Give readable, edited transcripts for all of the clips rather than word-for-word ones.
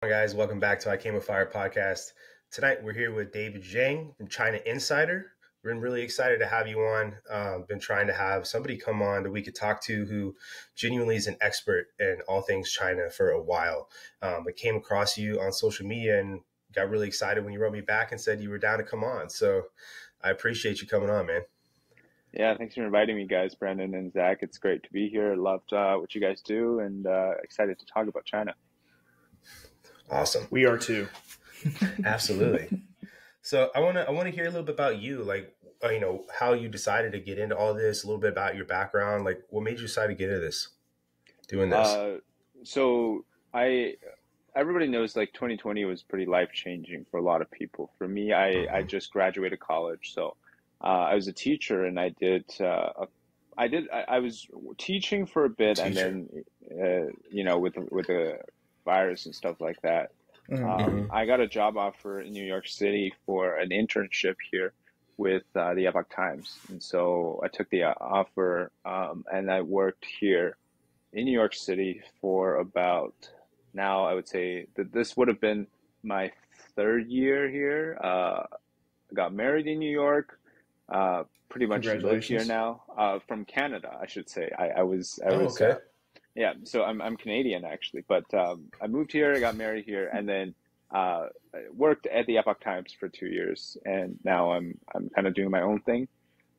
Hi guys, welcome back to I Came with Fire podcast. Tonight we're here with David Zhang from China Insider. We're really excited to have you on. Been trying to have somebody come on that we could talk to who genuinely is an expert in all things China for a while. I came across you on social media and got really excited when you wrote me back and said you were down to come on. So I appreciate you coming on, man. Yeah, thanks for inviting me, guys, Brandon and Zach. It's great to be here. Loved what you guys do, and excited to talk about China. Awesome. We are too. Absolutely. So I want to hear a little bit about you, like how you decided to get into all this, a little bit about your background, like what made you decide to get into this, doing this. Uh, so I everybody knows like 2020 was pretty life changing for a lot of people. For me, I Hmm. just graduated college, so I was a teacher, and I was teaching for a bit, and Teacher. then with the virus and stuff like that. Mhm. Hmm. I got a job offer in New York City for an internship here with the Epoch Times. And so I took the offer, and I worked here in New York City for about, now I would say that this would have been my third year here. I got married in New York, pretty much live here Congratulations. now, from Canada, I should say. I Oh, was okay. yeah, so I'm Canadian actually, but I moved here, I got married here, and then I worked at the Epoch Times for 2 years, and now I'm kind of doing my own thing,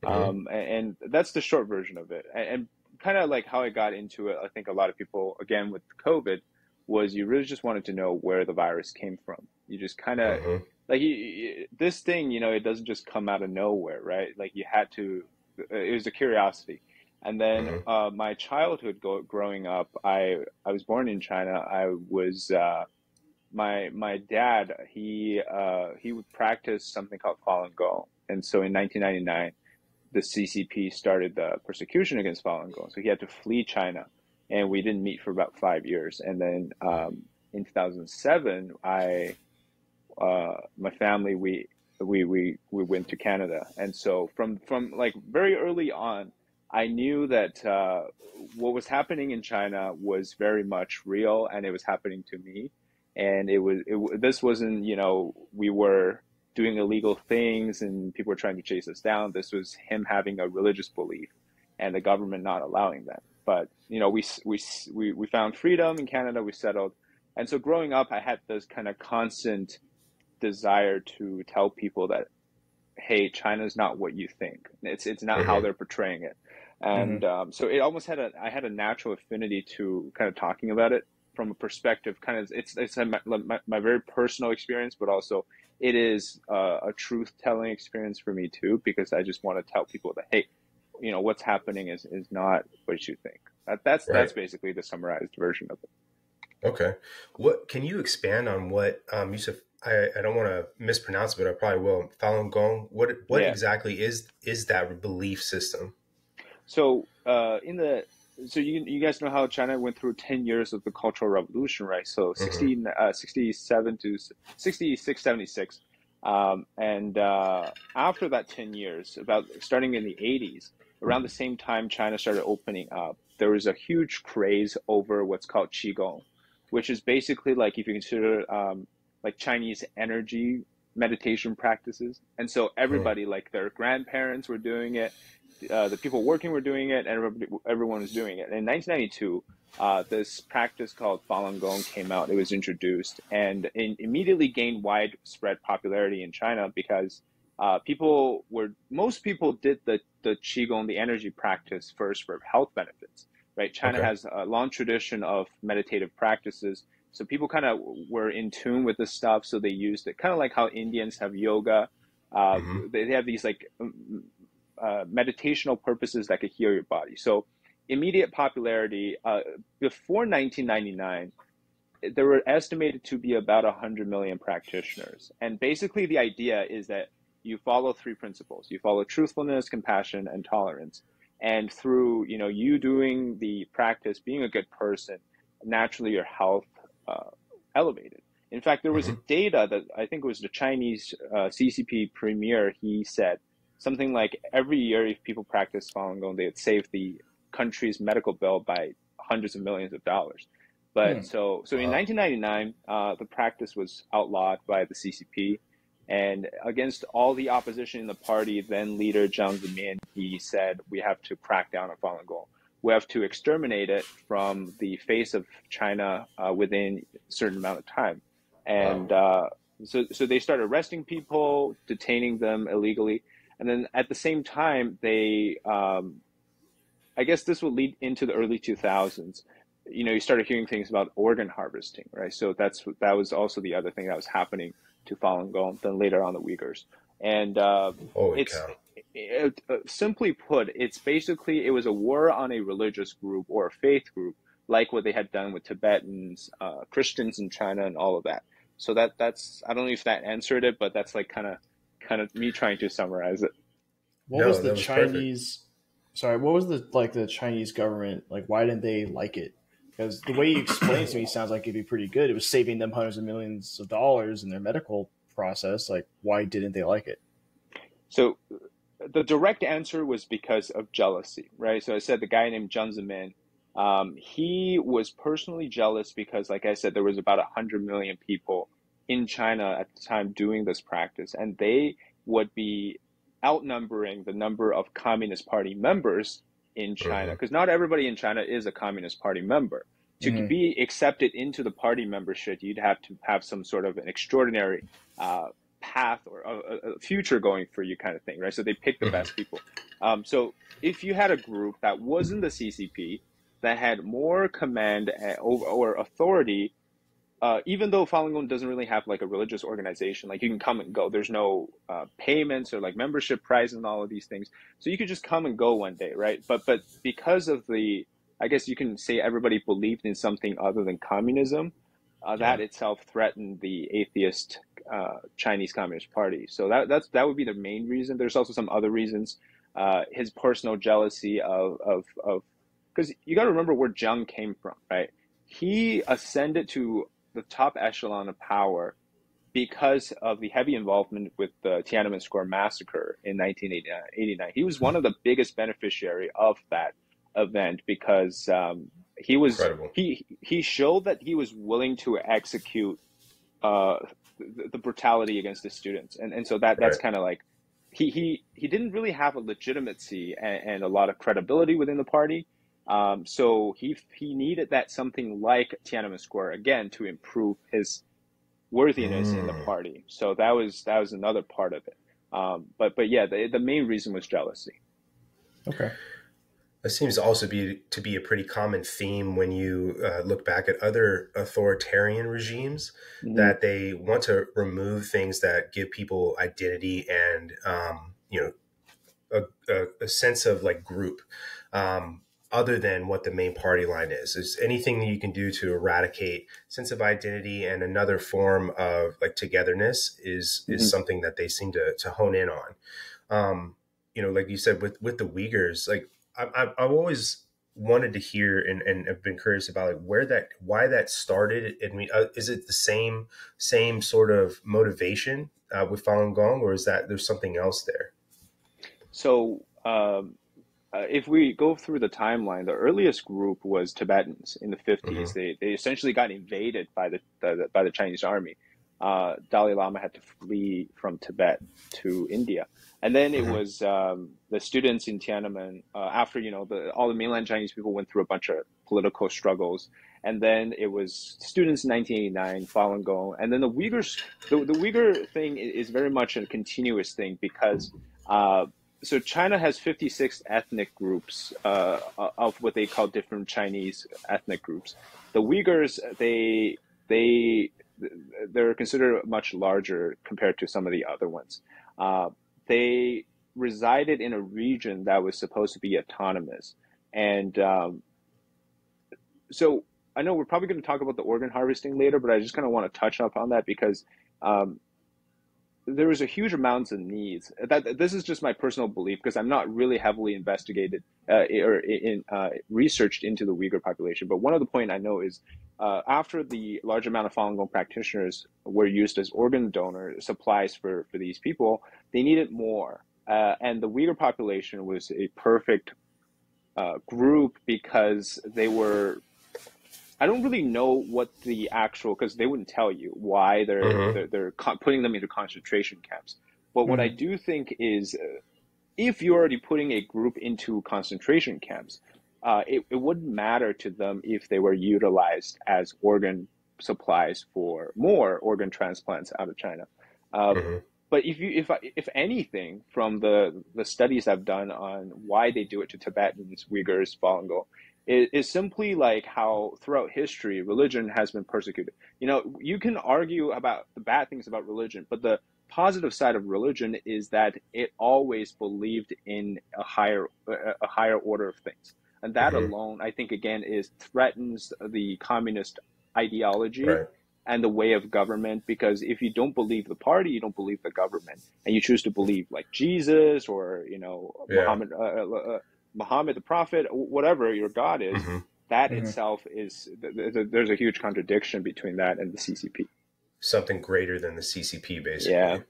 Hmm. and that's the short version of it. And kind of like how I got into it, I think a lot of people, again with COVID, was you really just wanted to know where the virus came from. You just kind of Hmm. like this thing, it doesn't just come out of nowhere, right? Like you had to, it was a curiosity. And then Hmm. my childhood growing up, I was born in China. I was my dad. He would practice something called Falun Gong, and so in 1999, the CCP started the persecution against Falun Gong. So he had to flee China, and we didn't meet for about 5 years. And then in 2007, my family, we went to Canada, and so from like very early on, I knew that what was happening in China was very much real, and it was happening to me, and this wasn't, we were doing illegal things and people were trying to chase us down. This was him having a religious belief, and the government not allowing that. But we found freedom in Canada. We settled, and so growing up, I had this kind of constant desire to tell people that, hey, China's not what you think. It's not how Hmm. they're portraying it. And Mhm. so it almost I had a natural affinity to kind of talking about it from a perspective, kind of, it's my very personal experience, but also it is a truth telling experience for me too, because I just want to tell people that, hey, what's happening is not what you think. That's Right. basically the summarized version of it. Okay. What can you expand on what you said? I don't want to mispronounce it, but I probably will. Falun Gong. What Yeah. exactly is that belief system? So you guys know how China went through 10 years of the Cultural Revolution, right? So Hmm. 67 to 66, 76. And after that 10 years, about starting in the 80s, around the same time China started opening up, there was a huge craze over what's called Qigong, which is basically like, if you consider like Chinese energy meditation practices. And so Hmm. everybody, like their grandparents were doing it, the people working were doing it, and everyone was doing it. In 1992, this practice called Falun Gong came out. It was introduced, and immediately gained widespread popularity in China because most people did the qigong, the energy practice, first for health benefits. Right? China Okay. has a long tradition of meditative practices, so people kind of were in tune with this stuff, so they used it, kind of like how Indians have yoga. Hmm. They have these like meditational purposes that could heal your body. So immediate popularity. Before 1999, there were estimated to be about 100 million practitioners. And basically, the idea is that you follow three principles. You follow truthfulness, compassion, and tolerance. And through you doing the practice, being a good person, naturally your health uh, elevated. In fact, there was a Hmm. data that I think it was the Chinese CCP premier. He said something like every year, if people practice Falun Gong, they would save the country's medical bill by hundreds of millions of dollars. But Hmm. so in 1999, the practice was outlawed by the CCP, and against all the opposition in the party, then leader Jiang Zemin, he said, we have to crack down on Falun Gong. We have to exterminate it from the face of China within a certain amount of time. And so they started arresting people, detaining them illegally. And then at the same time, they, I guess this will lead into the early 2000s. You know, you started hearing things about organ harvesting, right? So that was also the other thing that was happening to Falun Gong, then later on the Uyghurs. And Holy it's cow. simply put, it's basically it was a war on a religious group or a faith group, like what they had done with Tibetans, Christians in China, and all of that. So that's I don't know if that answered it, but that's like kind of me trying to summarize it. What was No, the that was perfect. Chinese? Sorry, what was the Chinese government like? Why didn't they like it? Because the way you explain it to me sounds like it'd be pretty good. It was saving them hundreds of millions of dollars in their medical process. Like, why didn't they like it? So the direct answer was because of jealousy, right? So I said the guy named Jiang Zemin, he was personally jealous because, like I said, there was about 100 million people in China at the time doing this practice, and they would be outnumbering the number of Communist Party members in China, Hmm. because not everybody in China is a Communist Party member. To Mm-hmm. be accepted into the party membership, you'd have to have some sort of an extraordinary path or a future going for you kind of thing, right? So they pick the Hmm. best people. So if you had a group that wasn't the CCP, that had more command or authority, even though Falun Gong doesn't really have like a religious organization, like you can come and go. There's no payments or like membership price and all of these things. So you could just come and go one day, right? But because of I guess you can say everybody believed in something other than communism, Yeah. that itself threatened the atheist Chinese Communist Party. So that would be the main reason. There's also some other reasons. His personal jealousy of because you got to remember where Jiang came from, right? He ascended to the top echelon of power because of the heavy involvement with the Tiananmen Square massacre in 1989. He was one of the biggest beneficiary of that event because Incredible. he showed that he was willing to execute uh, the brutality against the students, and so that's Right. kind of like he didn't really have a legitimacy and a lot of credibility within the party. So he needed that something like Tiananmen Square again to improve his worthiness in the Mm. party. So that was another part of it. But yeah, the main reason was jealousy. Okay. That seems to also to be a pretty common theme when you look back at other authoritarian regimes, Mm-hmm. that they want to remove things that give people identity and a sense of like group, um, other than what the main party line is. Is anything that you can do to eradicate sense of identity and another form of like togetherness is Mm-hmm. something that they seem to hone in on. Like you said with the Uyghurs, like I've always wanted to hear and have been curious about like why that started. I mean, is it the same sort of motivation with Falun Gong, or is that there's something else there? So if we go through the timeline, the earliest group was Tibetans in the 50s. Hmm. They essentially got invaded by the Chinese army. Dalai Lama had to flee from Tibet to India, and then it Hmm. was the students in Tiananmen. After all the mainland Chinese people went through a bunch of political struggles, and then it was students in 1989, Falun Gong, and then the Uyghurs. The Uyghur thing is very much a continuous thing because. So China has 56 ethnic groups of what they call different Chinese ethnic groups. The Uyghurs, they're considered much larger compared to some of the other ones. They resided in a region that was supposed to be autonomous, and so I know we're probably going to talk about the organ harvesting later, but I just kind of want to touch up on that because um, there was a huge amounts of needs. That this is just my personal belief because I'm not really heavily investigated or in researched into the Uyghur population. But one of the point I know is after the large amount of Falun Gong practitioners were used as organ donor supplies for these people, they needed more. And the Uyghur population was a perfect group because they were I don't really know what the actual, because they wouldn't tell you why they're putting them into concentration camps. But what I do think is, if you're already putting a group into concentration camps, it wouldn't matter to them if they were utilized as organ supplies for more organ transplants out of China. But if anything, from the studies I've done on why they do it to Tibetans, Uyghurs, Falun Gong, it is simply like how throughout history religion has been persecuted. You can argue about the bad things about religion, but the positive side of religion is that it always believed in a higher order of things, and that alone, I think, again, threatens the communist ideology. Right. And the way of government, because if you don't believe the party, you don't believe the government, and you choose to believe like Jesus or Muhammad the prophet, whatever your God is, that itself is, there's a huge contradiction between that and the CCP. Something greater than the CCP, basically. Yeah,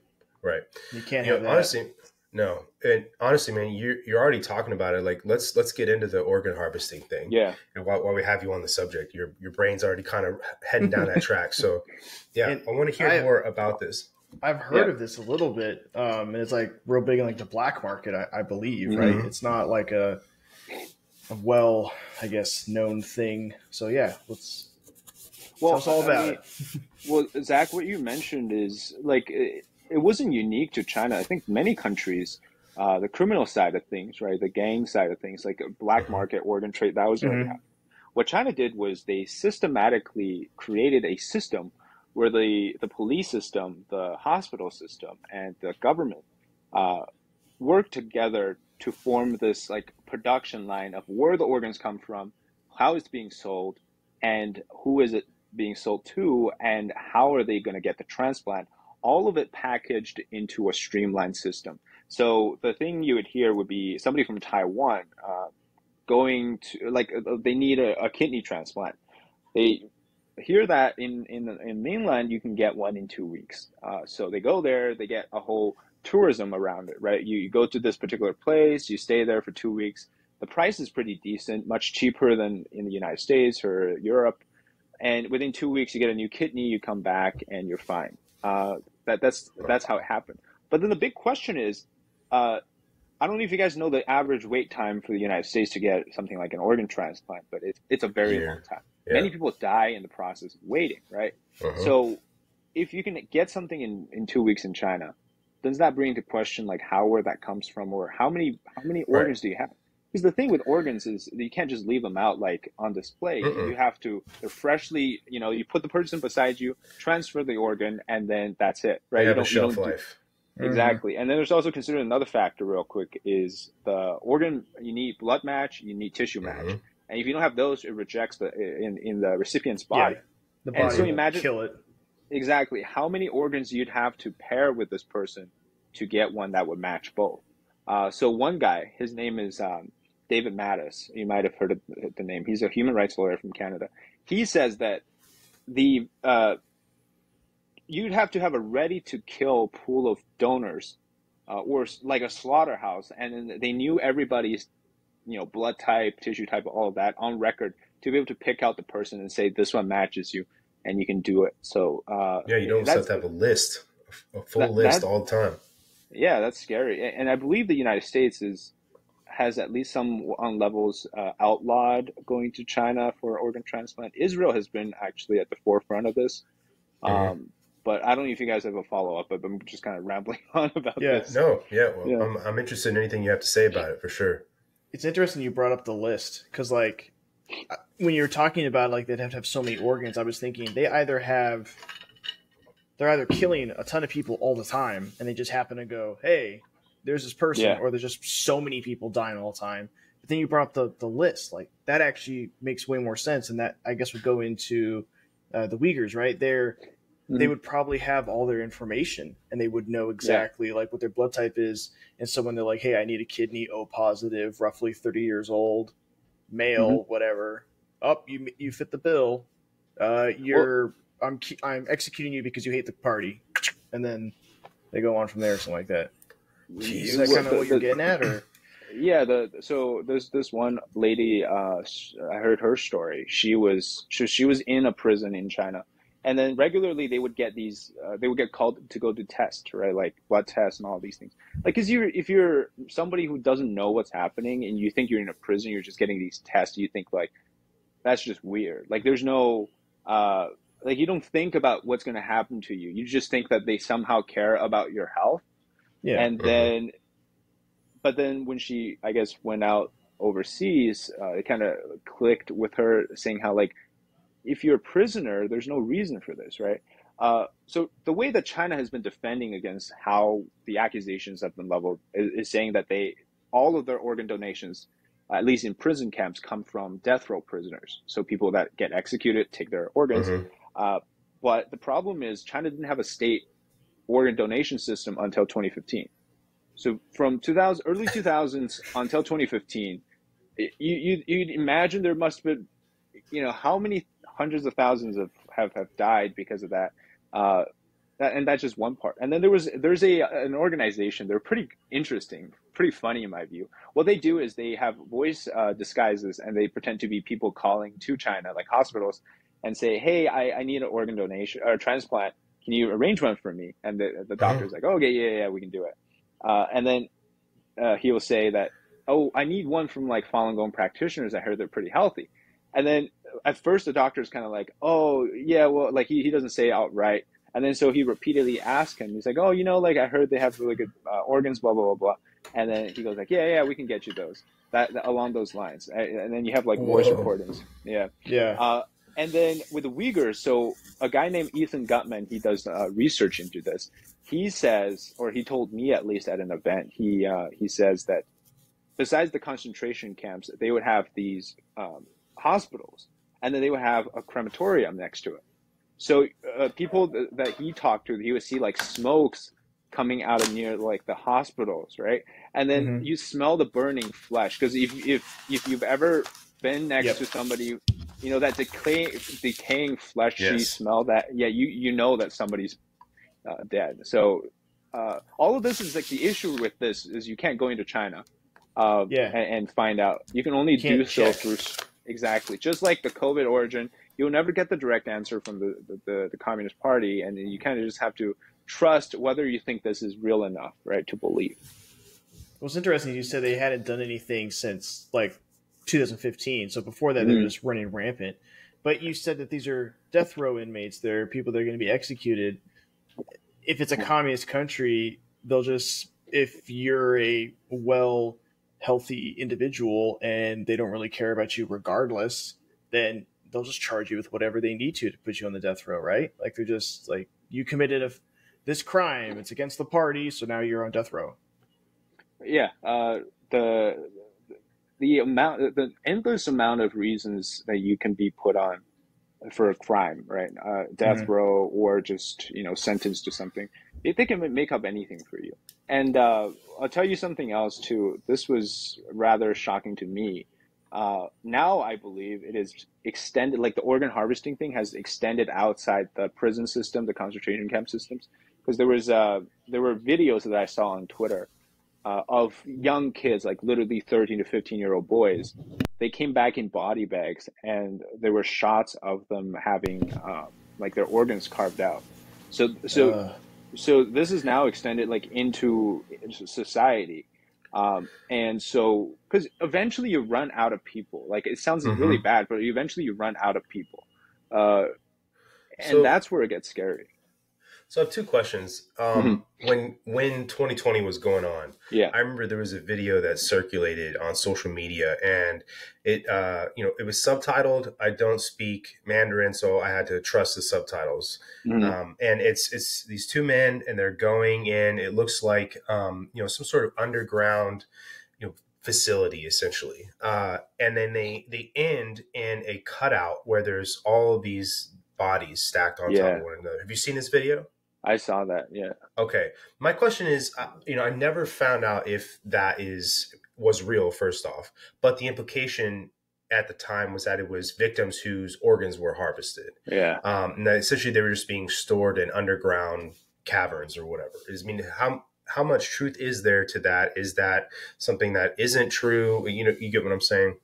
right. You can't have that. Honestly, no. And honestly, man, you're already talking about it. Like, let's get into the organ harvesting thing. Yeah. And while we have you on the subject, your brain's already kind of heading down that track. So, yeah, I want to hear more about this. I've heard of this a little bit, and it's like real big in like the black market, I believe, right? It's not like a well, I guess, known thing. So yeah, tell us all about it. Well, Zach, what you mentioned is like it wasn't unique to China. I think many countries, the criminal side of things, right, the gang side of things, like a black market organ trade, that was already happening. What China did was they systematically created a system where the police system, the hospital system, and the government work together to form this like production line of where the organs come from, how it's being sold, and who is it being sold to, and how are they going to get the transplant. All of it packaged into a streamlined system. So the thing you would hear would be somebody from Taiwan going to, like, they need a kidney transplant. They hear that in mainland, you can get one in 2 weeks. So they go there, they get a whole tourism around it, right? You go to this particular place, you stay there for 2 weeks. The price is pretty decent, much cheaper than in the United States or Europe. And within 2 weeks, you get a new kidney, you come back, and you're fine. That's how it happened. But then the big question is, I don't know if you guys know the average wait time for the United States to get something like an organ transplant, but it's a very long time. Yeah. Many people die in the process of waiting, right? So if you can get something in 2 weeks in China, does that bring into question like where that comes from, or how many organs do you have? Because the thing with organs is you can't just leave them out like on display. You have to, they're freshly, you put the person beside you, transfer the organ, and then that's it, right? They have a shelf life. Exactly. And then there's also considered another factor real quick is the organ, you need blood match, you need tissue match. And if you don't have those, it rejects in the recipient's body. Yeah, the body so imagine, kill it. Exactly. How many organs you'd have to pair with this person to get one that would match both. So one guy, his name is David Mattis. You might have heard of the name. He's a human rights lawyer from Canada. He says that you'd have to have a ready-to-kill pool of donors, or like a slaughterhouse, and they knew everybody's, blood type, tissue type, all of that on record to be able to pick out the person and say this one matches you, and you can do it. So you don't have to have a list, a full list all the time. Yeah, that's scary. And I believe the United States has at least some on levels outlawed going to China for organ transplant. Israel has been actually at the forefront of this. But I don't know if you guys have a follow-up, but I'm just kind of rambling on about this. I'm interested in anything you have to say about it for sure. It's interesting you brought up the list because, like, when you're talking about like they'd have to have so many organs, I was thinking they're either killing a ton of people all the time, and they just happen to go, hey, there's this person, or there's just so many people dying all the time. But then you brought up the list, like that actually makes way more sense, and that I guess would go into the Uyghurs, right? They would probably have all their information, and they would know exactly like what their blood type is. And so when they're like, hey, I need a kidney, O positive, roughly 30 years old, male, whatever. Oh, you fit the bill. I'm executing you because you hate the party. And then they go on from there, something like that. Jeez. Is that kind of what you're getting at? Or? Yeah, so there's this one lady. I heard her story. She was in a prison in China, and then regularly they would get these. They would get called to go do tests, right? Like blood tests and all these things. Like, cause if you're somebody who doesn't know what's happening and you think you're in a prison, you're just getting these tests. You think like that's just weird. Like there's no. Like you don't think about what's going to happen to you. You just think that they somehow care about your health, Yeah. and then but then when she, I guess, went out overseas, it kind of clicked with her saying how, like, if you're a prisoner, there's no reason for this, right? So the way that China has been defending against how the accusations have been leveled is saying that all of their organ donations, at least in prison camps, come from death row prisoners. So people that get executed take their organs. Mm-hmm. But the problem is China didn't have a state organ donation system until 2015. So from early 2000s until 2015, you'd imagine there must have been, how many hundreds of thousands have died because of that. And that's just one part. And then there's an organization. They're pretty interesting, pretty funny in my view. What they do is they have voice disguises, and they pretend to be people calling to China, like hospitals, and say, "Hey, I need an organ donation or a transplant. Can you arrange one for me?" And the doctor's like, "Oh, okay, yeah, we can do it." And then he will say that, "Oh, I need one from like Falun Gong practitioners. I heard they're pretty healthy." And then at first the doctor's kind of like, "Oh, yeah, well," like he doesn't say it outright. And then so he repeatedly asks him. He's like, "Oh, like I heard they have really good organs, blah, blah, blah, blah." And then he goes like, "Yeah, we can get you those." That along those lines. And then you have like voice recordings. Yeah. Yeah. And then with the Uyghurs, so a guy named Ethan Gutman, he does research into this. He says, or he told me at least at an event, he says that besides the concentration camps, they would have these hospitals, and then they would have a crematorium next to it. So people that he talked to, he would see like smokes coming out of near like the hospitals, right? And then you smell the burning flesh, because if you've ever been next to somebody, that decaying fleshy smell, that you know that somebody's dead. So all of this is like the issue with this is you can't go into China and find out. You can only do so through exactly just like the COVID origin. You'll never get the direct answer from the Communist Party, and you kind of just have to trust whether you think this is real enough, right, to believe. What's interesting, you said they hadn't done anything since like 2015. So before that, they were just running rampant. But you said that these are death row inmates. They're people that are going to be executed. If it's a communist country, they'll just, if you're a healthy individual and they don't really care about you regardless, then they'll just charge you with whatever they need to put you on the death row, right? Like they're just like, you committed this crime, it's against the party, so now you're on death row. Yeah, the endless amount of reasons that you can be put on for a crime, right? Death row, or just sentenced to something. They can make up anything for you. And I'll tell you something else too. This was rather shocking to me. Now I believe it is extended, like the organ harvesting thing has extended outside the prison system, the concentration camp systems, because there were videos that I saw on Twitter of young kids, like literally 13 to 15-year-old boys. They came back in body bags, and there were shots of them having like their organs carved out. So this is now extended like into society. And so, because eventually you run out of people. Like it sounds really bad, but eventually you run out of people, and that's where it gets scary. So I have two questions. When 2020 was going on, I remember there was a video that circulated on social media, and it it was subtitled. I don't speak Mandarin, so I had to trust the subtitles. And it's these two men, and they're going in. It looks like some sort of underground facility essentially, and then they end in a cutout where there's all of these bodies stacked on top of one another. Have you seen this video? I saw that. Yeah. Okay. My question is, I never found out if that was real, first off, but the implication at the time was that it was victims whose organs were harvested. Yeah. And that essentially they were just being stored in underground caverns or whatever. I mean, how much truth is there to that? Is that something that isn't true? You get what I'm saying?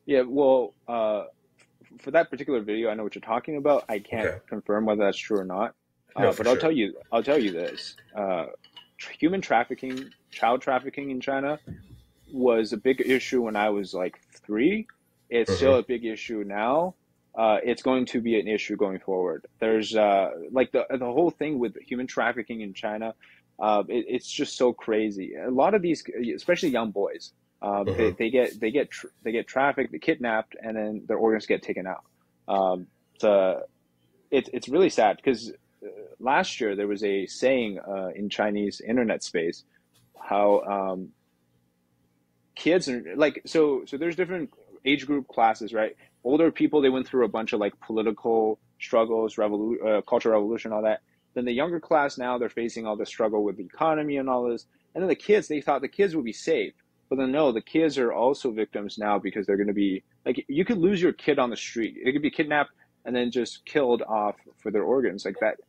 Yeah, well, for that particular video, I know what you're talking about. I can't Okay. confirm whether that's true or not. No, for But sure. I'll tell you this: human trafficking, child trafficking in China was a big issue when I was like 3. It's still a big issue now. It's going to be an issue going forward. There's like the whole thing with human trafficking in China. It's just so crazy. A lot of these, especially young boys, they get trafficked, they kidnapped, and then their organs get taken out. So it's really sad because last year there was a saying in Chinese internet space how kids are like so there's different age group classes, right? Older people, they went through a bunch of like political struggles, cultural revolution, all that. Then the younger class, now they're facing all the struggle with the economy and all this. And then the kids, they thought the kids would be safe, but then no, the kids are also victims now because they're going to be like, you could lose your kid on the street. They could be kidnapped and then just killed off for their organs like that.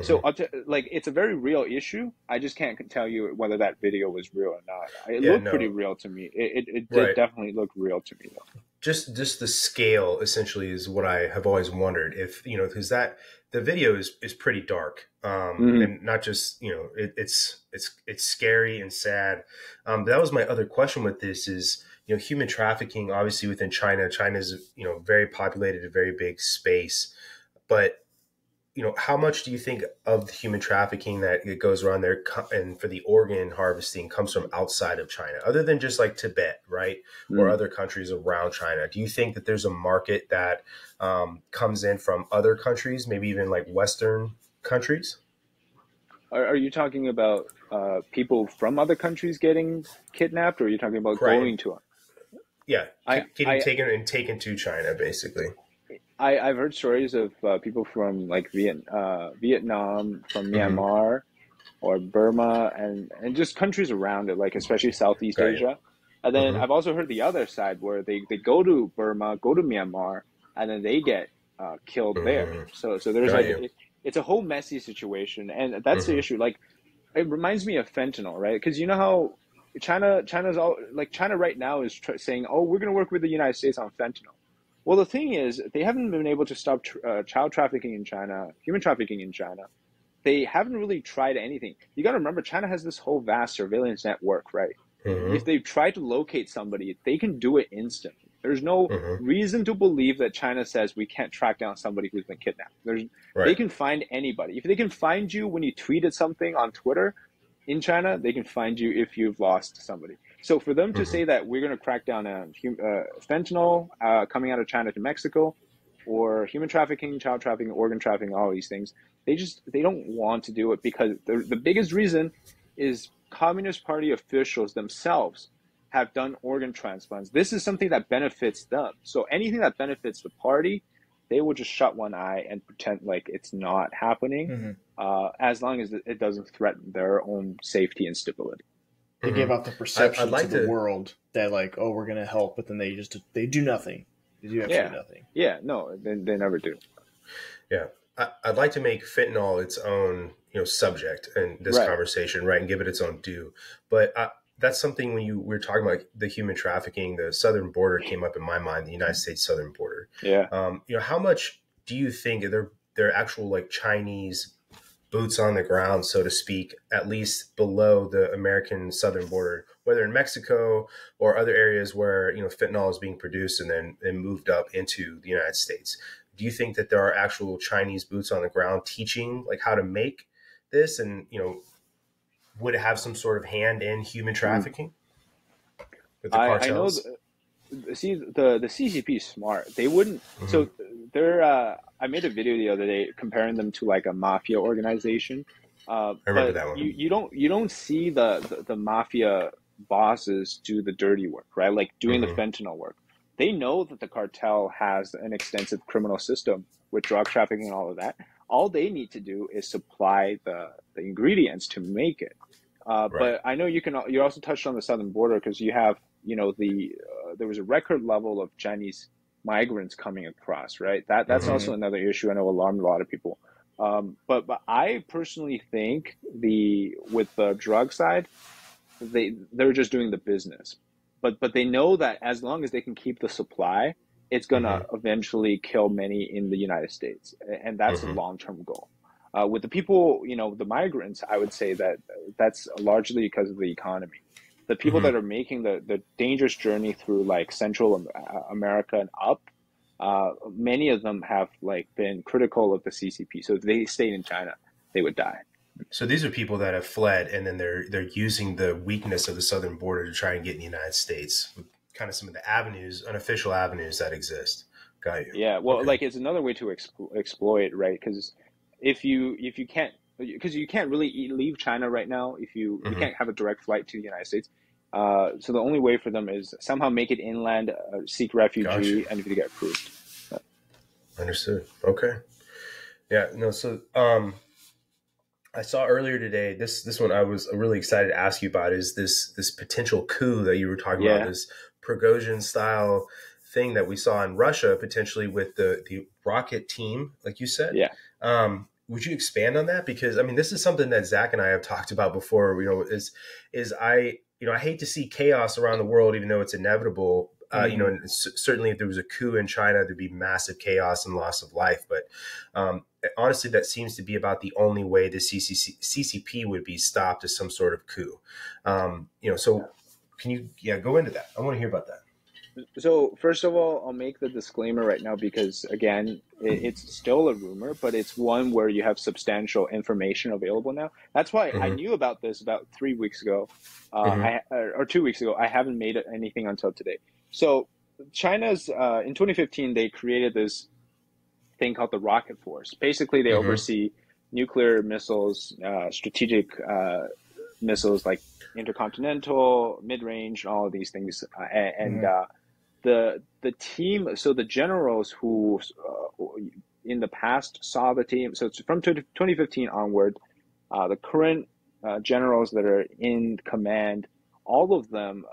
So like, it's a very real issue. I just can't tell you whether that video was real or not. It looked pretty real to me. It did definitely look real to me though. Just the scale essentially is what I have always wondered, if because that the video is pretty dark, and not just it's scary and sad. That was my other question with this is human trafficking. Obviously within China is very populated, a very big space, but how much do you think of the human trafficking that it goes around there and for the organ harvesting comes from outside of China, other than just like Tibet, right? Or other countries around China? Do you think that there's a market that comes in from other countries, maybe even like Western countries? Are you talking about people from other countries getting kidnapped, or are you talking about going to them? Yeah, getting taken to China, basically. I've heard stories of people from like Vietnam, from Myanmar or Burma, and just countries around it, like especially Southeast Asia. And then I've also heard the other side where they go to Burma, go to Myanmar, and then they get killed there. So there's it's a whole messy situation, and that's the issue. Like, it reminds me of fentanyl, right? Because you know how China's all like, China right now is saying, oh, we're going to work with the United States on fentanyl. Well, the thing is, they haven't been able to stop child trafficking in China, human trafficking in China. They haven't really tried anything. You got to remember, China has this whole vast surveillance network, right? If they try to locate somebody, they can do it instantly. There's no reason to believe that China says we can't track down somebody who's been kidnapped. They can find anybody. If they can find you when you tweeted something on Twitter in China, they can find you if you've lost somebody. So for them to say that we're going to crack down on fentanyl coming out of China to Mexico, or human trafficking, child trafficking, organ trafficking, all these things, they don't want to do it because the biggest reason is Communist Party officials themselves have done organ transplants. This is something that benefits them. So anything that benefits the party, they will just shut one eye and pretend like it's not happening, as long as it doesn't threaten their own safety and stability. They give out the perception to the world that like, oh, we're going to help, but then they do nothing. They do absolutely nothing. Yeah, no, they never do. Yeah, I'd like to make fentanyl its own subject in this conversation, right, and give it its own due. But that's something when we're talking about the human trafficking, the southern border came up in my mind, the United States southern border. Yeah. How much do you think they're actual like Chinese boots on the ground, so to speak, at least below the American southern border, whether in Mexico or other areas where fentanyl is being produced and then moved up into the United States? Do you think that there are actual Chinese boots on the ground teaching like how to make this, and would it have some sort of hand in human trafficking with the cartels? I know. See, the CCP is smart. They wouldn't. So they're. I made a video the other day comparing them to like a mafia organization. I remember that one. You don't see the mafia bosses do the dirty work, right? Like doing the fentanyl work. They know that the cartel has an extensive criminal system with drug trafficking and all of that. All they need to do is supply the ingredients to make it. But I know you also touched on the southern border because you have there was a record level of Chinese migrants coming across, right? That's also another issue I know alarmed a lot of people. But I personally think with the drug side, they're just doing the business, but they know that as long as they can keep the supply, it's gonna Mm-hmm. eventually kill many in the United States, and that's a Mm-hmm. long-term goal. With the people, the migrants, I would say that that's largely because of the economy. The people Mm-hmm. that are making the dangerous journey through like Central America and up, many of them have like been critical of the CCP. So if they stayed in China, they would die. So these are people that have fled, and then they're using the weakness of the southern border to try and get in the United States with kind of some of the avenues, unofficial avenues that exist. Got you. Yeah, well, Okay. like it's another way to exploit, right? Because if you can't, because you can't really leave China right now. If you Mm-hmm. can't have a direct flight to the United States, so the only way for them is somehow make it inland, seek Gotcha. refugee, and if you get approved. Understood. Okay. Yeah. No. So, I saw earlier today. This one I was really excited to ask you about is this potential coup that you were talking about. Yeah, This Prigozhin style thing that we saw in Russia potentially with the rocket team, like you said. yeah, Would you expand on that? Because I mean, this is something that Zach and I have talked about before. Is I hate to see chaos around the world, even though it's inevitable. Hmm. And certainly, if there was a coup in China, there'd be massive chaos and loss of life. But honestly, that seems to be about the only way the CCP would be stopped is some sort of coup. So can you go into that? I want to hear about that. So first of all, I'll make the disclaimer right now because again, it's still a rumor, but it's one where you have substantial information available now. That's why I Mm-hmm. knew about this about 3 weeks ago, Mm-hmm. or 2 weeks ago. I haven't made anything until today. So China's in 2015 they created this thing called the Rocket Force. Basically, they Mm-hmm. oversee nuclear missiles, strategic missiles like intercontinental, mid-range, all of these things, and Hmm. the team, so the generals who in the past saw the team, so it's from 2015 onward, the current generals that are in command, all of them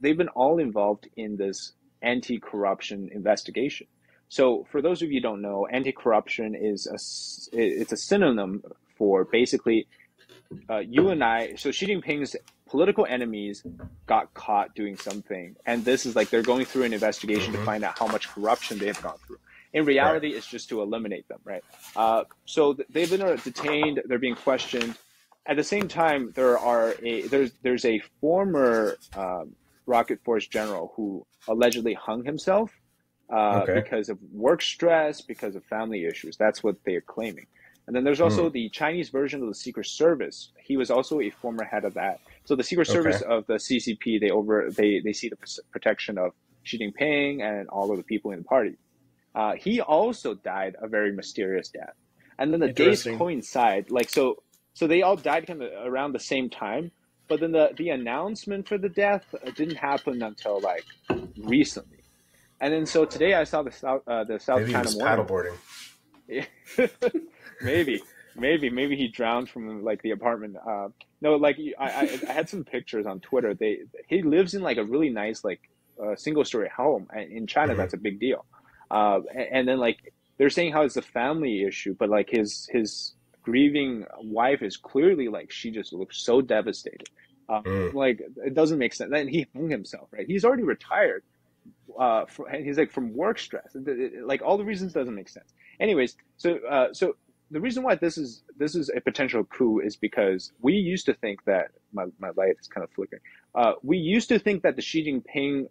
they've been all involved in this anti-corruption investigation. So for those of you who don't know, anti-corruption it's a synonym for basically you and I, so Xi Jinping's political enemies got caught doing something. And this is like they're going through an investigation to Mm-hmm. find out how much corruption they have gone through. In Right. reality, it's just to eliminate them, right? So they've been detained, they're being questioned. At the same time, there's a former Rocket Force general who allegedly hung himself Okay. because of work stress, because of family issues. That's what they're claiming. And then there's also Mm. the Chinese version of the Secret Service. He was also a former head of that. So the Secret Service Okay. of the CCP, they see the protection of Xi Jinping and all of the people in the party. He also died a very mysterious death. And then the days Interesting. coincide, like so they all died kind of around the same time. But then the announcement for the death didn't happen until like recently. And then so today I saw the South Maybe he China was Morning. paddleboarding. maybe, maybe he drowned from like the apartment. No, like I had some pictures on Twitter. He lives in like a really nice like single story home in China. Mm-hmm. That's a big deal. And then like they're saying how it's a family issue, but like his grieving wife is clearly like she just looks so devastated. Mm. Like it doesn't make sense. And he hung himself, right? He's already retired. And he's like from work stress. Like all the reasons doesn't make sense. Anyways, so the reason why this is a potential coup is because we used to think that my light is kind of flickering. We used to think that the Xi Jinping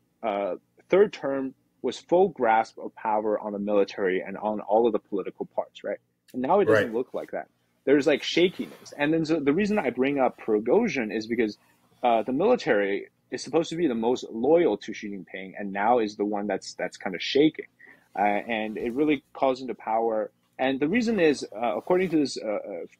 third term was full grasp of power on the military and on all of the political parts, right? And now it Right. doesn't look like that. There's like shakiness, and then so the reason I bring up Prigozhin is because the military is supposed to be the most loyal to Xi Jinping, and now is the one that's kind of shaking, and it really calls into power. And the reason is, according to this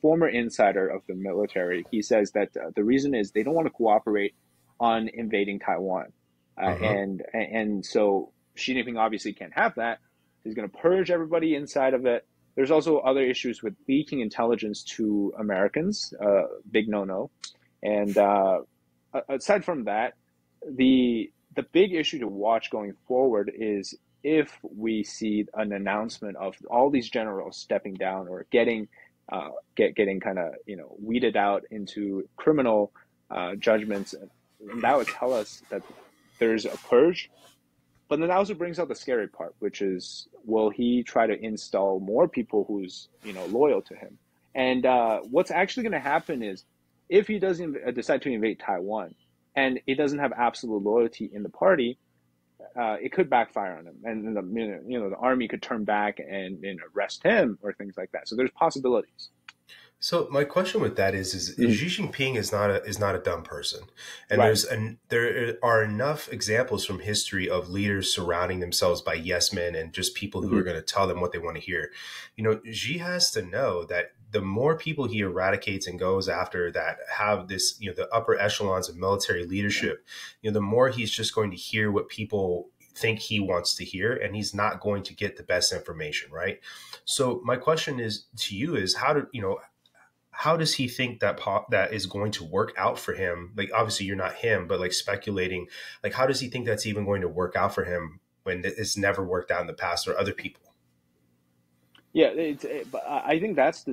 former insider of the military, he says that the reason is they don't want to cooperate on invading Taiwan, Mm-hmm. and so Xi Jinping obviously can't have that. He's going to purge everybody inside of it. There's also other issues with leaking intelligence to Americans, big no-no. And aside from that, the big issue to watch going forward is if we see an announcement of all these generals stepping down or getting getting kind of weeded out into criminal judgments, and that would tell us that there's a purge. But then that also brings out the scary part, which is, will he try to install more people who's loyal to him? And what's actually going to happen is, if he doesn't decide to invade Taiwan, and he doesn't have absolute loyalty in the party, it could backfire on him, and the army could turn back and arrest him or things like that. So there's possibilities. So my question with that is Xi Jinping is not a dumb person, and Right. there are enough examples from history of leaders surrounding themselves by yes men and just people who are going to tell them what they want to hear. Xi has to know that the more people he eradicates and goes after that have this, the upper echelons of military leadership, the more he's just going to hear what people think he wants to hear, and he's not going to get the best information, right? So my question is to you is, how does he think that that is going to work out for him? Like, obviously you're not him, but like speculating, like, how does he think that's even going to work out for him when it's never worked out in the past or other people? Yeah, but I think that's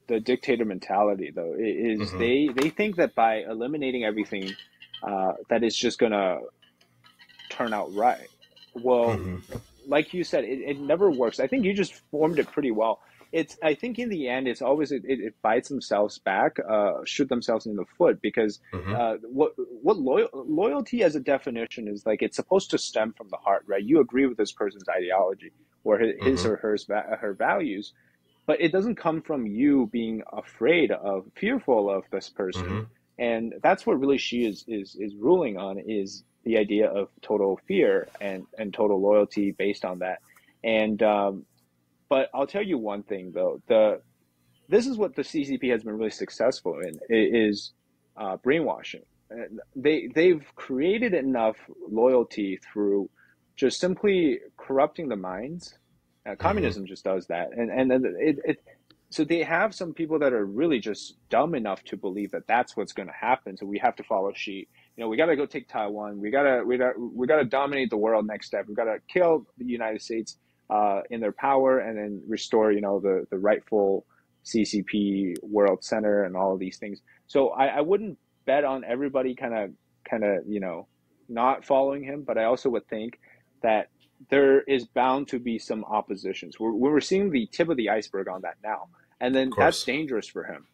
the dictator mentality, though, is they think that by eliminating everything, that it's just going to turn out right. Well, like you said, it never works. I think you just formed it pretty well. I think in the end, it's always it bites themselves back, shoot themselves in the foot, because what loyalty as a definition is, like, it's supposed to stem from the heart, right? You agree with this person's ideology or his or her values, but it doesn't come from you being fearful of this person. And that's what really Xi is ruling on, is the idea of total fear and total loyalty based on that. And but I'll tell you one thing, though. This is what the CCP has been really successful in, is brainwashing. They've created enough loyalty through just simply corrupting the minds. Communism just does that, and so they have some people that are really just dumb enough to believe that that's what's going to happen. So we have to follow Xi. We got to go take Taiwan. We got to dominate the world. Next step, we got to kill the United States in their power, and then restore, the rightful CCP world center and all of these things. So I wouldn't bet on everybody kind of not following him, but I also would think that there is bound to be some oppositions. We're seeing the tip of the iceberg on that now, and then that's dangerous for him.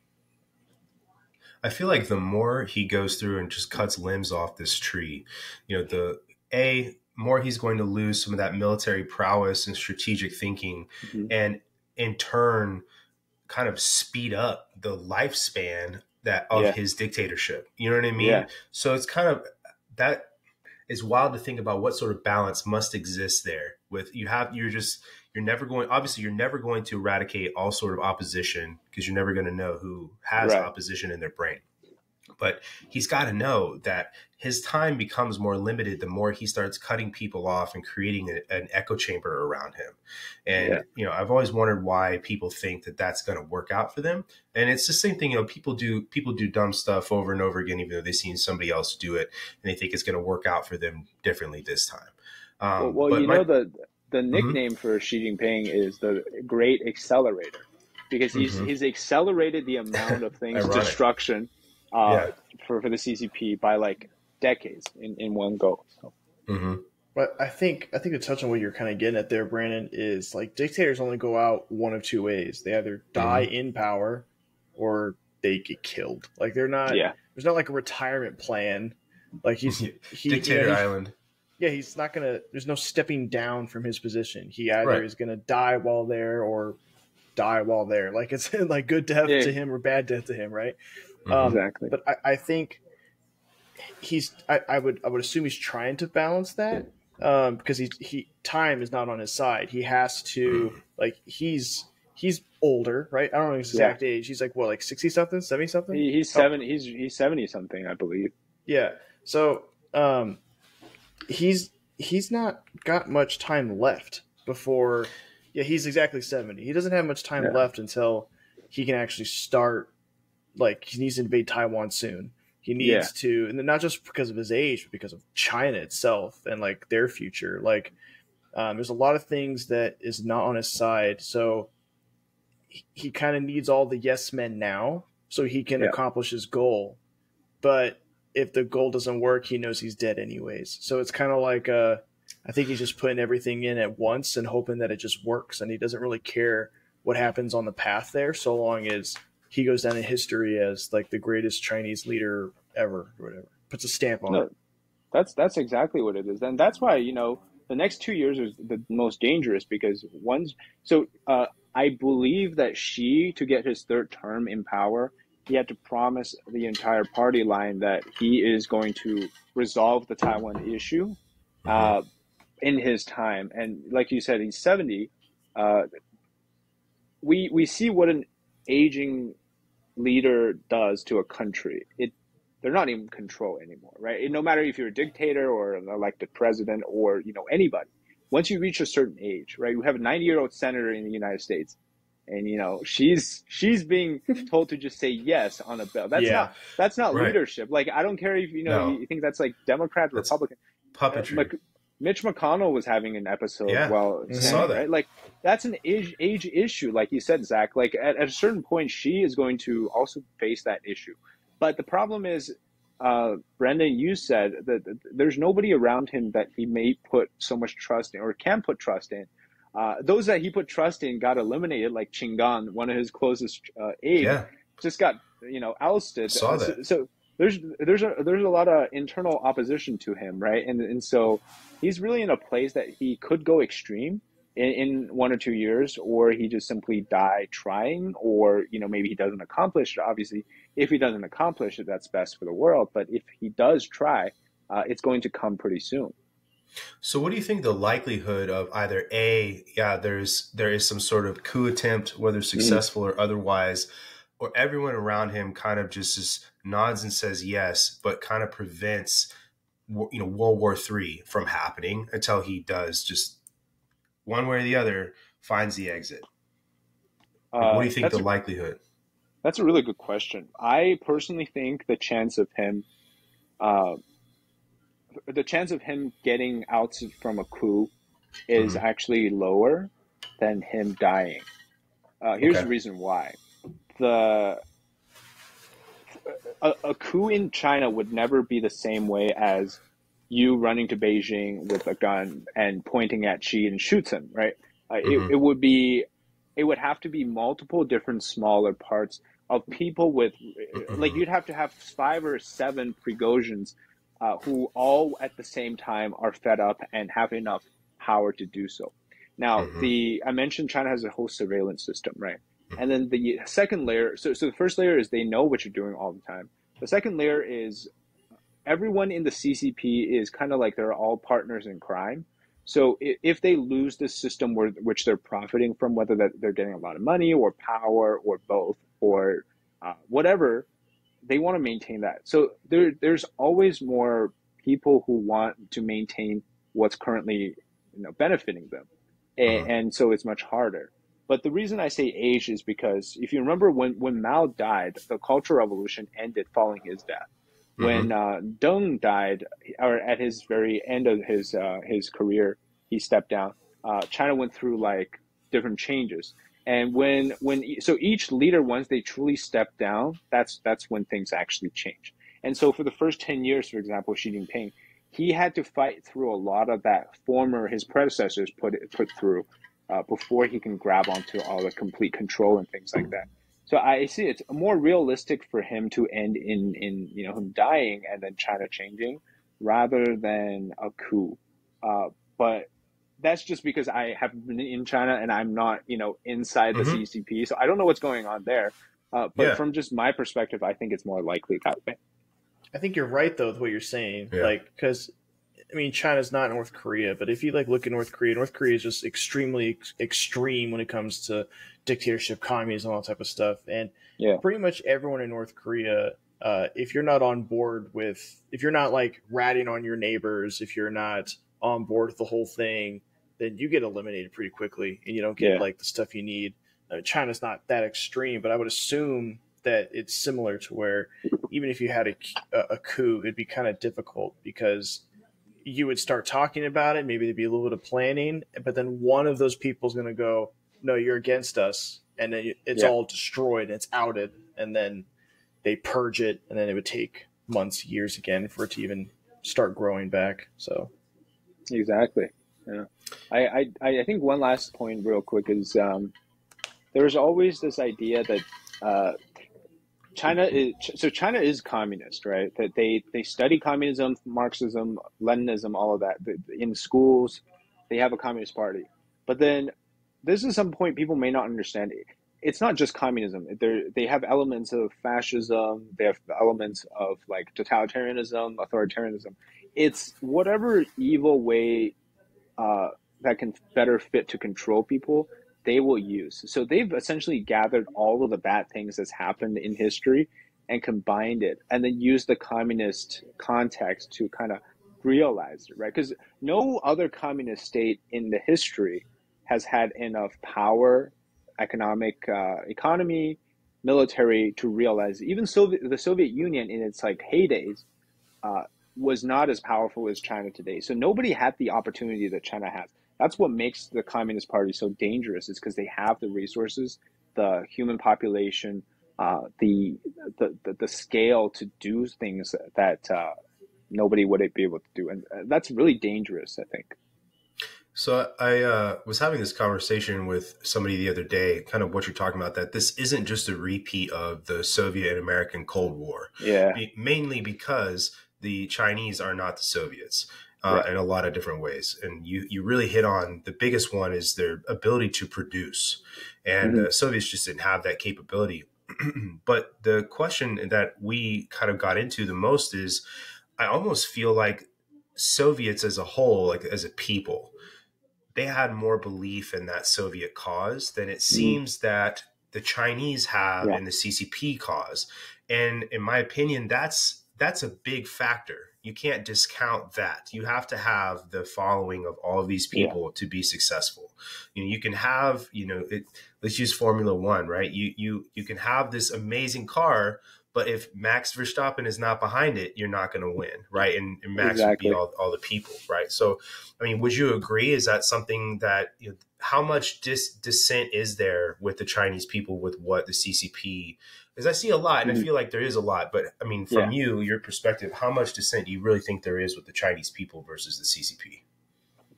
I feel like the more he goes through and just cuts limbs off this tree, more he's going to lose some of that military prowess and strategic thinking, and in turn kind of speed up the lifespan of his dictatorship. You know what I mean? Yeah. So it's kind of, that is wild to think about what sort of balance must exist there with you're never going to eradicate all sort of opposition, because you're never going to know who has opposition in their brain. But he's got to know that his time becomes more limited the more he starts cutting people off and creating an echo chamber around him. And, I've always wondered why people think that that's going to work out for them. And it's the same thing, people do dumb stuff over and over again, even though they've seen somebody else do it, and they think it's going to work out for them differently this time. The nickname for Xi Jinping is the Great Accelerator, because he's accelerated the amount of things, destruction, for the CCP by like decades in one go. So. But I think to touch on what you're kind of getting at there, Brandon, is like dictators only go out one of two ways. They either die in power or they get killed. Like they're not. Yeah. There's not like a retirement plan. Like Dictator Island. Yeah, he's not gonna. There's no stepping down from his position. He either is gonna die while there or die while there. Like it's like good death to him or bad death to him, right? Exactly. But I think I would assume he's trying to balance that, because he time is not on his side. He has to he's older, right? I don't know his exact age. He's like what, like 60 something, 70 something? He's 70. He's 70 something, I believe. Yeah. So he's not got much time left before. Yeah, he's exactly 70. He doesn't have much time left until he can actually start. Like, he needs to invade Taiwan soon. He needs to, and not just because of his age, but because of China itself and like their future. Like, There's a lot of things that is not on his side. So he kind of needs all the yes men now so he can accomplish his goal. But if the goal doesn't work, he knows he's dead anyways. So it's kind of like I think he's just putting everything in at once and hoping that it just works. And he doesn't really care what happens on the path there, so long as he goes down in history as like the greatest Chinese leader ever or whatever. Puts a stamp on it. That's exactly what it is. And that's why, the next 2 years is the most dangerous because I believe that to get his third term in power, he had to promise the entire party line that he is going to resolve the Taiwan issue in his time. And like you said, he's 70. We see what an aging leader does to a country. They're not in control anymore, right? No matter if you're a dictator or an elected president or anybody. Once you reach a certain age, right? We have a 90-year-old senator in the United States, and she's being told to just say yes on a bill. That's not right. Leadership. Like, I don't care if you think that's like Democrat, that's Republican. Puppetry. Mitch McConnell was having an episode while saw that. Right? Like, that's an age issue, like you said, Zach. Like, at a certain point, she is going to also face that issue. But the problem is, Brendan, you said that there's nobody around him that he may put so much trust in or can put trust in. Those that he put trust in got eliminated, like Qin Gang, one of his closest aides, just got ousted. Saw that. So there's a lot of internal opposition to him, right? And so he's really in a place that he could go extreme in 1 or 2 years, or he just simply die trying, or maybe he doesn't accomplish it. Obviously, if he doesn't accomplish it, that's best for the world. But if he does try, it's going to come pretty soon. So what do you think the likelihood of either there is some sort of coup attempt, whether successful or otherwise, or everyone around him kind of just nods and says yes, but kind of prevents World War III from happening until he does just one way or the other finds the exit? What do you think the likelihood? That's a really good question. I personally think the chance of him getting out from a coup is actually lower than him dying. Here's the reason why. A coup in China would never be the same way as you running to Beijing with a gun and pointing at Xi and shoots him, right? It would have to be multiple different smaller parts of people with, like, you'd have to have 5 or 7 Prigozhins who all at the same time are fed up and have enough power to do so. Now, I mentioned China has a whole surveillance system, right? And then the second layer, so the first layer is they know what you're doing all the time. The second layer is everyone in the CCP is kind of like they're all partners in crime. So if they lose this system which they're profiting from, whether that they're getting a lot of money or power or both or whatever, they want to maintain that. So there's always more people who want to maintain what's currently benefiting them, and so it's much harder. But the reason I say age is because if you remember when Mao died, the Cultural Revolution ended following his death. When Deng died, or at his very end of his career, he stepped down. China went through like different changes, and so each leader, once they truly step down, that's when things actually change. And so for the first 10 years, for example, Xi Jinping, he had to fight through a lot of that his predecessors put through before he can grab onto all the complete control and things like that. So I see it's more realistic for him to end in him dying and then China changing rather than a coup. But that's just because I haven't been in China and I'm not inside the CCP, so I don't know what's going on there. But from just my perspective, I think it's more likely that way. I think you're right though with what you're saying, because China's not North Korea, but if you look at North Korea is just extremely extreme when it comes to dictatorship, communism, all that type of stuff. And pretty much everyone in North Korea, if you're not on board if you're not ratting on your neighbors, if you're not on board with the whole thing, then you get eliminated pretty quickly and you don't get the stuff you need. China's not that extreme, but I would assume that it's similar to where even if you had a coup, it'd be kind of difficult because you would start talking about it. Maybe there'd be a little bit of planning, but then one of those people is going to go, no, you're against us. And then it's all destroyed. It's outed. And then they purge it. And then it would take months, years again for it to even start growing back. So exactly. Yeah. I think one last point real quick is there's always this idea that China is communist, right? That they study communism, Marxism, Leninism, all of that in schools. They have a communist party, but then this is some point people may not understand. It's not just communism. They have elements of fascism. They have elements of like totalitarianism, authoritarianism. It's whatever evil way that can better fit to control people, they will use. So they've essentially gathered all of the bad things that's happened in history and combined it, and then used the communist context to kind of realize it, right? Because no other communist state in the history has had enough power, economy, military to realize it. Even the Soviet Union in its like heydays was not as powerful as China today. So nobody had the opportunity that China has. That's what makes the Communist Party so dangerous, is because they have the resources, the human population, the scale to do things that nobody would be able to do. And that's really dangerous, I think. So I was having this conversation with somebody the other day, kind of what you're talking about, that this isn't just a repeat of the Soviet and American Cold War. Yeah. Mainly because the Chinese are not the Soviets. Right. In a lot of different ways. And you really hit on the biggest one is their ability to produce. And the Soviets just didn't have that capability. But the question that we kind of got into the most is, I almost feel like Soviets as a whole, like as a people, they had more belief in that Soviet cause than it seems that the Chinese have in the CCP cause. And in my opinion, that's a big factor. You can't discount that. You have to have the following of all of these people to be successful. You can have, let's use Formula One, right? You can have this amazing car, but if Max Verstappen is not behind it, you're not going to win, right? And Max would be all the people, right? So, I mean, would you agree? Is that something that, how much dissent is there with the Chinese people with what the CCP? Because I see a lot, and I feel like there is a lot. But I mean, from your perspective, how much dissent do you really think there is with the Chinese people versus the CCP?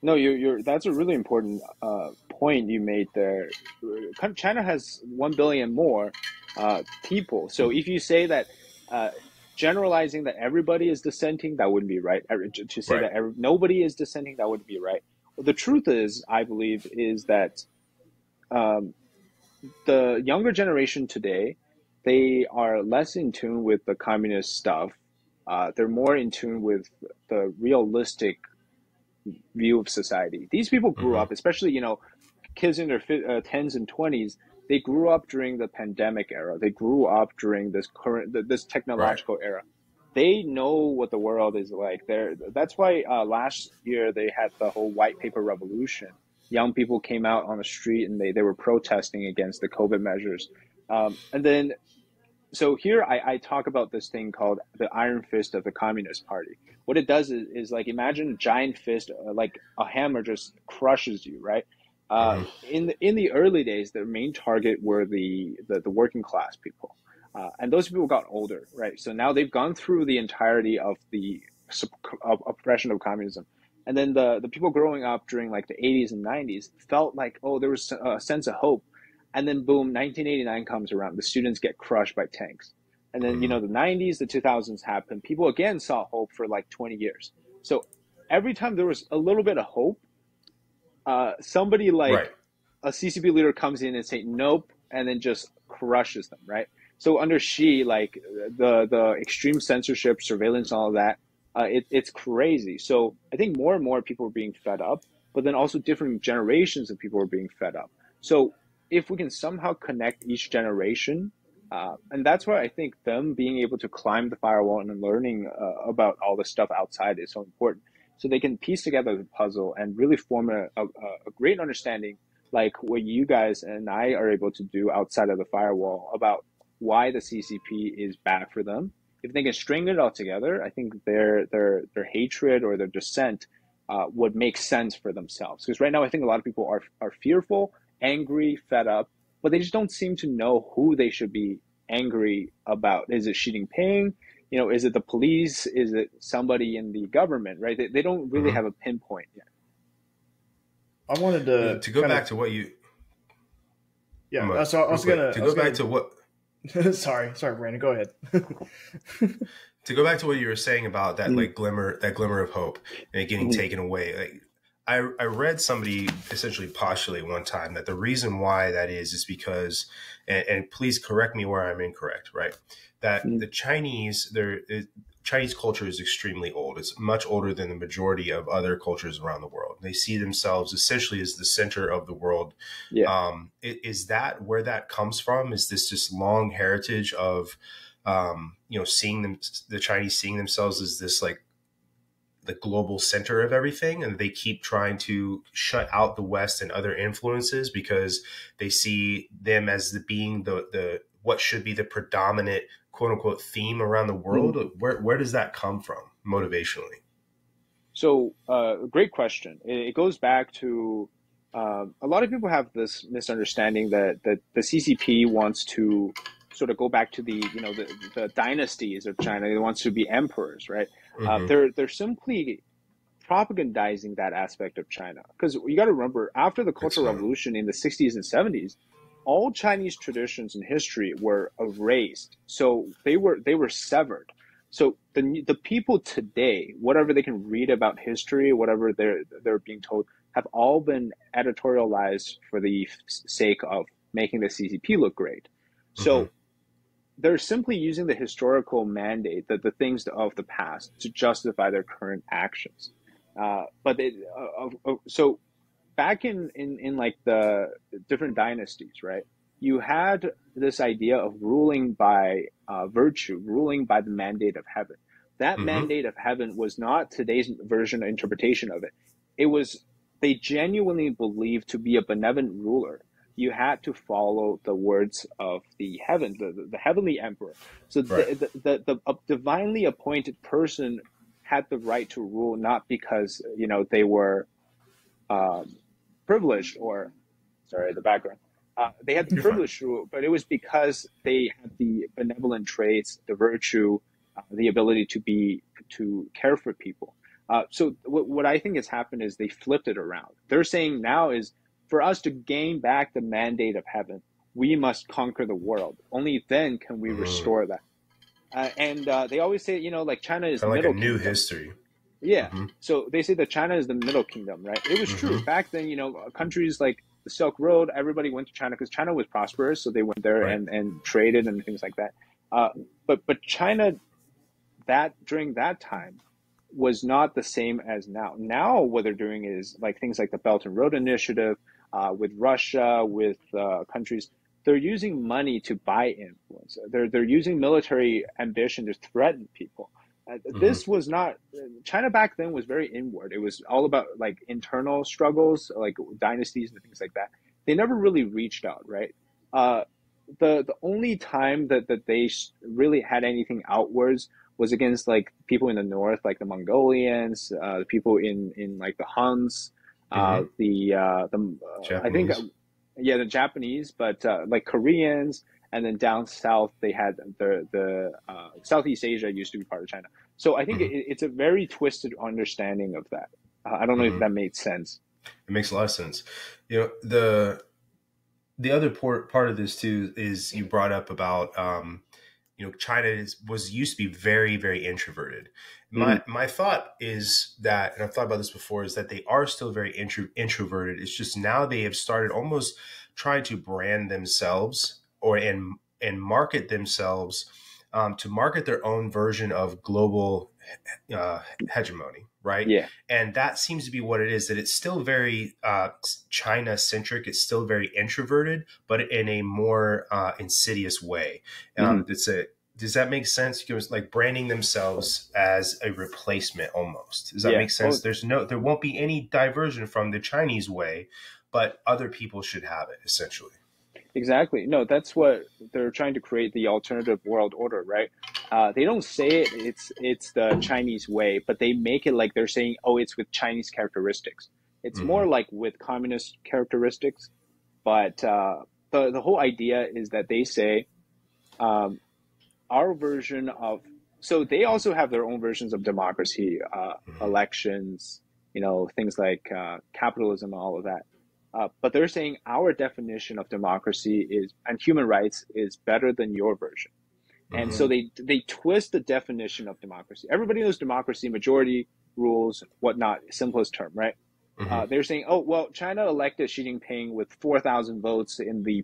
No, that's a really important point you made there. China has 1 billion more people. So if you say that generalizing that everybody is dissenting, that wouldn't be right. To say that nobody is dissenting, that wouldn't be right. Well, the truth is, I believe, is that the younger generation today, they are less in tune with the communist stuff. They're more in tune with the realistic view of society. These people grew up, especially, kids in their 10s and 20s, they grew up during the pandemic era. They grew up during this technological era. They know what the world is like. That's why last year they had the whole white paper revolution. Young people came out on the street and they were protesting against the COVID measures. And then, so here I talk about this thing called the iron fist of the Communist Party. What it does is like, imagine a giant fist, like a hammer just crushes you, right? In the early days, their main target were the working class people. And those people got older, right? So now they've gone through the entirety of the oppression of communism. And then the people growing up during like the 80s and 90s felt like, oh, there was a sense of hope. And then boom, 1989 comes around. The students get crushed by tanks. And then, the 90s, the 2000s happen. People again saw hope for like 20 years. So every time there was a little bit of hope, somebody like a CCP leader comes in and say, nope, and then just crushes them, right? So under Xi, like the extreme censorship, surveillance, all of that, it's crazy. So I think more and more people are being fed up, but then also different generations of people are being fed up. So if we can somehow connect each generation, and that's why I think them being able to climb the firewall and learning about all the stuff outside is so important. So they can piece together the puzzle and really form a great understanding, like what you guys and I are able to do outside of the firewall about why the CCP is bad for them. if they can string it all together, I think their hatred or their dissent would make sense for themselves. Because right now, I think a lot of people are fearful, angry, fed up, but they just don't seem to know who they should be angry about. Is it Xi Jinping? Is it the police? Is it somebody in the government? Right? They don't really have a pinpoint yet. I wanted to go back to what you. Yeah, so I was gonna to go back to what. sorry, Brandon. Go ahead. To go back to what you were saying about that glimmer of hope and it getting taken away. Like, I read somebody essentially postulate one time that the reason why that is because, and please correct me where I'm incorrect, right? That the Chinese culture is extremely old. It's much older than the majority of other cultures around the world. They see themselves essentially as the center of the world. Yeah. Is that where that comes from? Is this just long heritage of, the Chinese seeing themselves as this like the global center of everything, and they keep trying to shut out the West and other influences because they see them as being the what should be the predominant quote unquote theme around the world? Where does that come from motivationally? So, great question. It goes back to a lot of people have this misunderstanding that the CCP wants to sort of go back to the dynasties of China. It wants to be emperors, right? They're simply propagandizing that aspect of China, because you got to remember, after the Cultural Revolution in the 60s and 70s, all Chinese traditions and history were erased. So they were severed. So the people today, whatever they can read about history, whatever they're being told, have all been editorialized for the sake of making the CCP look great. So they're simply using the historical mandate, the things of the past, to justify their current actions. So back in like the different dynasties, right? You had this idea of ruling by virtue, ruling by the mandate of heaven. That mandate of heaven was not today's version or interpretation of it. It was, they genuinely believed, to be a benevolent ruler, you had to follow the words of the heaven, the heavenly emperor. So the divinely appointed person had the right to rule, not because they were privileged or, sorry, the background. They had the privilege to rule, but it was because they had the benevolent traits, the virtue, the ability to care for people. So what I think has happened is they flipped it around. They're saying now is, for us to gain back the mandate of heaven, we must conquer the world. Only then can we restore that. And they always say, like China is like middle a new kingdom. History. Yeah. So they say that China is the middle kingdom, right? It was true. Back then, countries like the Silk Road, everybody went to China because China was prosperous. So they went there and traded and things like that. But China, during that time, was not the same as now. Now what they're doing is like things like the Belt and Road Initiative, with Russia, with countries. They're using money to buy influence. They're using military ambition to threaten people. This was not, China back then was very inward. It was all about like internal struggles, like dynasties and things like that. They never really reached out, right? The only time that they really had anything outwards was against like people in the north, like the Mongolians, the people in like the Huns, I think, the Japanese, but like Koreans, and then down south they had the Southeast Asia used to be part of China. So I think it's a very twisted understanding of that. I don't know if that made sense. It makes a lot of sense. The other part of this too is you brought up about China used to be very, very introverted. My thought is that, and I've thought about this before, is that they are still very introverted. It's just now they have started almost trying to brand themselves and market themselves to market their own version of global hegemony, right? Yeah. And that seems to be what it is, that it's still very China-centric. It's still very introverted, but in a more insidious way. Does that make sense? Because like branding themselves as a replacement almost. Does that make sense? There won't be any diversion from the Chinese way, but other people should have it, essentially. Exactly. No, that's what they're trying to create, the alternative world order, right? They don't say it's the Chinese way, but they make it like they're saying, oh, it's with Chinese characteristics. It's more Hmm. like with communist characteristics, but the whole idea is that they say um, our version of, so they also have their own versions of democracy, Hmm. elections, things like capitalism and all of that. But they're saying our definition of democracy is and human rights is better than your version. And Hmm. so they twist the definition of democracy. Everybody knows democracy, majority rules, whatnot, simplest term, right? Hmm. They're saying, oh, well, China elected Xi Jinping with 4,000 votes in the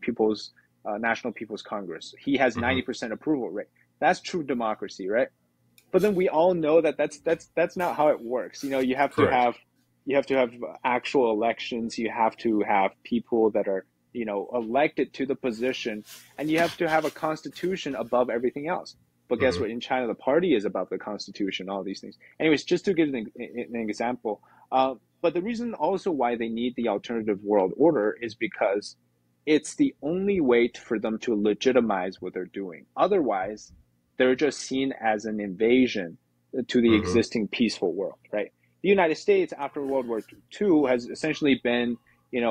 National People's Congress. He has Hmm. 90% approval rate. That's true democracy, right? But then we all know that that's not how it works. You have to Correct. have actual elections. You have to have people that are elected to the position, and you have to have a constitution above everything else. But guess Hmm. what? In China, the party is above the constitution. All these things. Anyways, just to give an example. But the reason also why they need the alternative world order is because it's the only way for them to legitimize what they're doing. Otherwise, they're just seen as an invasion to the Hmm. existing peaceful world, right? The United States after World War II has essentially been,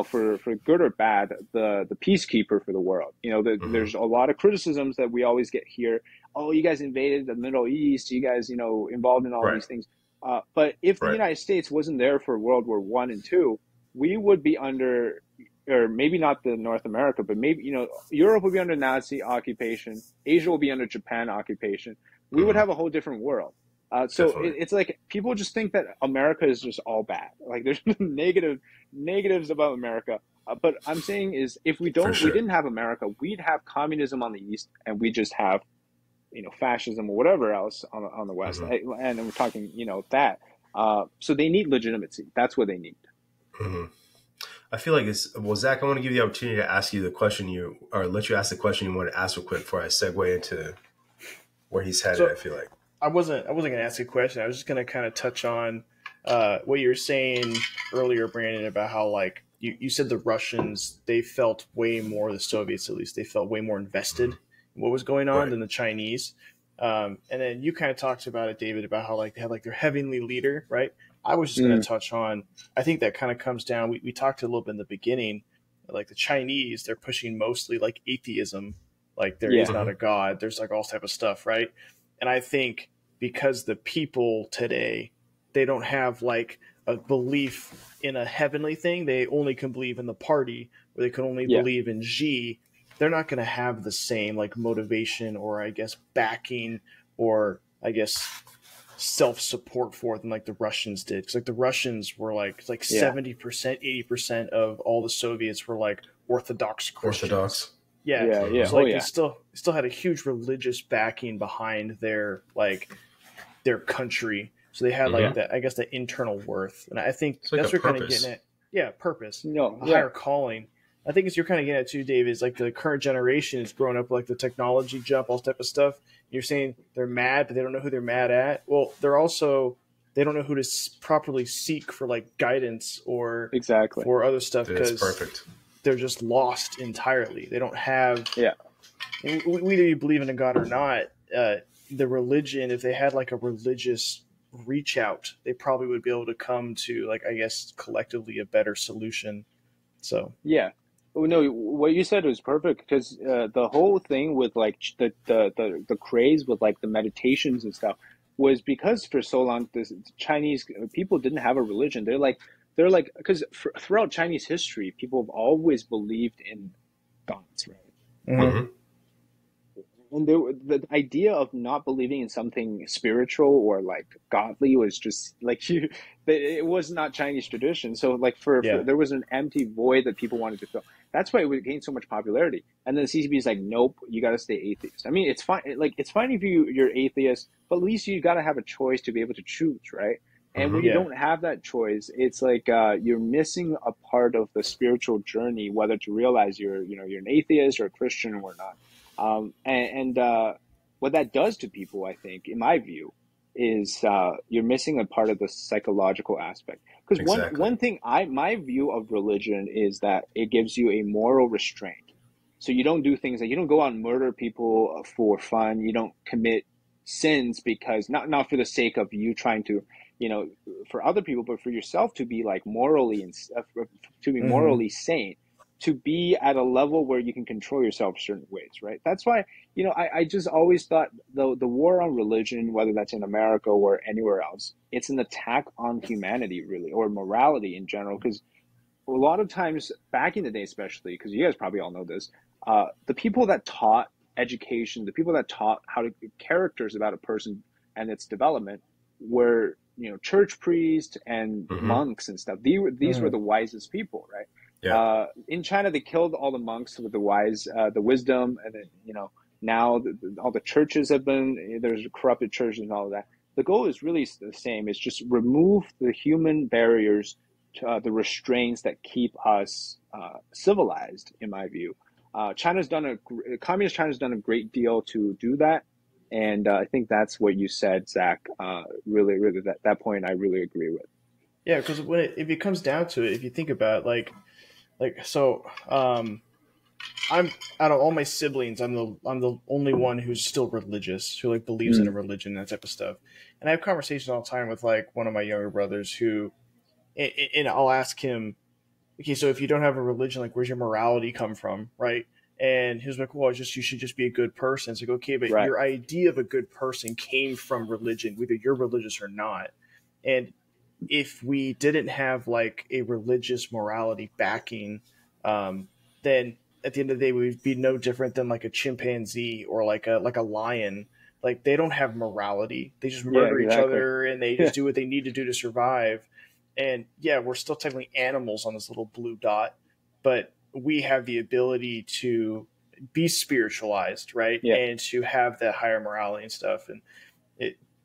for good or bad, the peacekeeper for the world. Hmm. There's a lot of criticisms that we always get here. Oh, you guys invaded the Middle East. You guys, involved in all Right. these things. But if the Right. United States wasn't there for World War I and II, we would be under, or maybe not the North America, but maybe Europe would be under Nazi occupation, Asia will be under Japan occupation. We would Hmm. have a whole different world. So Definitely. it's like people just think that America is just all bad. Like there's negatives about America. But I'm saying is if For we sure. didn't have America, we'd have communism on the east, and we just have fascism or whatever else on the west. Hmm. And we're talking that. So they need legitimacy. That's what they need. Hmm. I feel like it's well, Zach. I want to give you the opportunity to ask you the question or let you ask the question you want to ask real quick before I segue into where he's headed. So I feel like. I wasn't gonna ask you a question. I was just gonna kind of touch on what you were saying earlier, Brandon, about how like you said the Russians, they felt way more, the Soviets at least, they felt way more invested Hmm. in what was going on Right. than the Chinese. And then you kind of talked about it, David, about how like they had like their heavenly leader, right? I was just going Mm, to touch on. I think that kind of comes down. We talked a little bit in the beginning, like the Chinese, they're pushing mostly like atheism, like there is yeah, not Hmm. a god. There's like all type of stuff, right? And I think because the people today, they don't have like a belief in a heavenly thing. They only can believe in the party, or they can only yeah, believe in Xi. They're not going to have the same like motivation or I guess backing or I guess self support for it than like the Russians did. Because like the Russians were like it's like yeah, 70%, 80% of all the Soviets were like Orthodox Christians. Orthodox. Yeah, yeah, yeah. Hmm. so Oh like they yeah, still had a huge religious backing behind their like their country. So they had Hmm. like that, I guess, the internal worth, and I think It's like a that's what we're kind of purpose. getting at. Yeah, purpose, no, a yeah, higher calling. I think as you're kind of getting at too, Dave, is like the current generation is growing up like the technology jump, all type of stuff. You're saying they're mad, but they don't know who they're mad at. Well, they don't know who to properly seek for like guidance or exactly. for other stuff It's because perfect. they're just lost entirely. They don't have Yeah, whether you believe in a god or not, the religion, if they had like a religious reach out, they probably would be able to come to like I guess collectively a better solution. So yeah. Oh, no, what you said was perfect because the whole thing with like the craze with like the meditations and stuff was because for so long the Chinese people didn't have a religion. They're like because throughout Chinese history, people have always believed in gods, right? And mhm. Hmm. the idea of not believing in something spiritual or like godly was just like it was not Chinese tradition. So like for Yeah, there was an empty void that people wanted to fill. That's why it gained so much popularity. And then the CCP is like, nope, you got to stay atheist. I mean, it's fine. Like it's fine if you're atheist, but at least you got to have a choice to be able to choose, right? And when Hmm. you yeah, don't have that choice, it's like you're missing a part of the spiritual journey, whether to realize you're an atheist or a Christian or not. And what that does to people, I think, in my view, is you're missing a part of the psychological aspect. Because Exactly. one thing my view of religion is that it gives you a moral restraint. So you don't do things like, you don't go out and murder people for fun. You don't commit sins because not for the sake of you trying to, for other people, but for yourself to be like morally and to be morally sane, to be at a level where you can control yourself certain ways, right? That's why, I just always thought the war on religion, whether that's in America or anywhere else, it's an attack on humanity, really, or morality in general. Because a lot of times back in the day, especially, because you guys probably all know this, the people that taught education, the people that taught how to characters about a person and its development were, church priests and monks and stuff. These were the wisest people, right? Yeah. In China, they killed all the monks with the wisdom, and then, now all the churches there's corrupted churches and all of that. The goal is really the same. It's just remove the human barriers, the restraints that keep us civilized, in my view. Communist China's done a great deal to do that. And I think that's what you said, Zach. Really, that point I really agree with. Yeah, because if it comes down to it, if you think about it, I'm out of all my siblings, I'm the only one who's still religious, who like believes in a religion and that type of stuff. And I have conversations all the time with like one of my younger brothers who, and I'll ask him, okay, so if you don't have a religion, like where's your morality come from, right? And he was like, well, you should just be a good person. It's like, okay, but your idea of a good person came from religion, whether you're religious or not. And if we didn't have like a religious morality backing, then at the end of the day, we'd be no different than like a chimpanzee or like a lion. Like they don't have morality. They just murder each other and they just do what they need to do to survive. And yeah, we're still technically animals on this little blue dot, but we have the ability to be spiritualized, right? Yeah. And to have that higher morality and stuff. And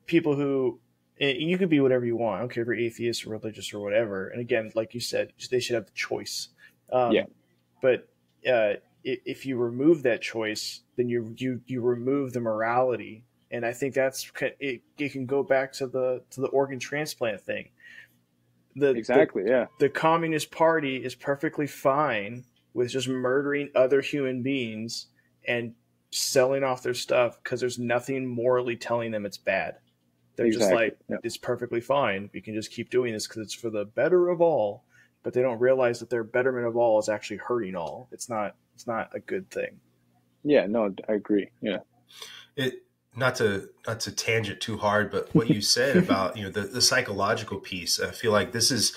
people who, and you can be whatever you want. I don't care if you're atheist or religious or whatever. And again, like you said, they should have the choice. But if you remove that choice, then you remove the morality. And I think that's it can go back to the organ transplant thing. The Communist Party is perfectly fine with just murdering other human beings and selling off their stuff because there's nothing morally telling them it's bad. They're just like, it's perfectly fine. We can just keep doing this because it's for the better of all. But they don't realize that their betterment of all is actually hurting all. It's not a good thing. Yeah, no, I agree. Yeah. Not to tangent too hard, but what you said about the psychological piece, I feel like this is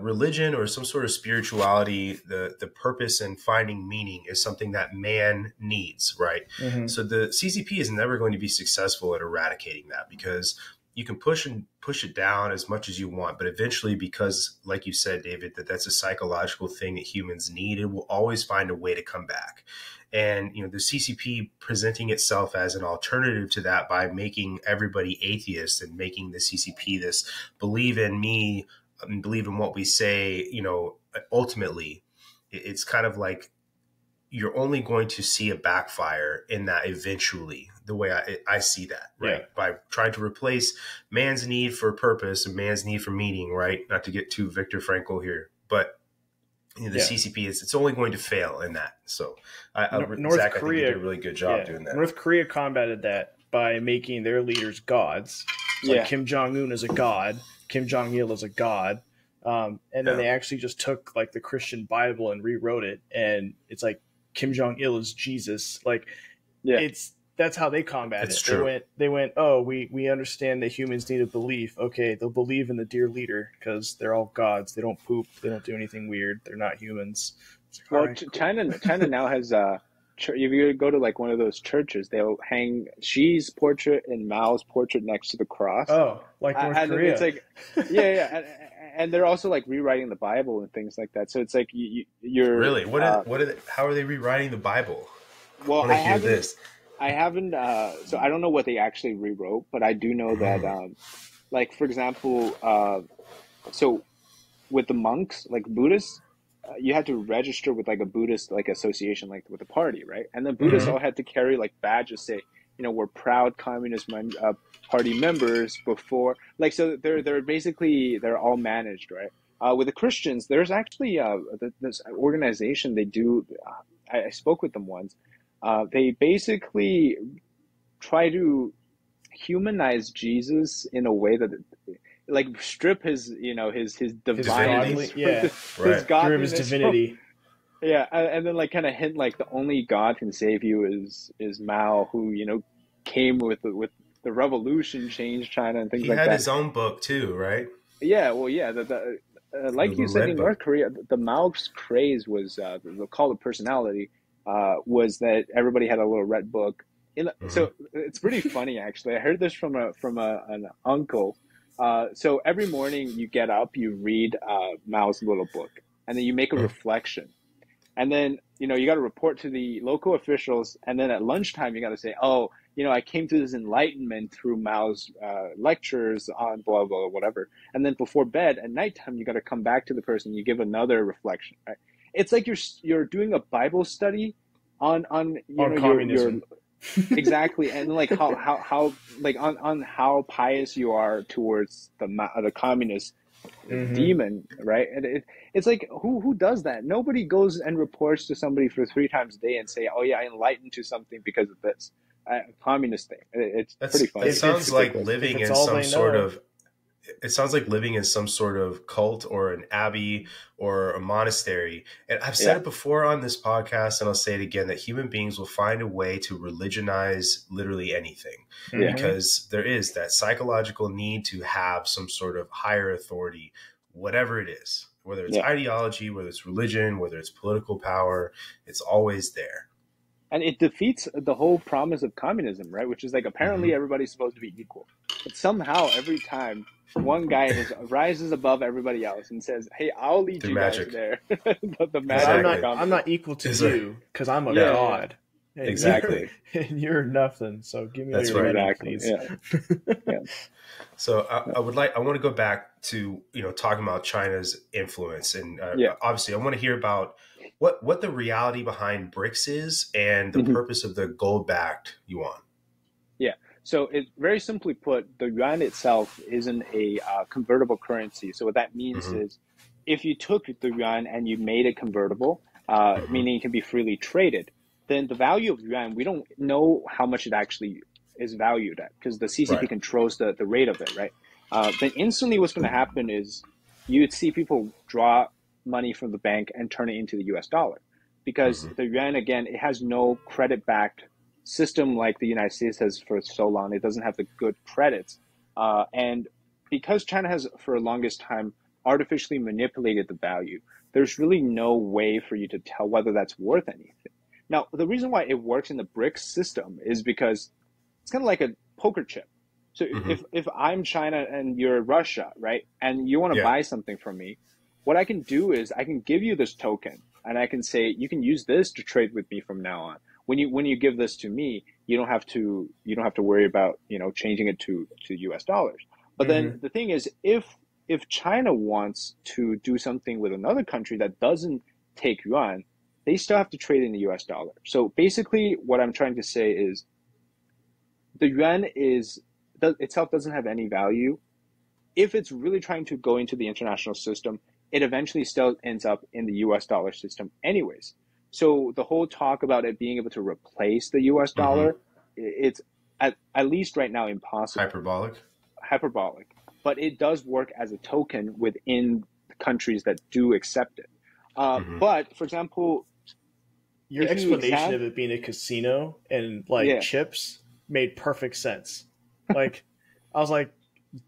religion or some sort of spirituality. The purpose and finding meaning is something that man needs, right? Mm-hmm. So the CCP is never going to be successful at eradicating that because you can push it down as much as you want, but eventually, because like you said, David, that's a psychological thing that humans need, it will always find a way to come back. And, the CCP presenting itself as an alternative to that by making everybody atheist and making the CCP this believe in me and believe in what we say, ultimately, it's kind of like you're only going to see a backfire in that eventually, the way I see that, right? Yeah. By trying to replace man's need for purpose and man's need for meaning, right? Not to get too Viktor Frankl here, but CCP it's only going to fail in that. So North Zach, Korea I think you did a really good job doing that. North Korea combated that by making their leaders gods. Like Kim Jong-un is a god. Kim Jong-il is a god. And then they actually just took like the Christian Bible and rewrote it. And it's like Kim Jong-il is Jesus. Like that's how they combat it. True. They went, oh, we understand that humans need a belief. Okay, they'll believe in the dear leader because they're all gods. They don't poop. They don't do anything weird. They're not humans. Well, right, China now has if you go to like one of those churches, they'll hang Xi's portrait and Mao's portrait next to the cross. Oh, like North Korea. It's like, and they're also like rewriting the Bible and things like that. So it's like you're really how are they rewriting the Bible? Well, I haven't. So I don't know what they actually rewrote, but I do know that, like for example, so with the monks, like Buddhists, you had to register with like a Buddhist like association, like with the party, right? And the Buddhists all had to carry like badges, say, we're proud Communist Party members before, like, so they're all managed, right? With the Christians, there's actually this organization. They do I spoke with them once. They basically try to humanize Jesus in a way that like strip his his divinity, godly, yeah, his Right. give him his godliness from, divinity. yeah, and then like kind of hint like the only God can save you is Mao, who came with the revolution, changed China and things He like had that. his own book too, right? Yeah, well, yeah, The like you little said, red in North book. Korea, the Mao's craze was the call of personality was that everybody had a little red book. Hmm. So it's pretty funny actually. I heard this from an uncle. So every morning you get up, you read Mao's little book, and then you make a reflection. And then you got to report to the local officials, and then at lunchtime you got to say, oh, I came to this enlightenment through Mao's lectures on blah blah whatever. And then before bed at nighttime you got to come back to the person, you give another reflection, right? It's like you're doing a Bible study on On your communism. exactly, and like how like on how pious you are towards the communist Hmm. demon, right? And it's like who does that? Nobody goes and reports to somebody for 3 times a day and say, "Oh yeah, I enlightened to something because of this communist thing." It's pretty funny. That sounds If like if living it's in all some they sort know. of it sounds like living in some sort of cult or an abbey or a monastery. And I've said Yeah, it before on this podcast, and I'll say it again, that human beings will find a way to religionize literally anything yeah, Hmm. because there is that psychological need to have some sort of higher authority, whatever it is, whether it's yeah. ideology, whether it's religion, whether it's political power, it's always there. And it defeats the whole promise of communism, right? Which is like apparently Hmm. everybody's supposed to be equal, but somehow every time one guy just rises above everybody else and says, "Hey, I'll lead Through you guys magic. there." The But magic of Exactly. I'm communism. not equal to Is there, you because I'm a Yeah, yeah, yeah, yeah. god, and exactly. you're nothing. So give me all That's your right. money, Exactly. please. Yeah, yeah, So I want to go back to talking about China's influence, and yeah. obviously I want to hear about what the reality behind BRICS is and the Mhm. purpose of the gold backed yuan. Yeah. So it very simply put, the yuan itself isn't a convertible currency. So what that means Hmm. is, if you took the yuan and you made it convertible, Hmm. meaning it can be freely traded, then the value of yuan, we don't know how much it actually is valued at because the CCP Right. controls the rate of it, right? Then instantly, what's going to happen is you'd see people draw money from the bank and turn it into the US dollar because Hmm. the yuan, again, it has no credit backed system like the United States has for so long. It doesn't have the good credits. And because China has, for the longest time, artificially manipulated the value, there's really no way for you to tell whether that's worth anything. Now, the reason why it works in the BRICS system is because it's kind of like a poker chip. So Hmm. if I'm China and you're Russia, right, and you want to Yeah. buy something from me, what I can do is I can give you this token, and I can say you can use this to trade with me from now on. When you give this to me, you don't have to worry about changing it to US dollars. But then Hmm. the thing is, if China wants to do something with another country that doesn't take yuan, they still have to trade in the US dollar. So basically, what I'm trying to say is the yuan itself doesn't have any value. If it's really trying to go into the international system, it eventually still ends up in the US dollar system anyways. So the whole talk about it being able to replace the US Hmm. dollar, it's at least right now impossible, Hyperbolic. hyperbolic. But it does work as a token within the countries that do accept it. Hmm. But for example, Your if you explanation examine, of it being a casino and like yeah, chips made perfect sense. Like I was like,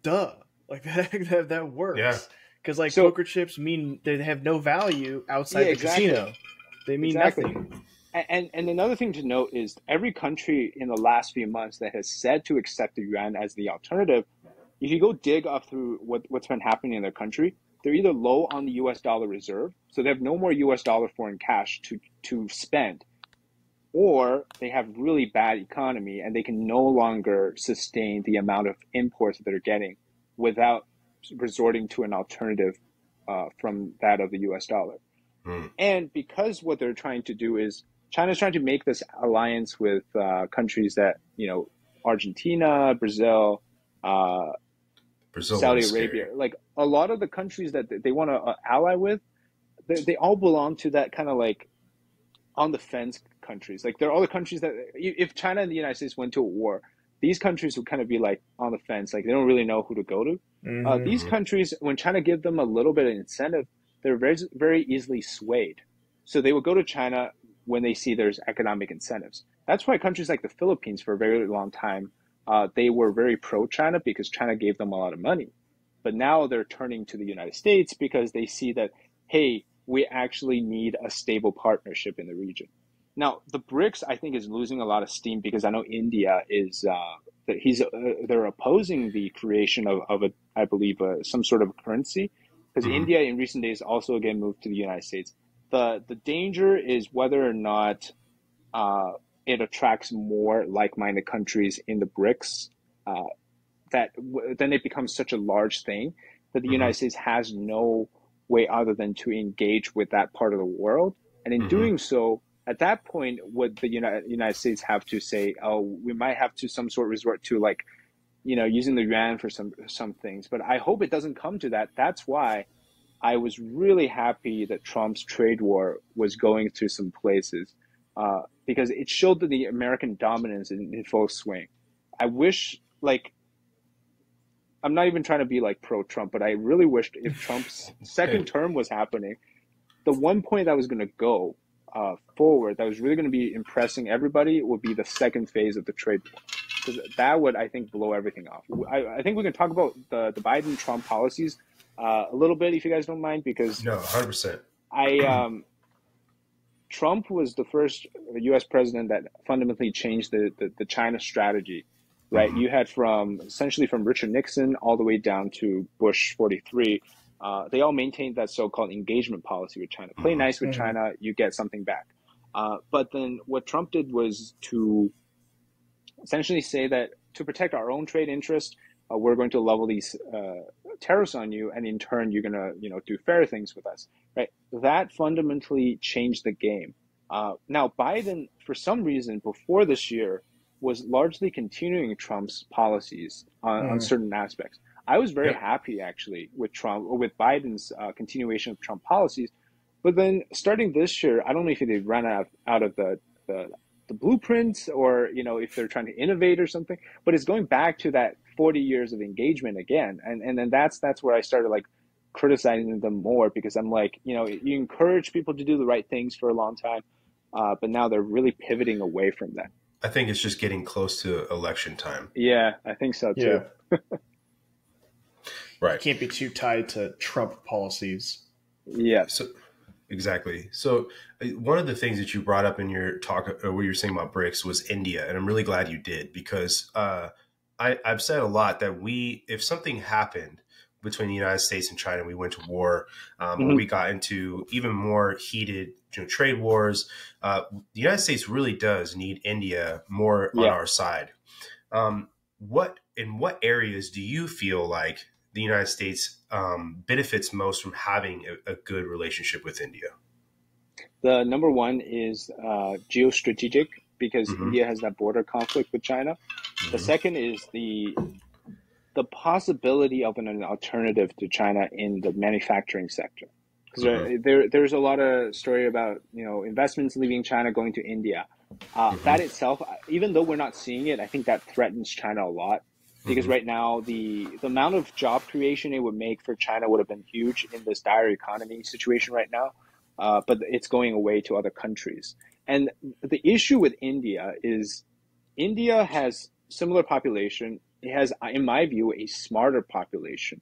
duh, like that Yeah. works because like so poker chips mean they have no value outside yeah, the exactly, casino. They mean exactly. nothing. And another thing to note is every country in the last few months that has said to accept the yuan as the alternative, if you go dig up through what's been happening in their country, they're either low on the US dollar reserve, so they have no more US dollar foreign cash to spend, or they have really bad economy and they can no longer sustain the amount of imports that they're getting without resorting to an alternative from that of the US dollar. Mm. And because what they're trying to do is China's trying to make this alliance with countries that, Argentina, Brazil, uh, Brazil one Saudi is Arabia, scary. like a lot of the countries that they want to ally with, they all belong to that kind of like on the fence countries. Like there are all the countries that if China and the United States went to a war, these countries would kind of be like on the fence, like they don't really know who to go to. These Mm-hmm. countries, when China give them a little bit of incentive, they're very easily swayed. So they will go to China when they see there's economic incentives. That's why countries like the Philippines, for a very long time, they were very pro-China because China gave them a lot of money. But now they're turning to the United States because they see that, hey, we actually need a stable partnership in the region. Now, the BRICS, I think, is losing a lot of steam because I know India is they're opposing the creation of a, I believe, some sort of currency, because Mm-hmm. India in recent days also again moved to the United States. The danger is whether or not uh, it attracts more like-minded countries in the BRICS. Then it becomes such a large thing that the Mm-hmm. United States has no way other than to engage with that part of the world. And in Mm-hmm. doing so, at that point, would the United States have to say, "Oh, we might have to some sort of resort to like, using the yuan for some things." But I hope it doesn't come to that. That's why I was really happy that Trump's trade war was going through some places, because it showed that the American dominance in full swing. I wish, like, I'm not even trying to be like pro-Trump, but I really wished if Trump's second Hey, term was happening, the one point that was going to go forward, that was really going to be impressing everybody, would be the second phase of the trade war, because that would, I think, blow everything off. I think we can talk about the Biden-Trump policies a little bit, if you guys don't mind, because no, 100%. I Trump was the first U.S. president that fundamentally changed the China strategy, right? Mm-hmm. You had essentially from Richard Nixon all the way down to Bush 43. They all maintained that so-called engagement policy with China. Play Mm-hmm. nice with Mhm. China, you get something back. But then what Trump did was to essentially say that to protect our own trade interest, we're going to level these tariffs on you, and in turn, you're going to do fair things with us, right? That fundamentally changed the game. Now, Biden, for some reason, before this year, was largely continuing Trump's policies on Mhm. certain aspects. I was very Yep. happy actually with Trump or with Biden's continuation of Trump policies, but then starting this year, I don't know if they ran out of the the blueprints, or if they're trying to innovate or something, but it's going back to that 40 years of engagement again, and then that's where I started like criticizing them more, because I'm like, you encourage people to do the right things for a long time, but now they're really pivoting away from that. I think it's just getting close to election time. Yeah, I think so too. Yeah, Right. can't be too tied to Trump policies. Yes. So exactly. So one of the things that you brought up in your talk, or what you were saying about BRICS, was India, and I'm really glad you did, because I've said a lot that if something happened between the United States and China, we went to war, or Hmm. we got into even more heated trade wars. The United States really does need India more on Yeah. our side. In what areas do you feel like the United States benefits most from having a good relationship with India? The number one is geostrategic, because Mm-hmm. India has that border conflict with China. The Mm-hmm. second is the possibility of an alternative to China in the manufacturing sector. Because Mm-hmm. there's a lot of story about investments leaving China going to India. That Mm-hmm. itself, even though we're not seeing it, I think that threatens China a lot. Because Mm-hmm. right now the amount of job creation it would make for China would have been huge in this dire economy situation right now, but it's going away to other countries. And the issue with India is India has similar population. It has, in my view, a smarter population,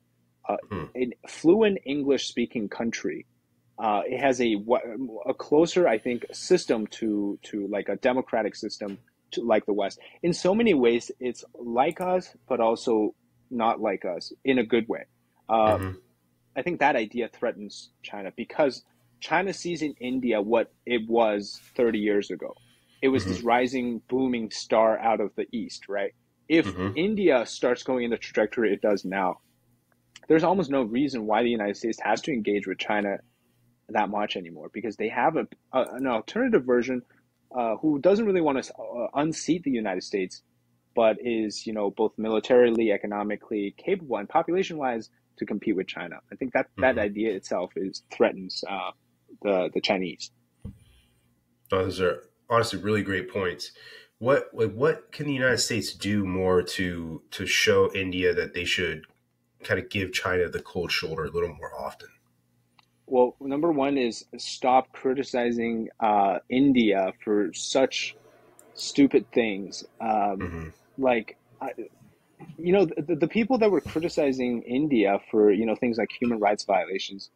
uh, Mm-hmm. a fluent English speaking country. It has a closer, I think, system to like a democratic system to like the West. In so many ways, it's like us, but also not like us in a good way. Uh, Mm-hmm. I think that idea threatens China because China sees in India what it was 30 years ago. It was Mm-hmm. this rising, booming star out of the East, right? If Mm-hmm. India starts going in the trajectory it does now, there's almost no reason why the United States has to engage with China that much anymore, because they have an alternative version who doesn't really want to unseat the United States, but is both militarily, economically capable, and population wise to compete with China. I think that Mm-hmm. idea itself threatens the Chinese. Those are honestly really great points. What can the United States do more to show India that they should kind of give China the cold shoulder a little more often? Well, number one is stop criticizing India for such stupid things. Mm-hmm. Like, the people that were criticizing India for, things like human rights violations,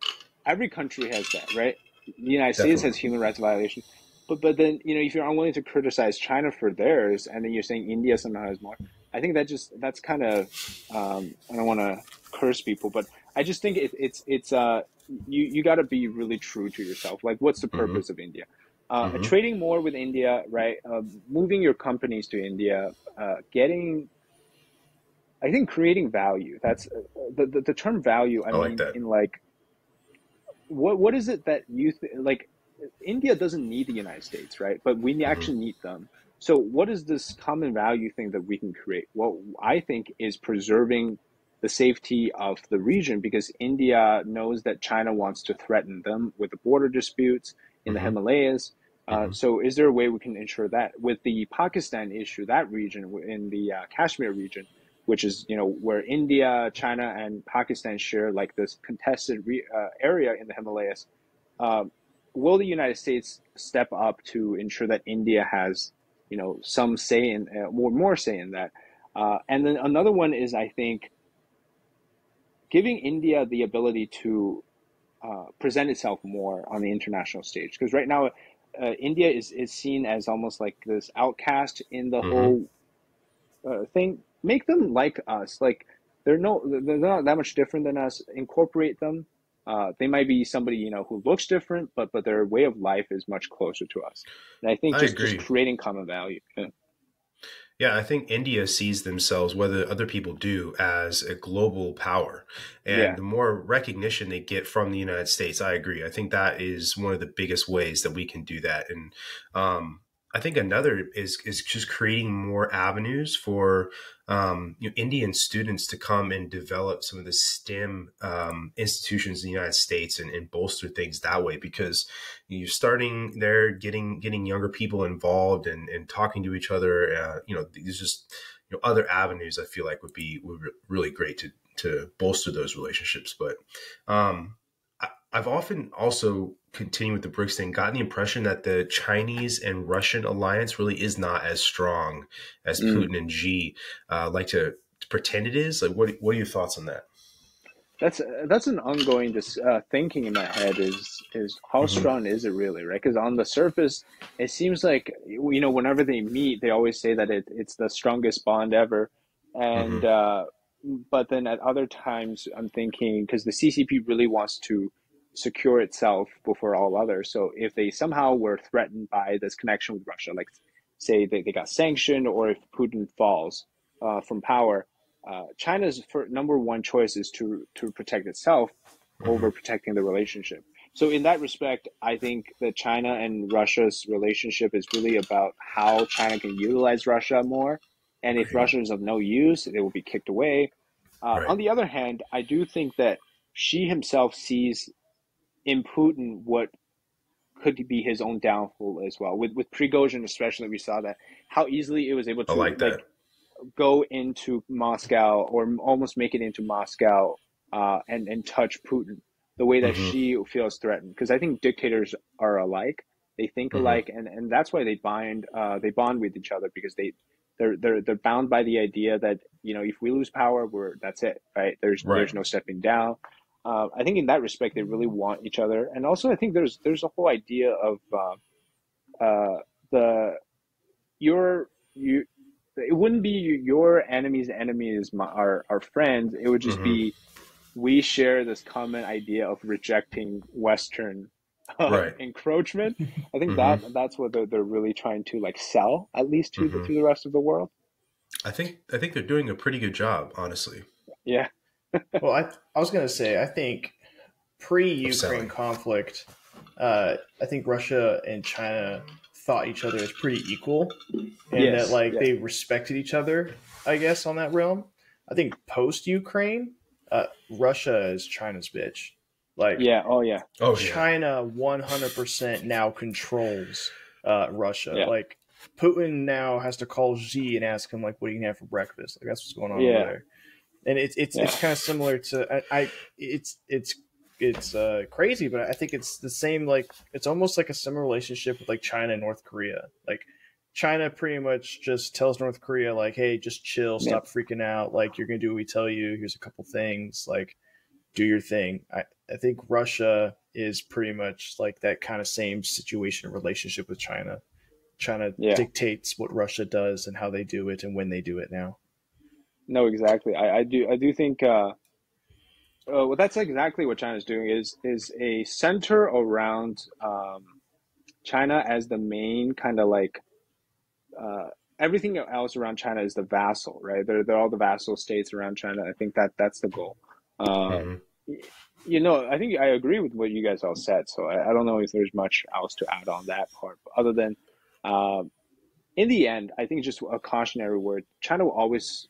every country has that, right? The United States has Definitely. human rights violations. But then, if you're unwilling to criticize China for theirs, and then you're saying India somehow has more, I think that's kind of, I don't want to curse people, but I just think you got to be really true to yourself. Like, what's the Mm-hmm. purpose of India? Mm-hmm. Trading more with India, right? Moving your companies to India, I think creating value. That's the term value. I I like mean, that. in like, what is it that like? India doesn't need the United States, right? But we Mm-hmm. actually need them. So, what is this common value thing that we can create? What I think is preserving the safety of the region, because India knows that China wants to threaten them with the border disputes in the Mm-hmm. Himalayas. Mm-hmm. So, is there a way we can ensure that with the Pakistan issue, that region in the Kashmir region, which is where India, China, and Pakistan share like this contested area in the Himalayas? Uh, will the United States step up to ensure that India has, some say in more say in that? And then another one is, I think, giving India the ability to present itself more on the international stage. Because right now, India is seen as almost like this outcast in the Mm-hmm. whole thing. Make them like us. Like they're not that much different than us. Incorporate them. They might be somebody who looks different, but their way of life is much closer to us. And I think I just agree. creating common value. Yeah. Yeah, I think India sees themselves, whether other people do, as a global power. And Yeah. the more recognition they get from the United States, I agree. I think that is one of the biggest ways that we can do that. And I think another is just creating more avenues for Indian students to come and develop some of the STEM institutions in the United States and bolster things that way, because you're starting there, getting younger people involved and talking to each other. These just other avenues I feel like would be really great to bolster those relationships. But I've often also continued with the BRICS thing, gotten the impression that the Chinese and Russian alliance really is not as strong as Mm. Putin and Xi like to pretend it is. Like, what are your thoughts on that? That's an ongoing thinking in my head is how Mm-hmm. strong is it really, right? Because on the surface, it seems like whenever they meet, they always say that it's the strongest bond ever, and Mm-hmm. but then at other times, I'm thinking because the CCP really wants to secure itself before all others. So if they somehow were threatened by this connection with Russia, like say they got sanctioned, or if Putin falls from power, China's number one choice is to protect itself Mm-hmm. over protecting the relationship. So in that respect, I think that China and Russia's relationship is really about how China can utilize Russia more, and if Agreed. Russia is of no use, it will be kicked away. On Right. the other hand, I do think that Xi himself sees in Putin what could be his own downfall as well. With Prigozhin, especially, we saw that how easily it was able I to like that. like go into Moscow or almost make it into Moscow and touch Putin the way that Mm-hmm. she feels threatened. Because I think dictators are alike; they think Mm-hmm. alike, and that's why they bond with each other because they're bound by the idea that if we lose power, that's it, right? Right. There's no stepping down. I think in that respect, they really want each other, and also I think there's a whole idea of the your you it wouldn't be your enemy's enemies our friends. It would just Mm-hmm. be we share this common idea of rejecting Western Right. encroachment. I think Mm-hmm. that's what they're really trying to like sell at least Mm-hmm. to the rest of the world. I think they're doing a pretty good job, honestly, Yeah. Well, I was gonna say I think of pre-Ukraine selling. conflict, I think Russia and China thought each other as pretty equal, and that Yes. like Yeah. they respected each other. I guess on that realm, I think post-Ukraine, Russia is China's bitch. Like Yeah. Oh yeah. Oh yeah. China 100% now controls Russia. Yeah. Like Putin now has to call Xi and ask him like, "What are you gonna have for breakfast?" Like that's what's going on Yeah. over there. And it's kind of similar to it's crazy, but I think it's the same. Like it's almost like a similar relationship with like China and North Korea. Like China pretty much just tells North Korea like, "Hey, just chill, stop freaking out. Like you're gonna do what we tell you. Here's a couple things. Like do your thing." I think Russia is pretty much like that kind of same situation relationship with China. China dictates what Russia does and how they do it and when they do it now. No, exactly. I do think well, that's exactly what China's doing is a center around China as the main kind of like everything else around China is the vassal, right? They're all the vassal states around China. I think that's the goal. You know, I think I agree with what you guys all said. So I don't know if there's much else to add on that part, other than in the end, I think just a cautionary word. China will always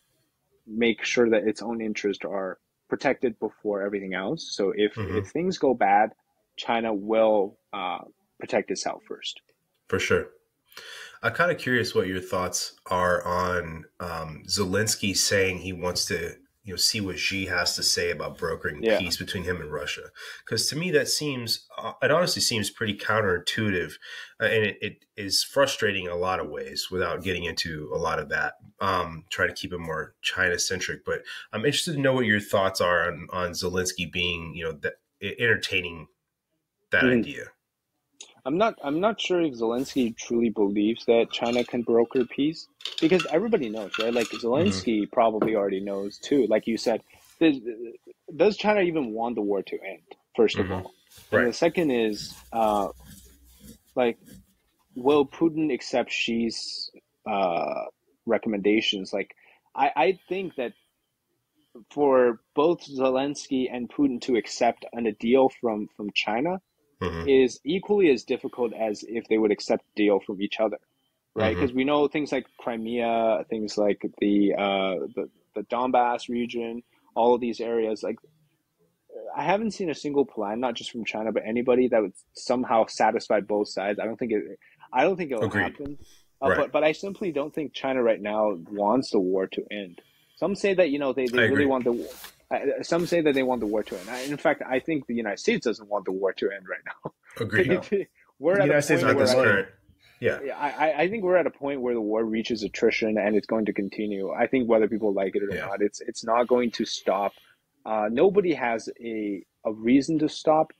make sure that its own interests are protected before everything else. So if things go bad, China will protect itself first. For sure. I'm kind of curious what your thoughts are on Zelensky saying he wants to see what Xi has to say about brokering peace between him and Russia. Because to me, that it honestly seems pretty counterintuitive. And it is frustrating in a lot of ways without getting into a lot of that. Try to keep it more China-centric. But I'm interested to know what your thoughts are on Zelensky being, entertaining that idea. I'm not sure if Zelensky truly believes that China can broker peace, because everybody knows, right? Like Zelensky probably already knows too. Like you said, does China even want the war to end? First of all, and the second is like, will Putin accept Xi's recommendations? Like, I think that for both Zelensky and Putin to accept a deal from China is equally as difficult as if they would accept a deal from each other, right? Because we know things like Crimea, things like the Donbass region, all of these areas. Like, I haven't seen a single plan, not just from China, but anybody that would somehow satisfy both sides. I don't think it'll happen. But I simply don't think China right now wants the war to end. Some say that they really want the war. Some say that they want the war to end. In fact, I think the United States doesn't want the war to end right now. Agreed. We're at a point where I think we're at a point where the war reaches attrition and it's going to continue. I think whether people like it or not, it's not going to stop. Nobody has a reason to stop,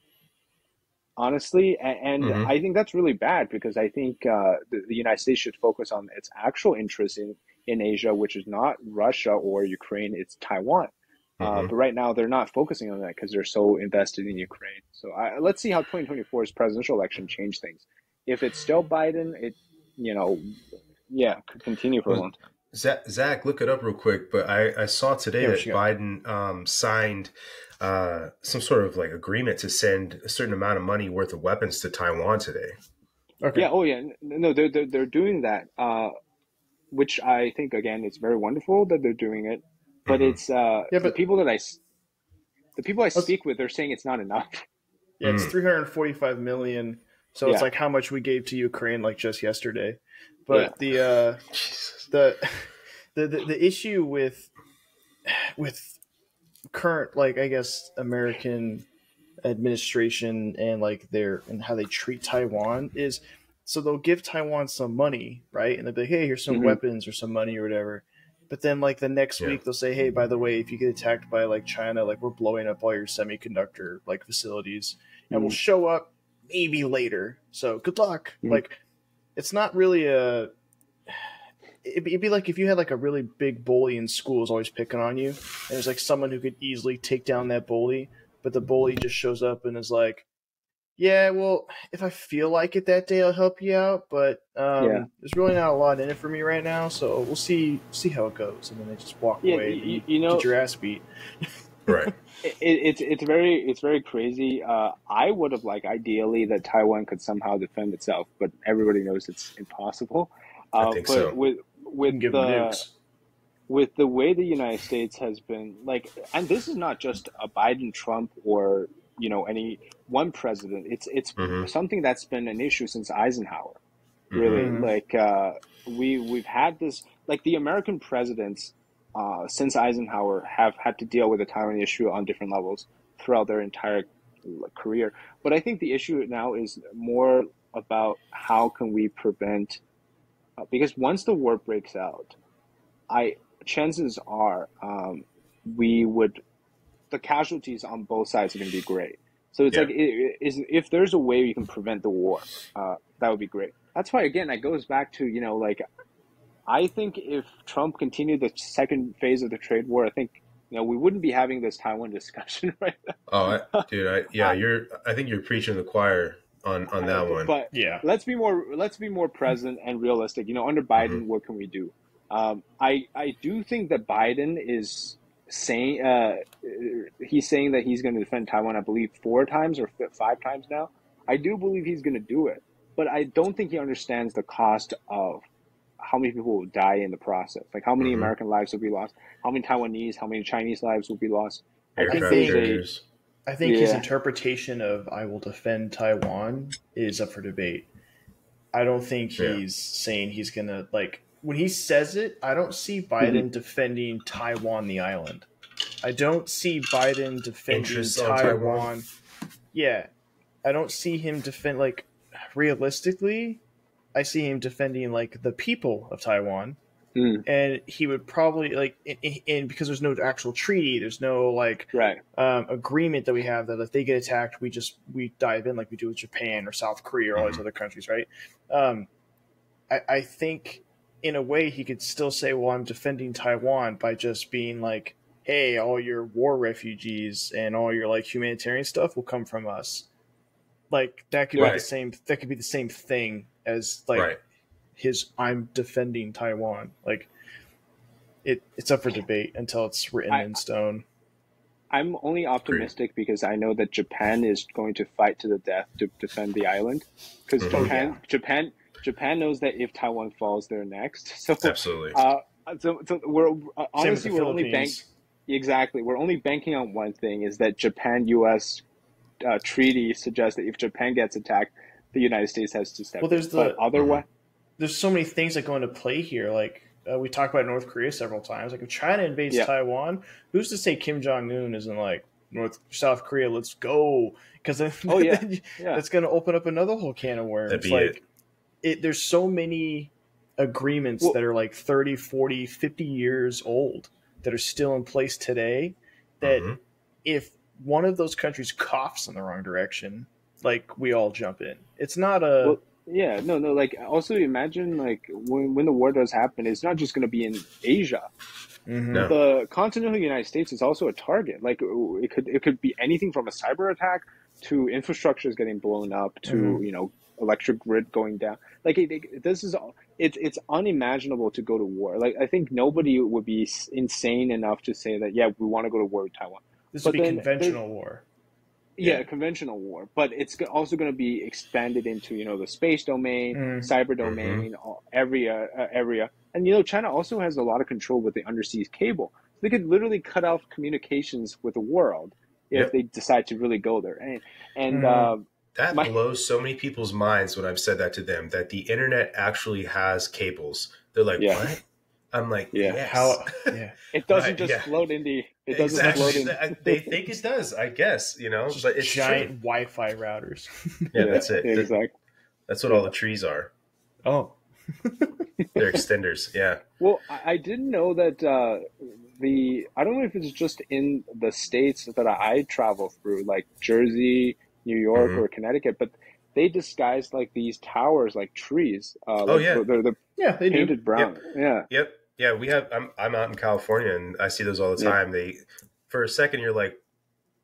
honestly, and I think that's really bad, because I think the United States should focus on its actual interest in Asia, which is not Russia or Ukraine, it's Taiwan. But right now they're not focusing on that because they're so invested in Ukraine. So let's see how 2024's presidential election change things. If it's still Biden, could continue for a long time. Zach, look it up real quick. But I saw today that Biden signed some sort of like agreement to send a certain amount of money worth of weapons to Taiwan today. Okay. Yeah. Oh, yeah. No, they're doing that, which I think, again, it's very wonderful that they're doing it. But it's but the people I speak with, they're saying it's not enough. Yeah, it's $345 million. So it's like how much we gave to Ukraine like just yesterday. But the issue with current, like, I guess, American administration and like and how they treat Taiwan is, so they'll give Taiwan some money, right? And they'll be like, hey, here's some weapons or some money or whatever. But then, like, the next week, they'll say, hey, by the way, if you get attacked by, like, China, like, we're blowing up all your semiconductor, like, facilities. And we'll show up maybe later. So, good luck. Like, it's not really it'd be like if you had, like, a really big bully in school who's always picking on you. And there's, like, someone who could easily take down that bully. But the bully just shows up and is like, yeah, well, if I feel like it that day, I'll help you out. But there's really not a lot in it for me right now, so we'll see how it goes. And then they just walk away and get your ass beat. Right. It's very crazy. I would have liked, ideally, that Taiwan could somehow defend itself, but everybody knows it's impossible. I think so. With the way the United States has been, like, and this is not just a Biden, Trump, or any one president. It's something that's been an issue since Eisenhower, really. Mhm. Like we've had this, like the American presidents since Eisenhower have had to deal with the Taiwan issue on different levels throughout their entire career. But I think the issue now is more about how can we prevent, because once the war breaks out, I chances are we would the casualties on both sides are going to be great. So it's Yeah. like if there's a way you can prevent the war, that would be great. That's why again, it goes back to like I think if Trump continued the second phase of the trade war, I think we wouldn't be having this Taiwan discussion right now. Oh, dude, I think you're preaching to the choir on that one. But Yeah. let's be more present and realistic. Under Biden, what can we do? I do think that Biden is saying he's saying that he's going to defend Taiwan, I believe 4 times or 5 times now. I do believe he's going to do it, but I don't think he understands the cost of how many people will die in the process. Like how many American lives will be lost, how many Taiwanese, how many Chinese lives will be lost. Aircraft carriers. I think his interpretation of "I will defend Taiwan" is up for debate. I don't think he's saying he's gonna when he says it. I don't see Biden defending Taiwan, the island. I don't see Biden defending Taiwan. Yeah, I don't see him defend realistically. I see him defending the people of Taiwan. And he would probably and because there's no actual treaty, there's no agreement that we have that if they get attacked, we dive in like we do with Japan or South Korea or all these other countries, right? I think in a way he could still say, well, I'm defending Taiwan by just being like, hey, all your war refugees and all your humanitarian stuff will come from us. That could be the same. That could be the same thing as his I'm defending Taiwan. It's up for debate until it's written in stone. I'm only optimistic because I know that Japan is going to fight to the death to defend the island. Because Japan knows that if Taiwan falls, they're next. So absolutely. So we're honestly we're only We're only banking on one thing: is that Japan-U.S. Treaty suggests that if Japan gets attacked, the United States has to step in. There's otherwise, there's so many things that go into play here. We talked about North Korea several times. If China invades Taiwan, who's to say Kim Jong-un isn't South Korea, let's go? Because that's going to open up another whole can of worms. There's so many agreements that are 30, 40, 50 years old that are still in place today that if one of those countries coughs in the wrong direction, we all jump in. It's not a... also imagine, when the war does happen, it's not just going to be in Asia. No. The continental United States is also a target. It could be anything from a cyber attack to infrastructure is getting blown up to, electric grid going down. It's unimaginable to go to war. I think nobody would be insane enough to say that, we want to go to war with Taiwan. This would be conventional war. Yeah, conventional war, but it's also going to be expanded into the space domain, cyber domain, area. And China also has a lot of control with the undersea cable. So they could literally cut off communications with the world if they decide to really go there. And that blows so many people's minds when I've said that to them, that the internet actually has cables. They're like, what? I'm like, yes. How? Yeah. It doesn't just float in the. It doesn't float in. They think it does, I guess. But it's giant Wi-Fi routers. That's it. Exactly. That's what all the trees are. Oh, they're extenders. Yeah. Well, I didn't know that I don't know if it's just in the states that I travel through, like Jersey, New York, or Connecticut, but they disguise these towers like trees. They're they painted do. brown. Yep. Yeah, we have. I'm out in California, and I see those all the time. For a second, you're like,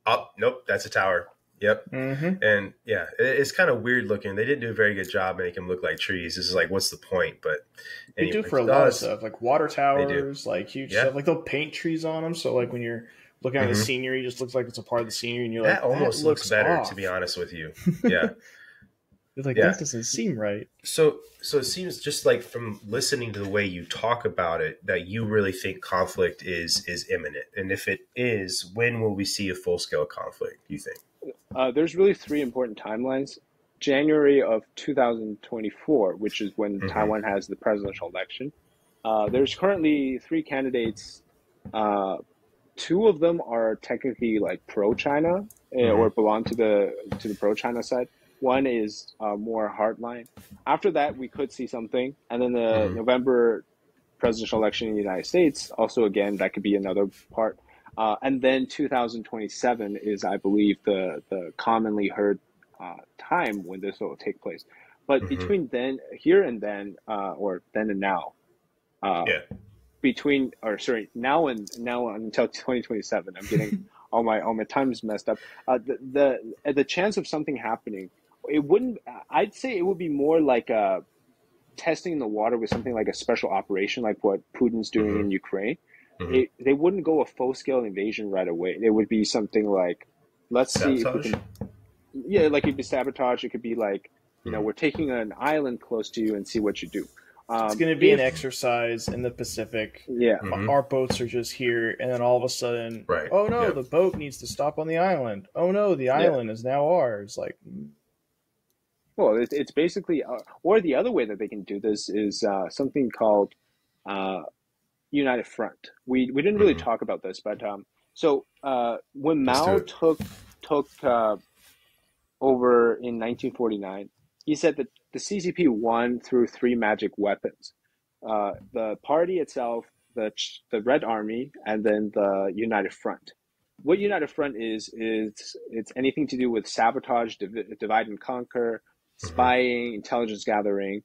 "Oh, nope, that's a tower." Yep. And it's kind of weird looking. They didn't do a very good job making them look like trees. This is what's the point? But anyway, they do for a lot of stuff, like water towers, huge stuff. They'll paint trees on them, so when you're looking at the scenery, it just looks like it's a part of the scenery, and you're that almost looks better, off. To be honest with you. Yeah. It's that doesn't seem right. So it seems just from listening to the way you talk about it that you really think conflict is imminent. And if it is, when will we see a full scale conflict, do you think? There's really 3 important timelines January of 2024, which is when Mm-hmm. Taiwan has the presidential election. There's currently three candidates. Two of them are technically like pro-China Mm-hmm. or belong to the pro-China side. One is more hardline. After that, we could see something, and then the Mm-hmm. November presidential election in the United States, also again that could be another part. And then 2027 is, I believe, the commonly heard time when this will take place. But Mm-hmm. between then, here and then, or then and now, uh, Yeah. now until 2027, I'm getting all my times messed up. The chance of something happening, it wouldn't. I'd say it would be more like testing the water with something like a special operation, like what Putin's doing Mm-hmm. in Ukraine. Mm-hmm. They wouldn't go a full scale invasion right away. It would be something like, let's see if we Sabotage. can. Yeah, like it could be sabotage. It could be like, Mm-hmm. we're taking an island close to you and see what you do. It's going to be an If exercise in the Pacific. yeah, Mm-hmm. Our boats are just here, and then all of a sudden, Right. oh no, Yeah. the boat needs to stop on the island. Oh no, the island is now ours. Like, well, it's basically, or the other way that they can do this is something called United Front. We didn't really Mm-hmm. talk about this, but so when Let's do Mao it. took over in 1949, he said that the CCP won through three magic weapons: the party itself, the Red Army, and then the United Front. What United Front is it's anything to do with sabotage, divide and conquer, Mm-hmm. spying, intelligence gathering,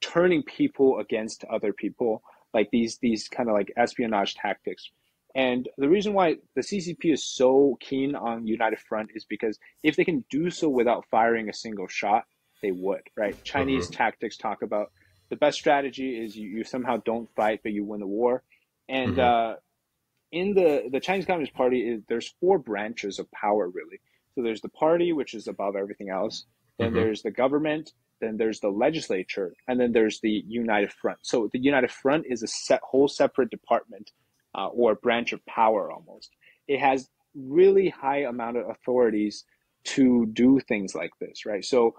turning people against other people, like these kind of like espionage tactics. And the reason why the CCP is so keen on United Front is because if they can do so without firing a single shot, they would, right? Chinese tactics talk about the best strategy is you somehow don't fight, but you win the war. And Mm-hmm. in the Chinese Communist Party, there's four branches of power, really. So there's the party, which is above everything else. Then Mm-hmm. there's the government. Then there's the legislature, and then there's the United Front. So the United Front is a whole separate department or branch of power almost. It has really high amount of authorities to do things like this, right? So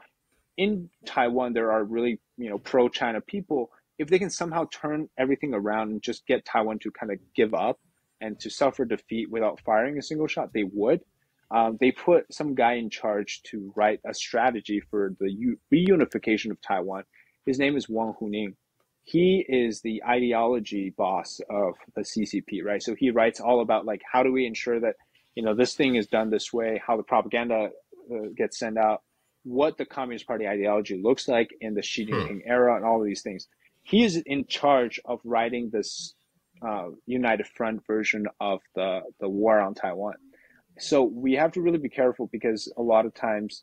in Taiwan, there are really pro-China people. If they can somehow turn everything around and just get Taiwan to kind of give up and to suffer defeat without firing a single shot, they would. They put some guy in charge to write a strategy for the reunification of Taiwan. His name is Wang Huning. He is the ideology boss of the CCP, right? So he writes all about like how do we ensure that this thing is done this way, how the propaganda gets sent out, what the Communist Party ideology looks like in the Xi Jinping era, and all of these things. He is in charge of writing this United Front version of the war on Taiwan. So we have to really be careful because a lot of times,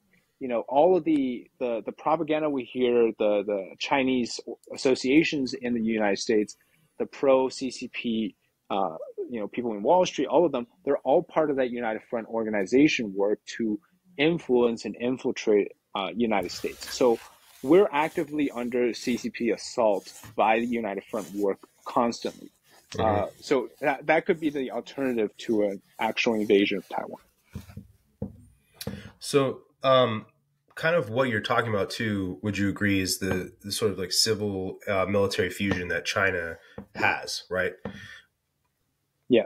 all of the propaganda we hear, the Chinese associations in the United States, the pro CCP, people in Wall Street, all of them, they're all part of that United Front organization work to influence and infiltrate United States. So we're actively under CCP assault by the United Front work constantly. So that could be the alternative to an actual invasion of Taiwan. So, kind of what you're talking about too, would you agree is the sort of like civil military fusion that China has, right? Yeah.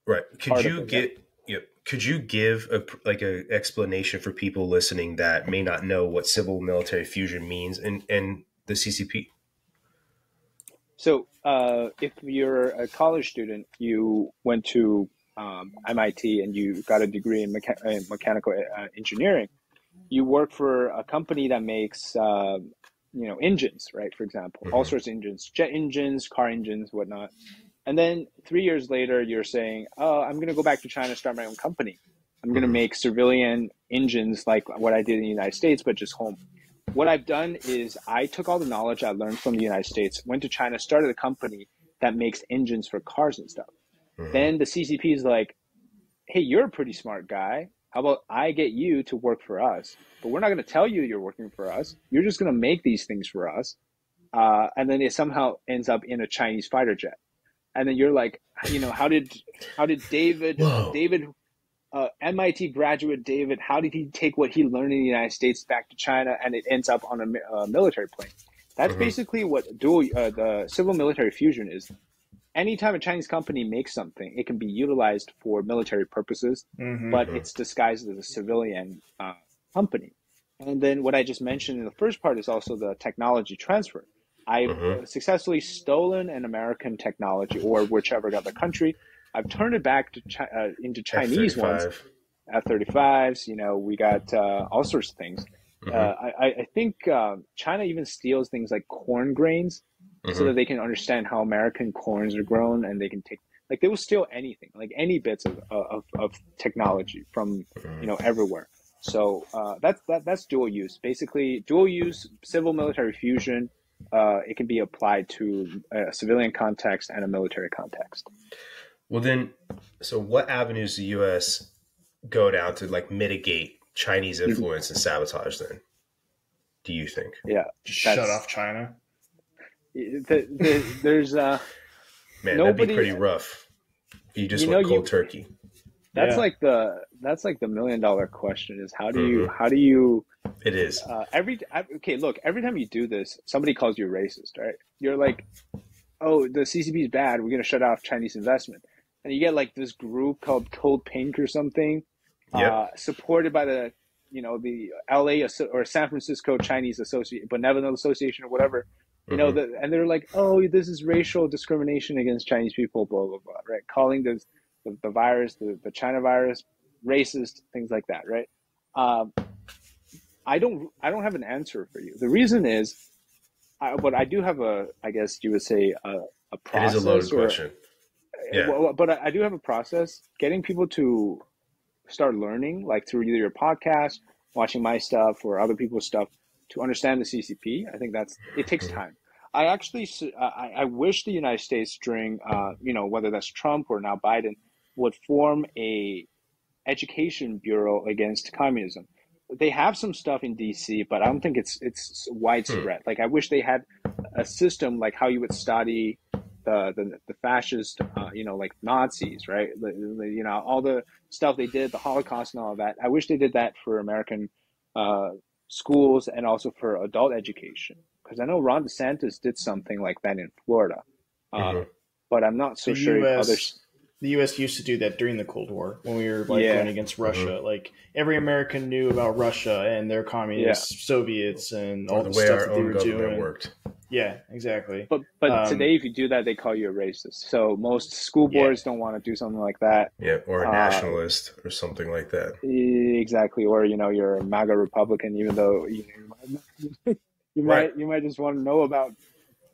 Right. Could Part you of it, get could you give a explanation for people listening that may not know what civil military fusion means in the CCP? So if you're a college student, you went to MIT and you got a degree in mechanical engineering, you work for a company that makes engines, right? For example, all sorts of engines, jet engines, car engines, whatnot. And then 3 years later, you're saying, oh, I'm going to go back to China, start my own company. I'm going to make civilian engines like what I did in the United States, but just home. What I've done is I took all the knowledge I learned from the United States, went to China, started a company that makes engines for cars and stuff. Then the CCP is like, hey, you're a pretty smart guy. How about I get you to work for us? But we're not going to tell you you're working for us. You're just going to make these things for us. And then it somehow ends up in a Chinese fighter jet. And then you're like, how did David MIT graduate David, how did he take what he learned in the United States back to China and it ends up on a military plane? That's basically what the civil military fusion is. Anytime a Chinese company makes something, it can be utilized for military purposes, but it's disguised as a civilian company. And then what I just mentioned in the first part is also the technology transfer. I've successfully stolen an American technology or whichever other country. I've turned it back to into Chinese ones. F-35s, we got all sorts of things. I think China even steals things like corn grains so that they can understand how American corns are grown, and they can they will steal anything, like any bits of technology from everywhere. So that's dual use. Basically, dual use civil military fusion. It can be applied to a civilian context and a military context. Well, then, so what avenues the U.S. go down to mitigate Chinese influence and sabotage? Then, do you think? Yeah, shut off China. There's man, that'd be pretty rough. You just went cold turkey. That's like the $1 million question is how do you it is every time you do this, somebody calls you a racist, right? You're like, oh, the CCP is bad, we're gonna shut off Chinese investment, and you get this group called Cold Pink or something, supported by the the LA or San Francisco Chinese Benevolent Association or whatever. And they're like, oh, this is racial discrimination against Chinese people, blah, blah, blah, right? Calling the virus, the China virus, racist, things like that, right? I don't have an answer for you. The reason is, but I do have I guess you would say, a process. It is a loaded question. Yeah. But I do have a process, getting people to start learning, through either your podcast, watching my stuff or other people's stuff, to understand the CCP. I think it takes time. I actually, I wish the United States during, whether that's Trump or now Biden, would form a education bureau against communism. They have some stuff in DC, but I don't think it's widespread. I wish they had a system like how you would study the fascist, like Nazis, right? All the stuff they did, the Holocaust and all of that. I wish they did that for American schools and also for adult education, because I know Ron DeSantis did something like that in Florida, but I'm not so sure others. The U.S. used to do that during the Cold War when we were going against Russia. Every American knew about Russia and their communist Soviets and all the stuff that they were doing. Worked. Yeah, exactly. But today, if you do that, they call you a racist. So most school boards don't want to do something like that. Yeah, or a nationalist or something like that. Exactly, or you're a MAGA Republican, even though you might just want to know about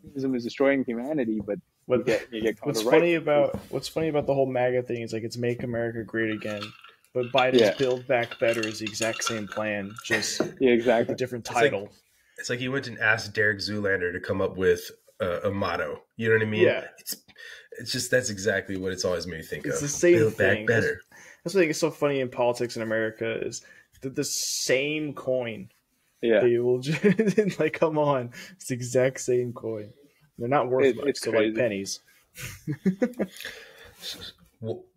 communism is destroying humanity, but you get what's funny about the whole MAGA thing is it's Make America Great Again, but Biden's Build Back Better is the exact same plan, just exactly with a different title. It's like you went and asked Derek Zoolander to come up with a motto. You know what I mean? Yeah. It's just that's exactly what it's always made me think of. It's the same Build thing. Back Better. That's what I think is so funny in politics in America is that the same coin. Yeah. They will just come on, it's the exact same coin. They're not worth much, so pennies.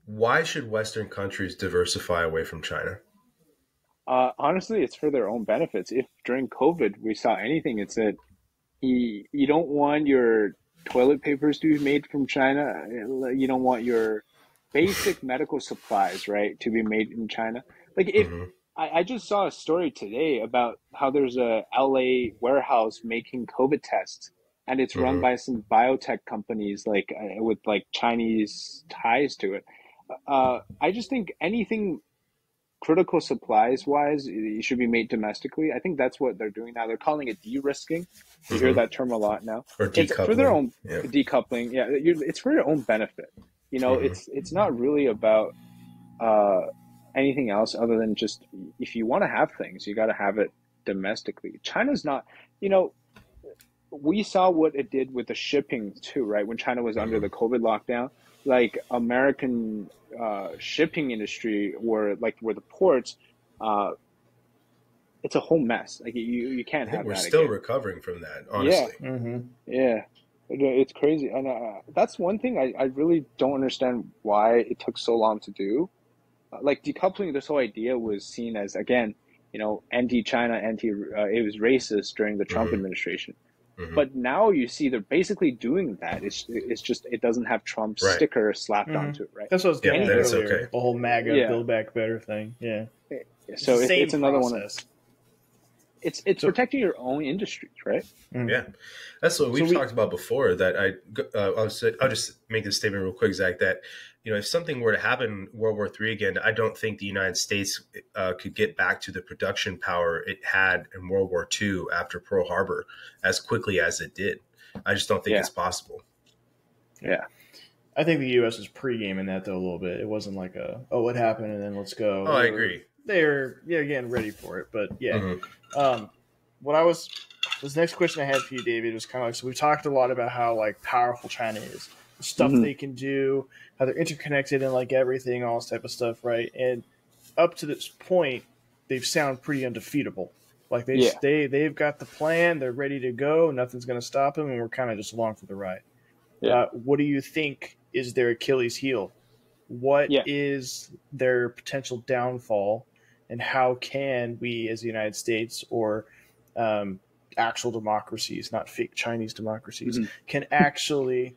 Why should Western countries diversify away from China? Honestly, it's for their own benefits. If during COVID we saw anything, it's that you don't want your toilet papers to be made from China. You don't want your basic medical supplies, right, to be made in China. I just saw a story today about how there's a LA warehouse making COVID tests, and it's run by some biotech companies with Chinese ties to it. I just think anything critical supplies wise, it should be made domestically. I think that's what they're doing now. They're calling it de-risking. You hear that term a lot now. Or decoupling. It's for their own decoupling. Yeah, it's for your own benefit. It's not really about anything else other than just if you want to have things, you got to have it domestically. China's not. We saw what it did with the shipping too, right? When China was under the COVID lockdown, American shipping industry where the ports, it's a whole mess. You can't have that. We're still recovering from that, honestly. Yeah, it's crazy, and that's one thing I really don't understand why it took so long to do. like decoupling, this whole idea was seen as, again, anti-China, it was racist during the Trump administration. But now you see they're basically doing that. It's just it doesn't have Trump's sticker slapped onto it, right? That's what I was getting at earlier. Okay. The whole MAGA Build Back Better thing. Yeah. So it's another one. It's protecting your own industries, right? Yeah, that's what we've talked about before. That I'll just make this statement real quick, Zach. That if something were to happen in World War III again, I don't think the United States could get back to the production power it had in World War II after Pearl Harbor as quickly as it did. I just don't think it's possible. Yeah. I think the U.S. was pre-gaming that, though, a little bit. It wasn't like what happened, and then let's go. I agree. They're getting ready for it, but yeah. This next question I had for you, David, was kind of like, so we've talked a lot about how like powerful China is, the stuff they can do, how they're interconnected and like everything, all this type of stuff, right? And up to this point, they've sounded pretty undefeatable. Like they've got the plan, they're ready to go, nothing's going to stop them, and we're kind of just along for the ride. Yeah. What do you think is their Achilles heel? What is their potential downfall? And how can we, as the United States or actual democracies, not fake Chinese democracies, can actually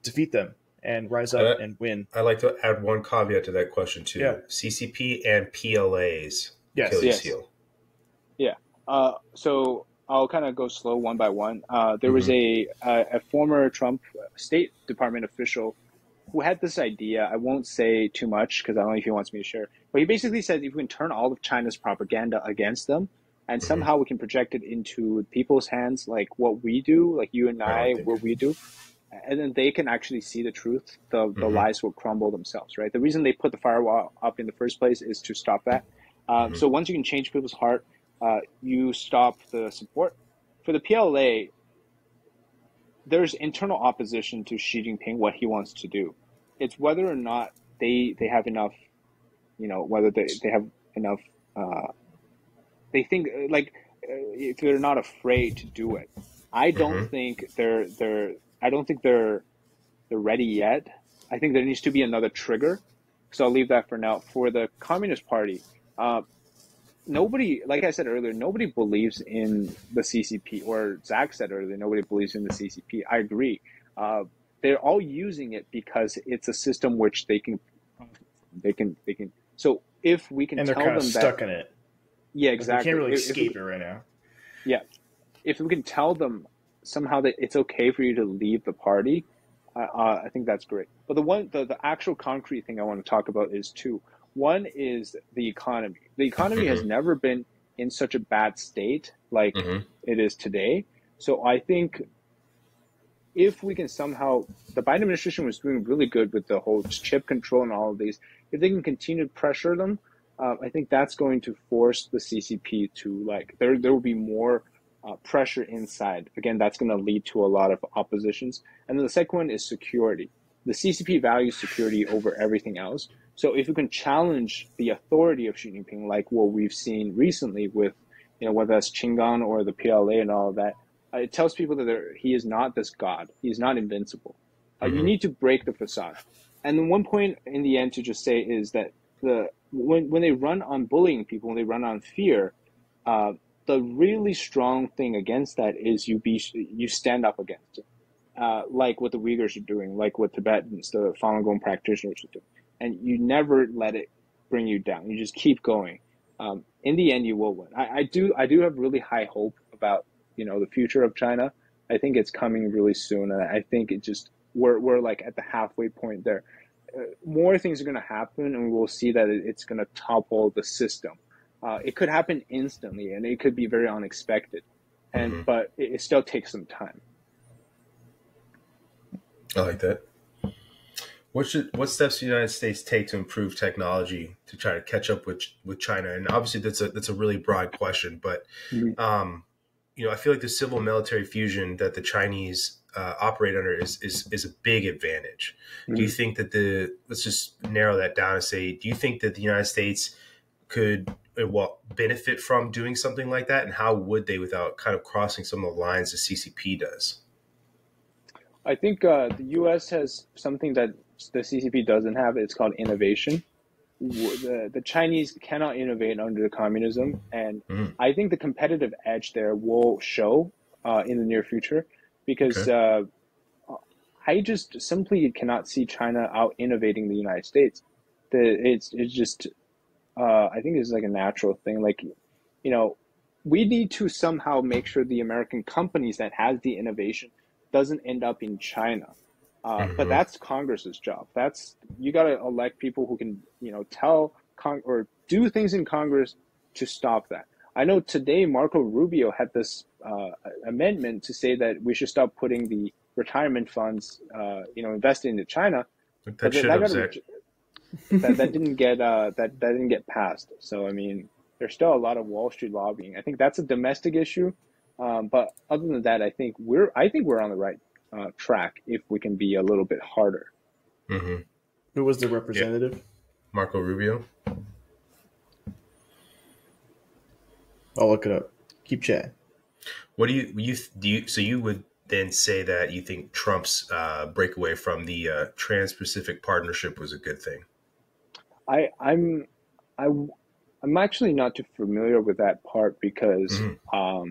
defeat them and rise up and win? I'd like to add one caveat to that question, too. Yeah. CCP and PLA's Achilles heel. Yeah. So I'll kind of go slow one by one. There was a former Trump State Department official who had this idea. I won't say too much because I don't know if he wants me to share. But he basically said if we can turn all of China's propaganda against them and somehow we can project it into people's hands, like what we do, like you and I what we do, and then they can actually see the truth, the lies will crumble themselves, right? The reason they put the firewall up in the first place is to stop that. So once you can change people's heart, you stop the support. For the PLA, there's internal opposition to Xi Jinping, what he wants to do. It's whether or not they have enough, whether they have enough, they think like if they're not afraid to do it. I don't think they're ready yet. I think there needs to be another trigger. So I'll leave that for now. For the Communist Party, nobody, like I said earlier, nobody believes in the CCP, or Zach said earlier, nobody believes in the CCP. I agree. They're all using it because it's a system which they can. So if we can and they're tell kind of them stuck that, in it. Yeah, exactly. They can't really escape it right now. Yeah, if we can tell them somehow that it's okay for you to leave the party, I think that's great. But the actual concrete thing I want to talk about is two. One is the economy. The economy has never been in such a bad state like it is today. So I think if we can somehow, the Biden administration was doing really good with the whole chip control and all of these. If they can continue to pressure them, I think that's going to force the CCP to there will be more pressure inside. Again, that's going to lead to a lot of oppositions. And then the second one is security. The CCP values security over everything else. So if we can challenge the authority of Xi Jinping, like what we've seen recently with, whether that's Qinggan or the PLA and all of that, it tells people that he is not this god. He is not invincible. You need to break the facade. And then one point in the end to just say is that when they run on bullying people, when they run on fear, the really strong thing against that is you stand up against it, like what the Uyghurs are doing, like what Tibetans, the Falun Gong practitioners are doing. And you never let it bring you down. You just keep going. In the end, you will win. I do have really high hope about the future of China. I think it's coming really soon, and I think we're like at the halfway point there. More things are going to happen, and we'll see that it's going to topple the system. It could happen instantly, and it could be very unexpected, but it still takes some time. I like that. What steps the United States take to improve technology to try to catch up with China? And obviously that's a really broad question, but I feel like the civil military fusion that the Chinese operate under is a big advantage. Do you think that let's just narrow that down and say, do you think that the United States could benefit from doing something like that, and how would they without kind of crossing some of the lines the CCP does? I think the U.S. has something that the CCP doesn't have. It's called innovation. the Chinese cannot innovate under the communism, and Mm, I think the competitive edge there will show in the near future because okay. I just simply cannot see China out innovating the United States. It's just I think it's like a natural thing. Like, you know, we need to somehow make sure the American companies that has the innovation doesn't end up in China. But Hmm. that's Congress's job. That's you got to elect people who can, tell or do things in Congress to stop that. I know today Marco Rubio had this amendment to say that we should stop putting the retirement funds, invested into China, but That should that have got Zach. that didn't get that didn't get passed. So I mean, there's still a lot of Wall Street lobbying. I think that's a domestic issue, but other than that, I think we're on the right track if we can be a little bit harder. Hmm. Who was the Yeah, representative? Marco Rubio. I'll look it up. Keep chatting. What do you? So you would then say that you think Trump's breakaway from the Trans-Pacific Partnership was a good thing? I I'm I I'm actually not too familiar with that part because Hmm.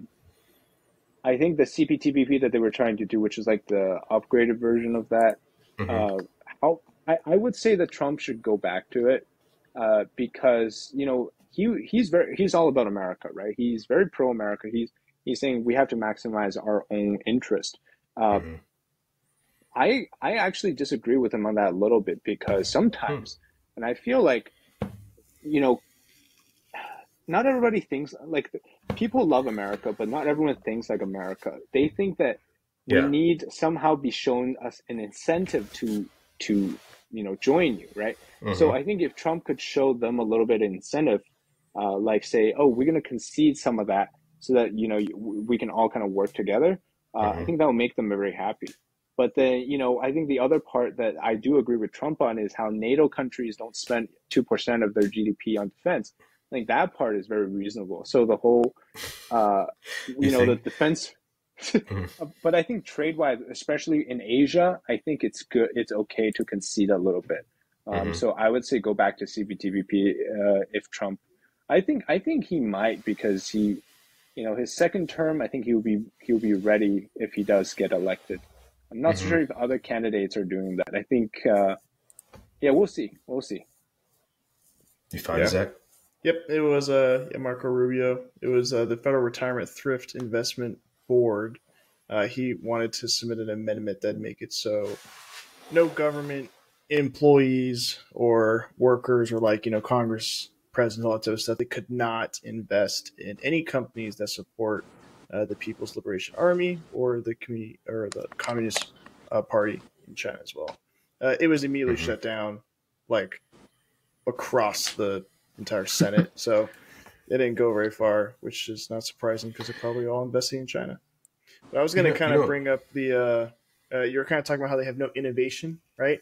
I think the CPTPP that they were trying to do, which is like the upgraded version of that, Hmm. uh, I would say that Trump should go back to it because he's all about America, right? He's very pro America. He's saying we have to maximize our own interest. Uh, Hmm. I actually disagree with him on that a little bit because Hmm. sometimes, and I feel like you know not everybody thinks like people love America, but not everyone thinks like America. They think that we Yeah. need somehow be shown us an incentive to join you, right? So Hmm. I think if Trump could show them a little bit of incentive, like say, oh, we're going to concede some of that so that we can all kind of work together. I Hmm. think that will make them very happy. But then, I think the other part that I do agree with Trump on is how NATO countries don't spend 2% of their GDP on defense. I think that part is very reasonable. So the whole, uh, You the think? defense, Mhm. but I think trade wise, especially in Asia, I think it's good. It's okay to concede a little bit. Hmm. So I would say go back to CPTPP if Trump. I think he might because his second term. I think he'll be ready if he does get elected. I'm not so Hmm. sure if other candidates are doing that. I think, yeah, we'll see. We'll see. You find Yeah. Zach? Yep, it was Marco Rubio. It was the Federal Retirement Thrift Investment Board. He wanted to submit an amendment that make it so no government employees or workers or Congress presidents, all that sort of stuff, they could not invest in any companies that support the People's Liberation Army or the community or the Communist Party in China as well. It was immediately Hmm. shut down, like across the entire Senate. So it didn't go very far, which is not surprising because they're probably all investing in China. But I was going to You kind of know. bring up you were kind of talking about how they have no innovation, right?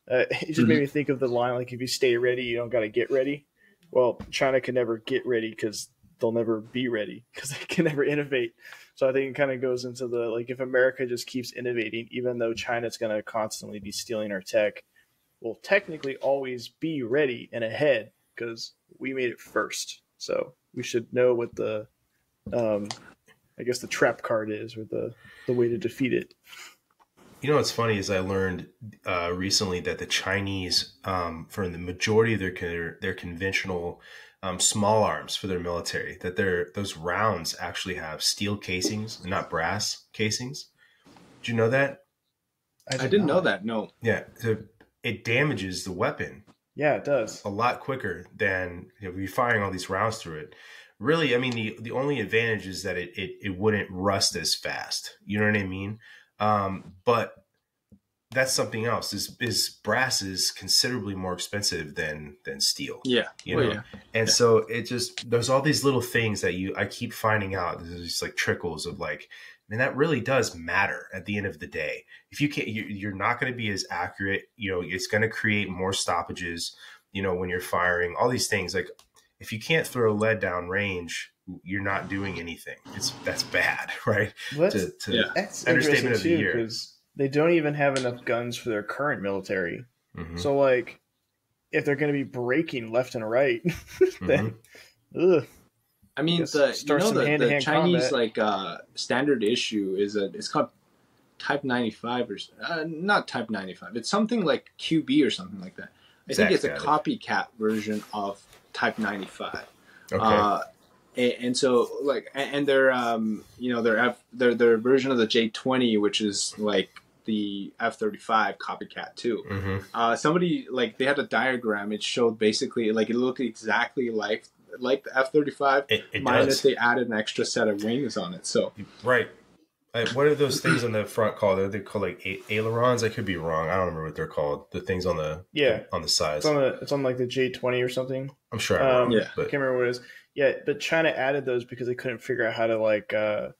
It just made Mhm. me think of the line like, if you stay ready, you don't got to get ready. Well, China can never get ready because they'll never be ready because they can never innovate. So I think it kind of goes into the like, if America just keeps innovating, even though China's going to constantly be stealing our tech, we'll technically always be ready and ahead because we made it first. So we should know what the um, I guess the trap card is, or the way to defeat it. You know what's funny is I learned recently that the Chinese, for the majority of their conventional small arms for their military, that those rounds actually have steel casings and not brass casings. Do you know that? I I did didn't know not. that. No. Yeah, so it damages the weapon Yeah, it does. a lot quicker than you firing all these rounds through it. Really, I mean, the only advantage is that it wouldn't rust as fast. You know what I mean? But that's something else. Is brass is considerably more expensive than steel. Yeah. You Well, know, yeah. and Yeah. so it just there's all these little things that I keep finding out. There's just like trickles of like, man, that really does matter at the end of the day. If you can't, you're not going to be as accurate. You know, it's going to create more stoppages. You know, when you're firing all these things, like if you can't throw lead down range, you're not doing anything. That's bad, right? Well, To Yeah. that's interesting understatement of the too year. because they don't even have enough guns for their current military. Hmm. So like if they're going to be braking left and right, then I mean, the Chinese combat. Standard issue is it's called Type 95 or not Type 95. It's something like QB or something like that. I think it's a copycat version of Type 95. Okay. And so their their version of the J20, which is like the F-35 copycat too. Somebody they had a diagram. It showed basically it looked exactly like the F-35 minus they added an extra set of wings on it. So right. What are those things on the front called? They're called ailerons. I could be wrong. I don't remember what they're called. The things on the on the sides. It's on like the J20 or something. I'm sure. I can't remember what it is. Yeah, but China added those because they couldn't figure out how to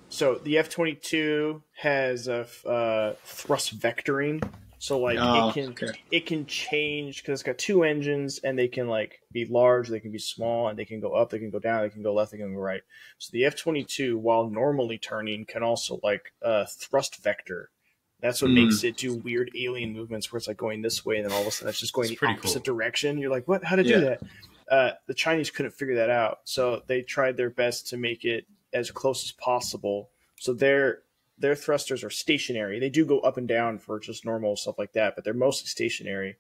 So the F-22 has thrust vectoring. So it can change because it's got two engines and they can be large, they can be small, and they can go up, they can go down, they can go left, they can go right. So the F-22, while normally turning, can also thrust vector. That's what makes it do weird alien movements where it's going this way and then all of a sudden it's just going the opposite direction. You're like, what? How to do that? The Chinese couldn't figure that out, so they tried their best to make it as close as possible. So their thrusters are stationary. They do go up and down for just normal stuff like that, but they're mostly stationary.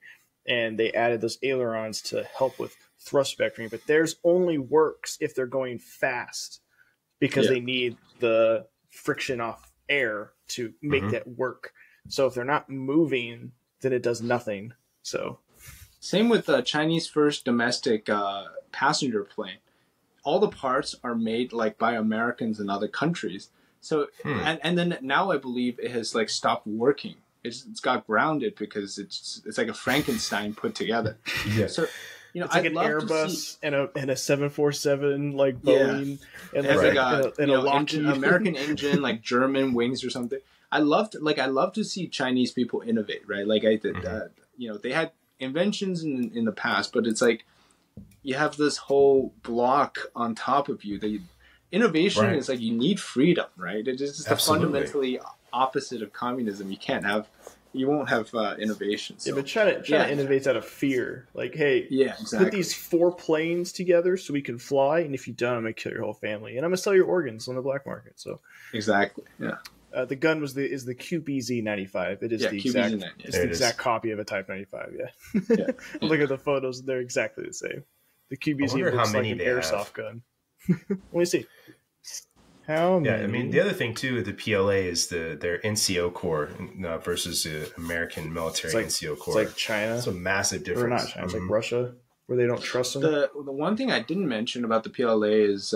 And they added those ailerons to help with thrust vectoring. But theirs only works if they're going fast because they need the friction off air to make that work. So if they're not moving, then it does nothing. So same with the Chinese first domestic passenger plane. All the parts are made by Americans in other countries. So and then now I believe it has stopped working. It's got grounded because it's like a Frankenstein put together. Yeah. So it's like an Airbus and a 747 Boeing and a Lockheed American engine German wings or something. I love to see Chinese people innovate, right? They had inventions in the past, but it's you have this whole block on top of you. Innovation is you need freedom, right? It is just the fundamentally opposite of communism. You won't have innovation. So. Yeah, but China innovates out of fear. Put these 4 planes together so we can fly, and if you don't, I'm going to kill your whole family, and I'm going to sell your organs on the black market. So exactly, yeah. The gun is the QBZ-95. It is the exact copy of a Type 95. Yeah. Look at the photos; they're exactly the same. The QBZ looks like an airsoft gun. Let me see. How many? Yeah, I mean, the other thing too with the PLA is their NCO Corps versus the American military NCO Corps. It's like China. It's a massive difference. Or not China. It's like Russia, where they don't trust them. The one thing I didn't mention about the PLA is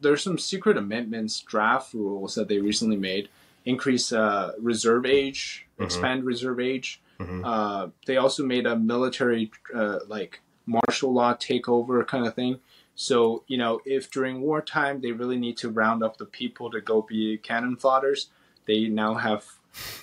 there's some secret amendments, draft rules that they recently made. Increase reserve age, expand reserve age. They also made a military martial law takeover kind of thing. So, if during wartime they really need to round up the people to go be cannon fodders, they now have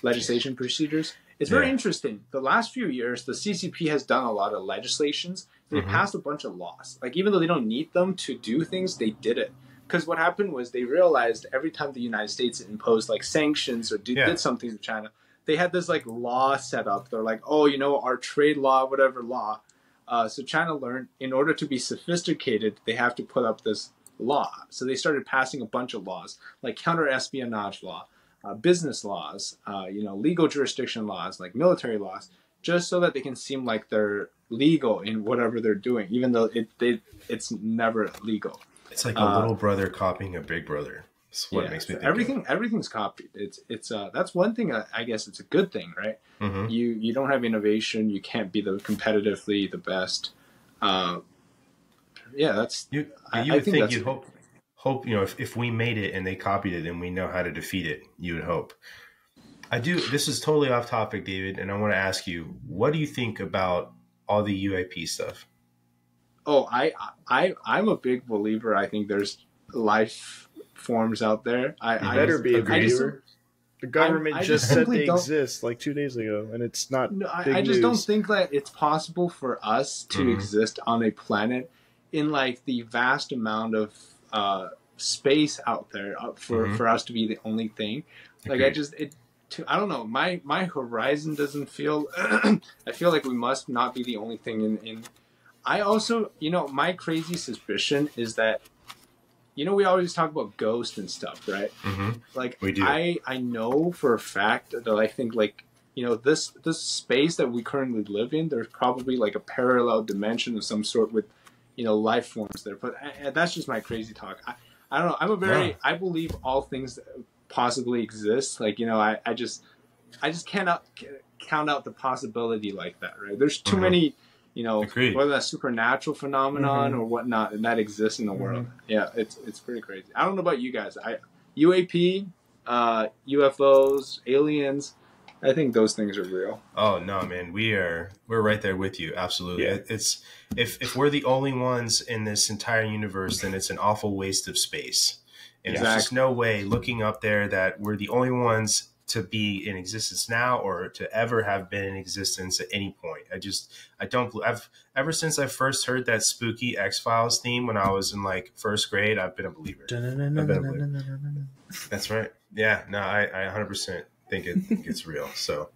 legislation procedures. It's very interesting. The last few years, the CCP has done a lot of legislations. They passed a bunch of laws. Even though they don't need them to do things, they did it. Because what happened was they realized every time the United States imposed sanctions or did something to China, they had this law set up. They're our trade law, whatever law. So China learned in order to be sophisticated, they have to put up this law. So they started passing a bunch of laws, like counter-espionage law, business laws, legal jurisdiction laws, military laws, just so that they can seem like they're legal in whatever they're doing, even though it's never legal. It's like a little brother copying a big brother. That's what makes me think everything's copied. It's that's one thing. I guess it's a good thing, right? You don't have innovation. You can't be competitively the best. That's you. I think you'd hope if we made it and they copied it and we know how to defeat it, you would hope. I do. This is totally off topic, David, and I want to ask you, what do you think about all the UAP stuff? Oh, I'm a big believer. I think there's life forms out there. I better be a believer. The government just said they exist 2 days ago, and it's not. No, I just don't think that it's possible for us to exist on a planet in the vast amount of space out there for us to be the only thing. I don't know. My horizon doesn't feel. I feel like we must not be the only thing in. I also, my crazy suspicion is that, we always talk about ghosts and stuff, right? Mm-hmm. Like We do. I know for a fact that I think like this space that we currently live in, there's probably like a parallel dimension of some sort with life forms there. But that's just my crazy talk. I don't know. I believe all things possibly exist. Like I just cannot count out the possibility like that. Right? There's too many. Agreed. Whether that's supernatural phenomenon or whatnot, and that exists in the world. Yeah, it's pretty crazy. I don't know about you guys. UAP, UFOs, aliens. I think those things are real. Oh no, man, we're right there with you. Absolutely. Yeah. It's if we're the only ones in this entire universe, then it's an awful waste of space. And there's just no way looking up there that we're the only ones to be in existence now or to ever have been in existence at any point. Ever since I first heard that spooky X-Files theme when I was in like first grade, I've been a believer. That's right. Yeah, no, I 100% think it's real. So,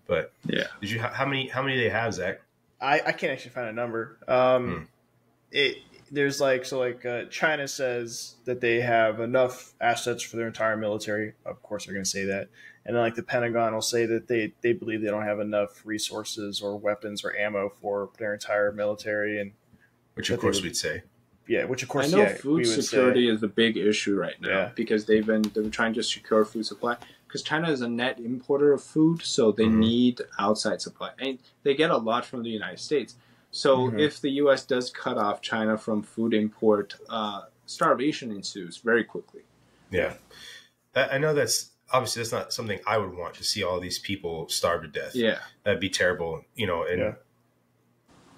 but yeah, how many do they have, Zach? I can't actually find a number. There's China says that they have enough assets for their entire military. Of course, they're going to say that. And then the Pentagon will say that they believe they don't have enough resources or weapons or ammo for their entire military. And which of course we'd say. Yeah, which of course I know food security is a big issue right now because they've been trying to secure food supply because China is a net importer of food, so they need outside supply. And they get a lot from the United States. So if the U.S. does cut off China from food import, starvation ensues very quickly. Yeah. I know that's not something I would want to see all these people starve to death. Yeah. That'd be terrible, and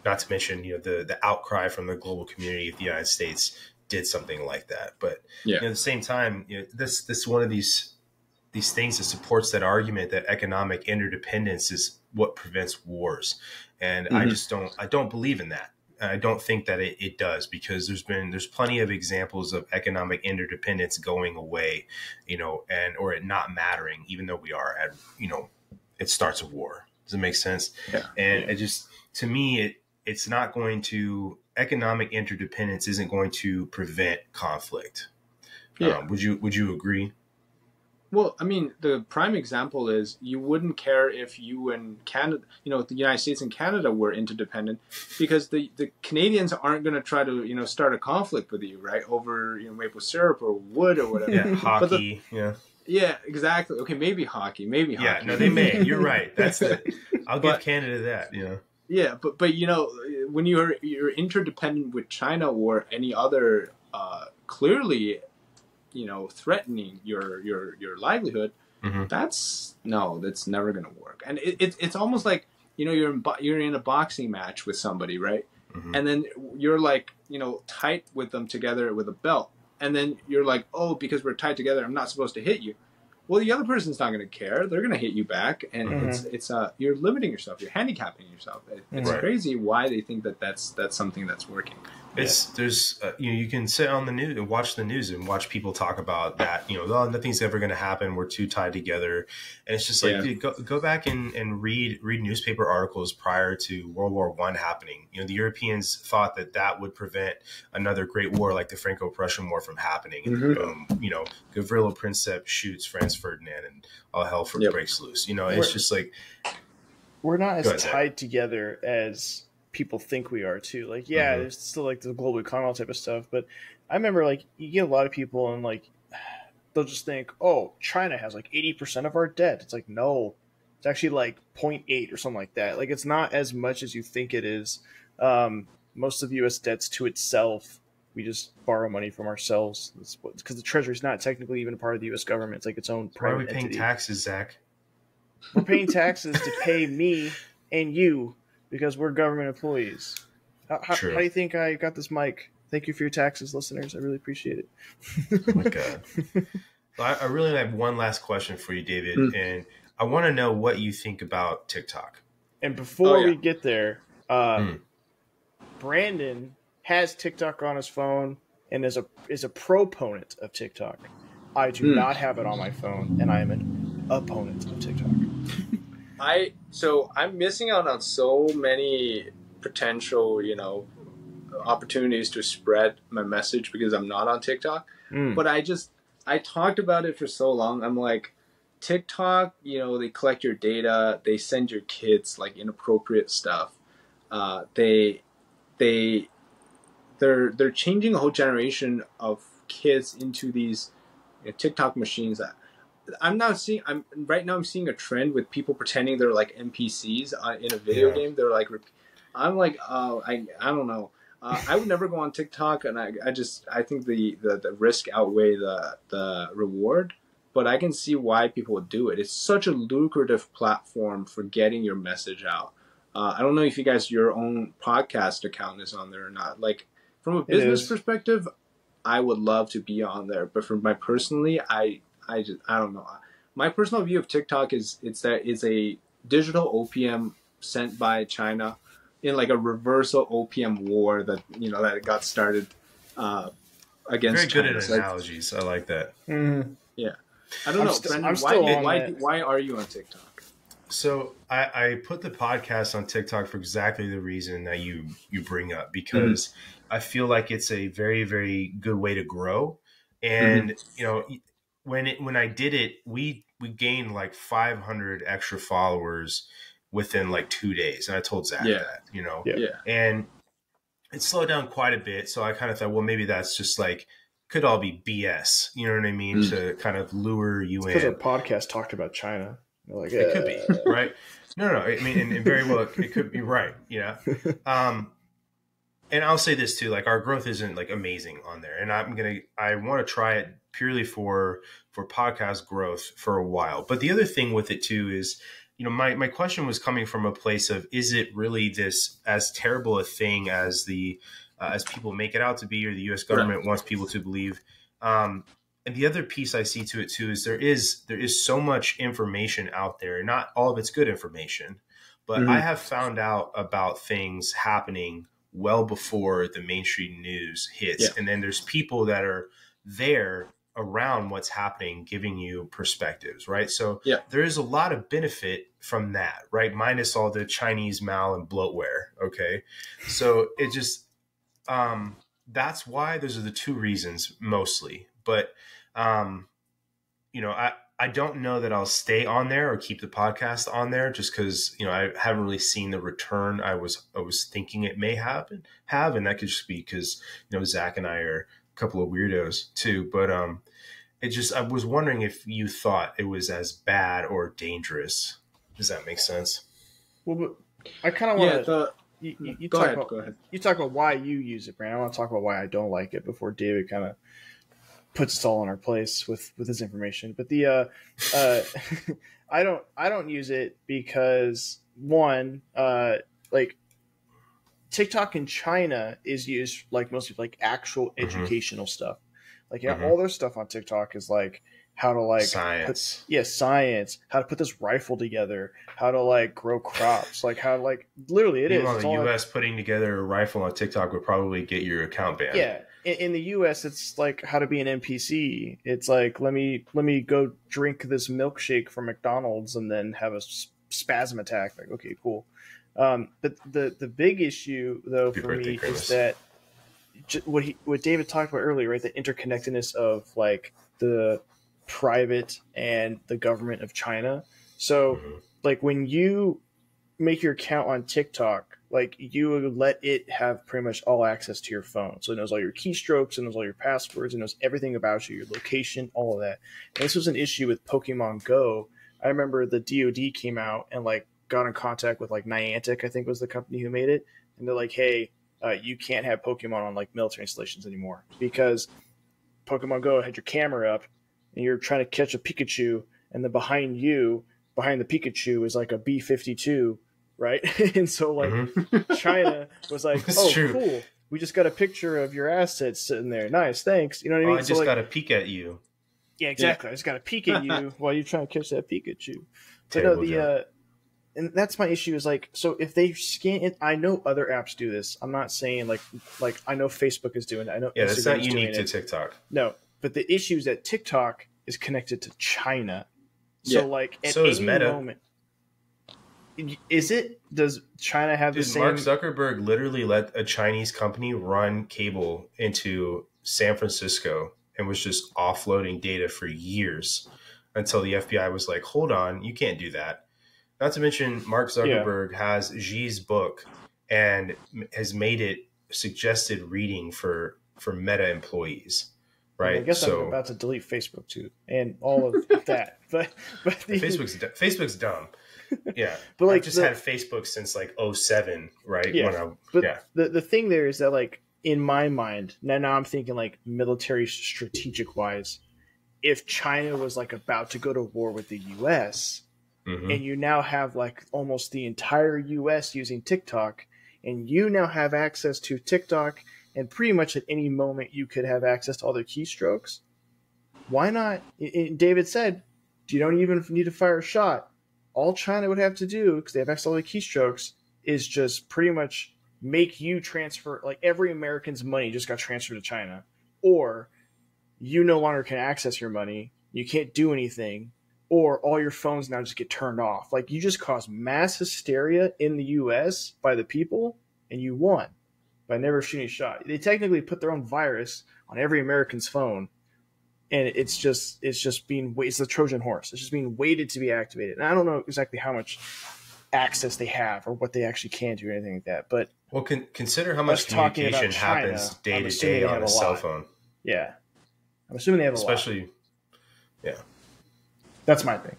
not to mention, the outcry from the global community if the United States did something like that. But at the same time, this one of these things that supports that argument that economic interdependence is what prevents wars. And I don't believe in that. I don't think that it does because there's plenty of examples of economic interdependence going away, or it not mattering, even though we are at, it starts a war. Does it make sense? Yeah. And it just, to me, it's not going to, economic interdependence isn't going to prevent conflict. Yeah. Would you agree? Well, I mean, the prime example is you wouldn't care if you and Canada, the United States and Canada were interdependent because the Canadians aren't going to try to, start a conflict with you, right? Over, maple syrup or wood or whatever. Yeah, hockey. Yeah, exactly. Okay, maybe hockey. Yeah, no, they may. You're right. I'll give Canada that, Yeah, but when you're interdependent with China or any other clearly threatening your livelihood, that's never going to work. And it's almost like, you're in a boxing match with somebody, right? And then you're tight with them together with a belt. And then you're like, oh, because we're tied together, I'm not supposed to hit you. Well, the other person's not going to care. They're going to hit you back. And it's you're limiting yourself. You're handicapping yourself. It's crazy why they think that's something that's working. There's you can sit on the news and watch the news and watch people talk about that, nothing's ever going to happen. We're too tied together. And it's just like, dude, go back and read newspaper articles prior to World War I happening. The Europeans thought that would prevent another great war like the Franco-Prussian War from happening. And, Gavrilo Princip shoots Franz Ferdinand and all hell breaks loose. It's just like, we're not as tied together as people think we are too. There's still the global economy type of stuff, but I remember you get a lot of people and they'll just think, oh, China has 80% of our debt. It's no, it's actually 0.8 or something like that. It's not as much as you think it is. Most of U.S. debt's to itself. We just borrow money from ourselves. It's because the Treasury's not technically even a part of the U.S. government. It's its own private entity. Why are we paying taxes, Zach? We're paying taxes to pay me and you because we're government employees. How do you think I got this mic? Thank you for your taxes, listeners. I really appreciate it. Oh my God. Well, I really have one last question for you, David. And I want to know what you think about TikTok. And before we get there, Brandon has TikTok on his phone and is a proponent of TikTok. I do not have it on my phone, and I am an opponent of TikTok. I'm missing out on so many potential, opportunities to spread my message because I'm not on TikTok. But I talked about it for so long. I'm like, TikTok, they collect your data, they send your kids like inappropriate stuff. They're changing a whole generation of kids into these TikTok machines. I'm seeing a trend with people pretending they're like NPCs in a video game. They're like, I'm like, I don't know. I would never go on TikTok, and I think the risk outweigh the reward. But I can see why people would do it. It's such a lucrative platform for getting your message out. I don't know if you guys, your own podcast account is on there or not. Like, from a business perspective, I would love to be on there. But for my personally, I don't know. My personal view of TikTok is that it's a digital opium sent by China in like a reversal opium war that that got started against China. Very good at analogies. I like that. Yeah, I don't know, Brendan. Why are you on TikTok? So I put the podcast on TikTok for exactly the reason that you bring up, because I feel like it's a very, very good way to grow. And when I did it, we gained like 500 extra followers within like 2 days. And I told Zach that, and it slowed down quite a bit. So I kind of thought, well, maybe that's just like, could all be BS. You know what I mean? To kind of lure you in. Because our podcast talked about China. Like, it could be, right? No. I mean, and very well, it could be right. Yeah. And I'll say this too, like our growth isn't like amazing on there. And I want to try it purely for podcast growth for a while. But the other thing with it too is, my question was coming from a place of, is it really this as terrible a thing as as people make it out to be, or the U.S. government wants people to believe? And the other piece I see to it too is there is so much information out there. Not all of it's good information, but I have found out about things happening well before the mainstream news hits. And then there's people that are there around what's happening, giving you perspectives, right? So there is a lot of benefit from that, right? Minus all the Chinese mal and bloatware. Okay. So it just, that's why those are the two reasons mostly. But, I don't know that I'll stay on there or keep the podcast on there just because, I haven't really seen the return I was thinking it may have. And that could just be because, Zach and I are a couple of weirdos too. But I was wondering if you thought it was as bad or dangerous. Does that make sense? Well, but I kind of want to... You talk about, you talk about why you use it, Brandon. I want to talk about why I don't like it before David kind of puts us all in our place with his information. But I don't use it because one, like TikTok in China is used like mostly like actual educational stuff. Like all their stuff on TikTok is like how to like science, science, how to put this rifle together, how to like grow crops, like how like literally it is. The U.S. putting together a rifle on TikTok would probably get your account banned. Yeah. In the U.S., it's like how to be an NPC. It's like let me go drink this milkshake from McDonald's and then have a spasm attack. Like, okay, cool. But the big issue though for me is that what David talked about earlier, right? The interconnectedness of like the private and the government of China. So like when you make your account on TikTok, like you let it have pretty much all access to your phone. So it knows all your keystrokes, it knows all your passwords, it knows everything about you, your location, all of that. And this was an issue with Pokemon Go. I remember the DoD came out and like got in contact with like Niantic, I think was the company who made it. And they're like, hey, you can't have Pokemon on like military installations anymore because Pokemon Go had your camera up and you're trying to catch a Pikachu, and then behind the Pikachu is like a B-52, right? And so like China was like, cool. We just got a picture of your assets sitting there. Nice, thanks. You know what I mean? I just got a peek at you. Yeah, exactly. I just got a peek at you while you're trying to catch that Pikachu. But and that's my issue is like, so if they scan it, I know other apps do this. I'm not saying like I know Facebook is doing it. I know Instagram that's not unique to TikTok. No, but the issue is that TikTok is connected to China. So Yeah. like at So is any Meta. moment, does China have the Dude, same? Mark Zuckerberg literally let a Chinese company run cable into San Francisco and was just offloading data for years until the FBI was like, hold on, you can't do that. Not to mention, Mark Yeah. Zuckerberg has Xi's book and has made it suggested reading for Meta employees, I right? guess I'm So about to delete Facebook too, and all of that. But Facebook's dumb. Yeah, But like I've just had Facebook since like '07, right? Yeah, the thing there is that like in my mind now I'm thinking like military strategic wise, if China was like about to go to war with the U.S. Mhm. and you now have like almost the entire U.S. using TikTok, and you now have access to TikTok, and pretty much at any moment you could have access to all their keystrokes. Why not? David said, you don't even need to fire a shot. All China would have to do, because they have access to all the keystrokes, is just pretty much make you transfer, like every American's money just got transferred to China. Or you no longer can access your money, you can't do anything, or all your phones now just get turned off. Like you just caused mass hysteria in the US by the people, and you won by never shooting a shot. They technically put their own virus on every American's phone, and it's just being it's the Trojan horse. It's just being waited to be activated. And I don't know exactly how much access they have or what they actually can do or anything like that. But well, consider how much communication happens day to day on a cell phone. Yeah, I'm assuming they have a Especially, lot. yeah. That's my thing.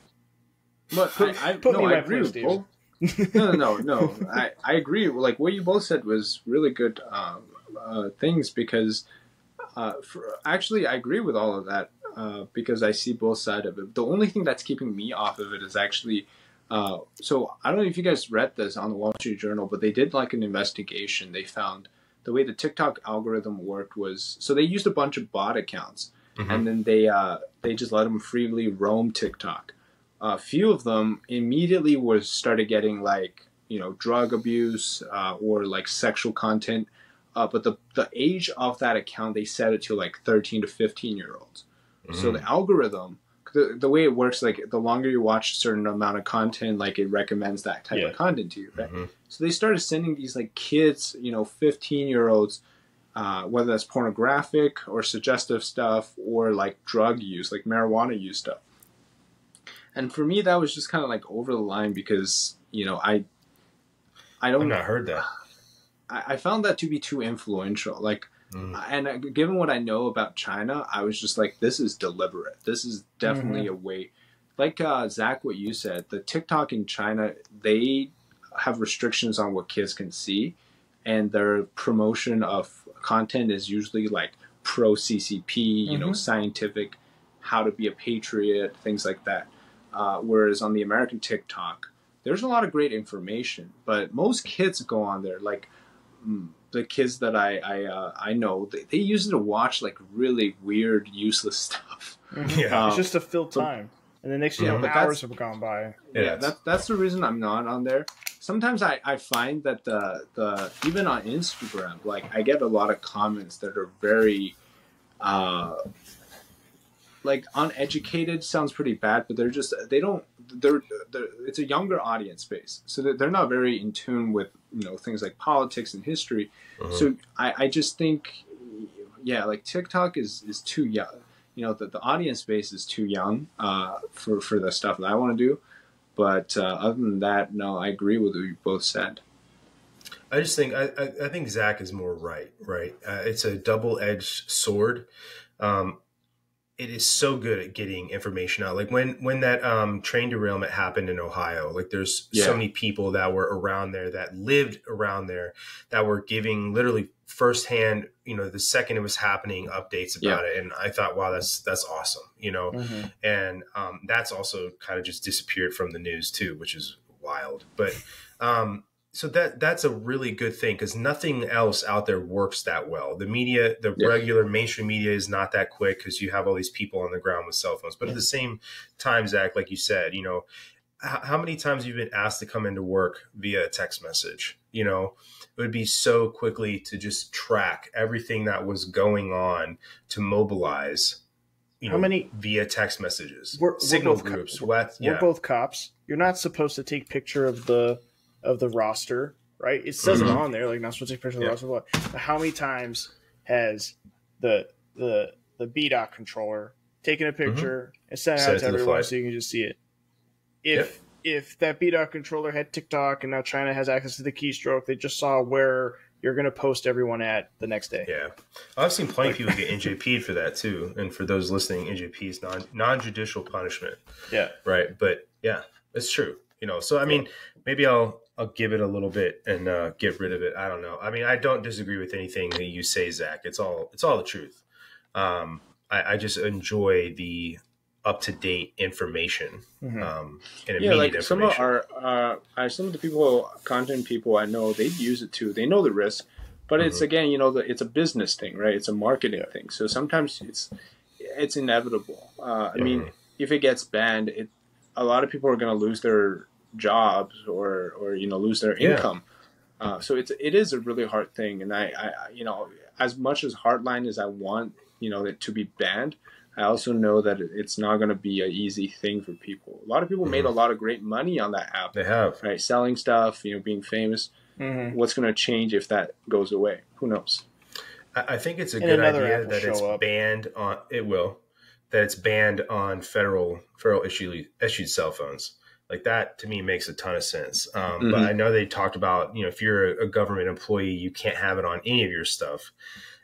But I agree with both. No. I agree. Like what you both said was really good things because actually I agree with all of that because I see both sides of it. The only thing that's keeping me off of it is actually so I don't know if you guys read this on the Wall Street Journal, but they did like an investigation. They found the way the TikTok algorithm worked was so they used a bunch of bot accounts. Mm-hmm. And then they just let them freely roam TikTok. A few of them immediately started getting like drug abuse or like sexual content. But the age of that account they set it to like 13 to 15-year-olds. Mm-hmm. So the algorithm, the way it works, like the longer you watch a certain amount of content, like it recommends that type of content to you, right? Mm-hmm. So they started sending these like kids, 15-year-olds. Whether that's pornographic or suggestive stuff or like drug use, like marijuana use stuff. And for me, that was just kind of like over the line because, I've not heard that. I found that to be too influential. Like, and given what I know about China, I was just like, this is deliberate. This is definitely a way. Like, Zach, what you said, the TikTok in China, they have restrictions on what kids can see. And their promotion of content is usually like pro CCP, scientific, how to be a patriot, things like that. Whereas on the American TikTok, there's a lot of great information, but most kids go on there. Like the kids that I know, they use it to watch like really weird, useless stuff. Yeah, it's just to fill time. And the next hours have gone by. Yeah, that's the reason I'm not on there. Sometimes I find that the even on Instagram, like I get a lot of comments that are very like uneducated. Sounds pretty bad, but they're it's a younger audience base, so they're not very in tune with things like politics and history. So I just think like TikTok is too young. The audience base is too young for the stuff that I want to do. But other than that, no, I agree with what you both said. I just think I think Zach is more right. It's a double-edged sword. It is so good at getting information out. Like when that train derailment happened in Ohio, like there's so many people that were around there that lived around there that were giving literally firsthand, the second it was happening, updates about it. And I thought, wow, that's awesome, and that's also kind of just disappeared from the news too, which is wild. But so that's a really good thing because nothing else out there works that well. The media, regular mainstream media is not that quick because you have all these people on the ground with cell phones. But at the same time, Zach, like you said, how many times you've been asked to come into work via a text message? It would be so quickly to just track everything that was going on to mobilize, via text messages, we're signal both groups. We're both cops. You're not supposed to take picture of the roster, right? It says it on there, like not supposed to take picture of the roster. But how many times has the BDOT controller taken a picture and sent it out to everyone so you can just see it? If that BDOT controller had TikTok and now China has access to the keystroke, they just saw where you're going to post everyone at the next day. Yeah. I've seen plenty of people get NJP'd for that too. And for those listening, NJP is non-judicial punishment. Yeah. Right. But yeah, it's true. So, I mean, maybe I'll give it a little bit and get rid of it. I don't know. I mean, I don't disagree with anything that you say, Zach. It's all the truth. I just enjoy the up-to-date information and immediate some information. Some of the content people I know, they use it too. They know the risk, but it's again, it's a business thing, right? It's a marketing thing. So sometimes it's inevitable. I mean, if it gets banned, a lot of people are going to lose their jobs or lose their income. So it is a really hard thing, and I as much as hardline as I want it to be banned, I also know that it's not going to be an easy thing for people. A lot of people made a lot of great money on that app. They have, right? Selling stuff, being famous. What's going to change if that goes away? Who knows? I think it's a good idea that it's banned on. It will. That it's banned on federal issued cell phones. Like that to me makes a ton of sense. But I know they talked about if you're a government employee, you can't have it on any of your stuff.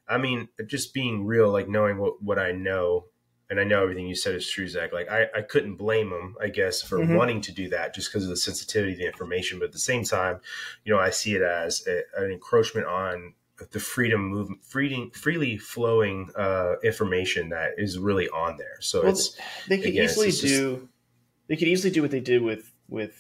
I mean, just being real, like knowing what I know. And I know everything you said is true, Zach. Like I couldn't blame them, I guess, for wanting to do that just because of the sensitivity of the information. But at the same time, I see it as an encroachment on the freely flowing information that is really on there. So they could easily do what they did with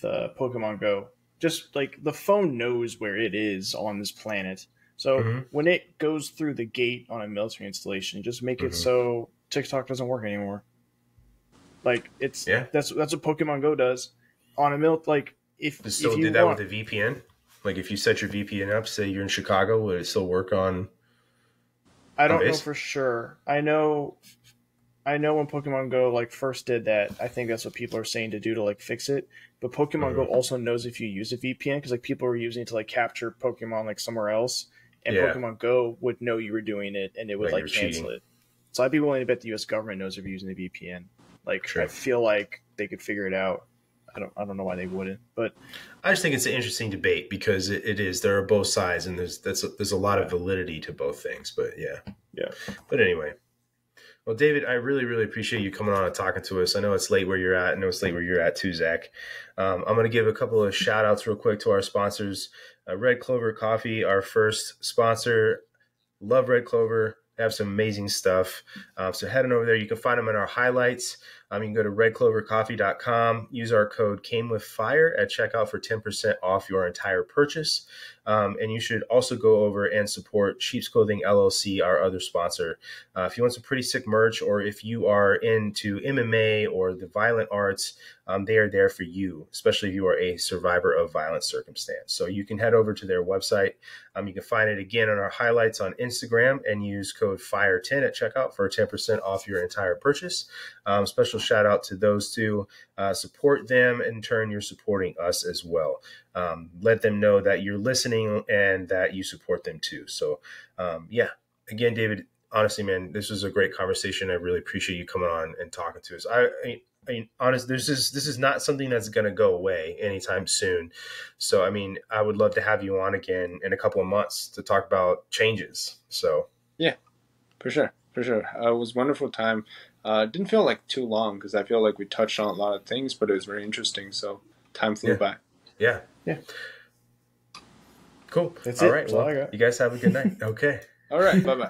Pokemon Go. Just like the phone knows where it is on this planet. So when it goes through the gate on a military installation, just make it so TikTok doesn't work anymore. Like that's what Pokemon Go does on a if it still did that with a VPN. Like if you set your VPN up, say you're in Chicago, would it still work on? I don't know for sure. I know when Pokemon Go first did that, I think that's what people are saying to do to fix it. But Pokemon Go also knows if you use a VPN because people were using it to capture Pokemon somewhere else, and Pokemon Go would know you were doing it and it would cancel cheating. It. So I'd be willing to bet the U.S. government knows if you're using a VPN. I feel like they could figure it out. I don't know why they wouldn't, but I just think it's an interesting debate because it is. There are both sides, and there's a lot of validity to both things. But yeah. But anyway, well, David, I really, really appreciate you coming on and talking to us. I know it's late where you're at. I know it's late where you're at too, Zach. I'm going to give a couple of shout outs real quick to our sponsors. Red Clover Coffee, our first sponsor. Love Red Clover. They have some amazing stuff. So head on over there. You can find them in our highlights. You can go to redclovercoffee.com. Use our code CamewithFire at checkout for 10% off your entire purchase. And you should also go over and support Sheep's Clothing LLC, our other sponsor. If you want some pretty sick merch, or if you are into MMA or the violent arts, they are there for you, especially if you are a survivor of violent circumstance. So you can head over to their website. You can find it again on our highlights on Instagram and use code FIRE10 at checkout for 10% off your entire purchase. Special shout out to those two. Support them. In turn, you're supporting us as well. Let them know that you're listening and that you support them too. So, again, David, honestly, man, this was a great conversation. I really appreciate you coming on and talking to us. I mean, honestly, this is not something that's going to go away anytime soon. So, I mean, I would love to have you on again in a couple of months to talk about changes. So, yeah, for sure. It was a wonderful time. Didn't feel like too long because I feel like we touched on a lot of things, but it was very interesting. So time flew by. Yeah. Cool. That's all it. right. Well, you guys have a good night. Okay. All right. Bye-bye.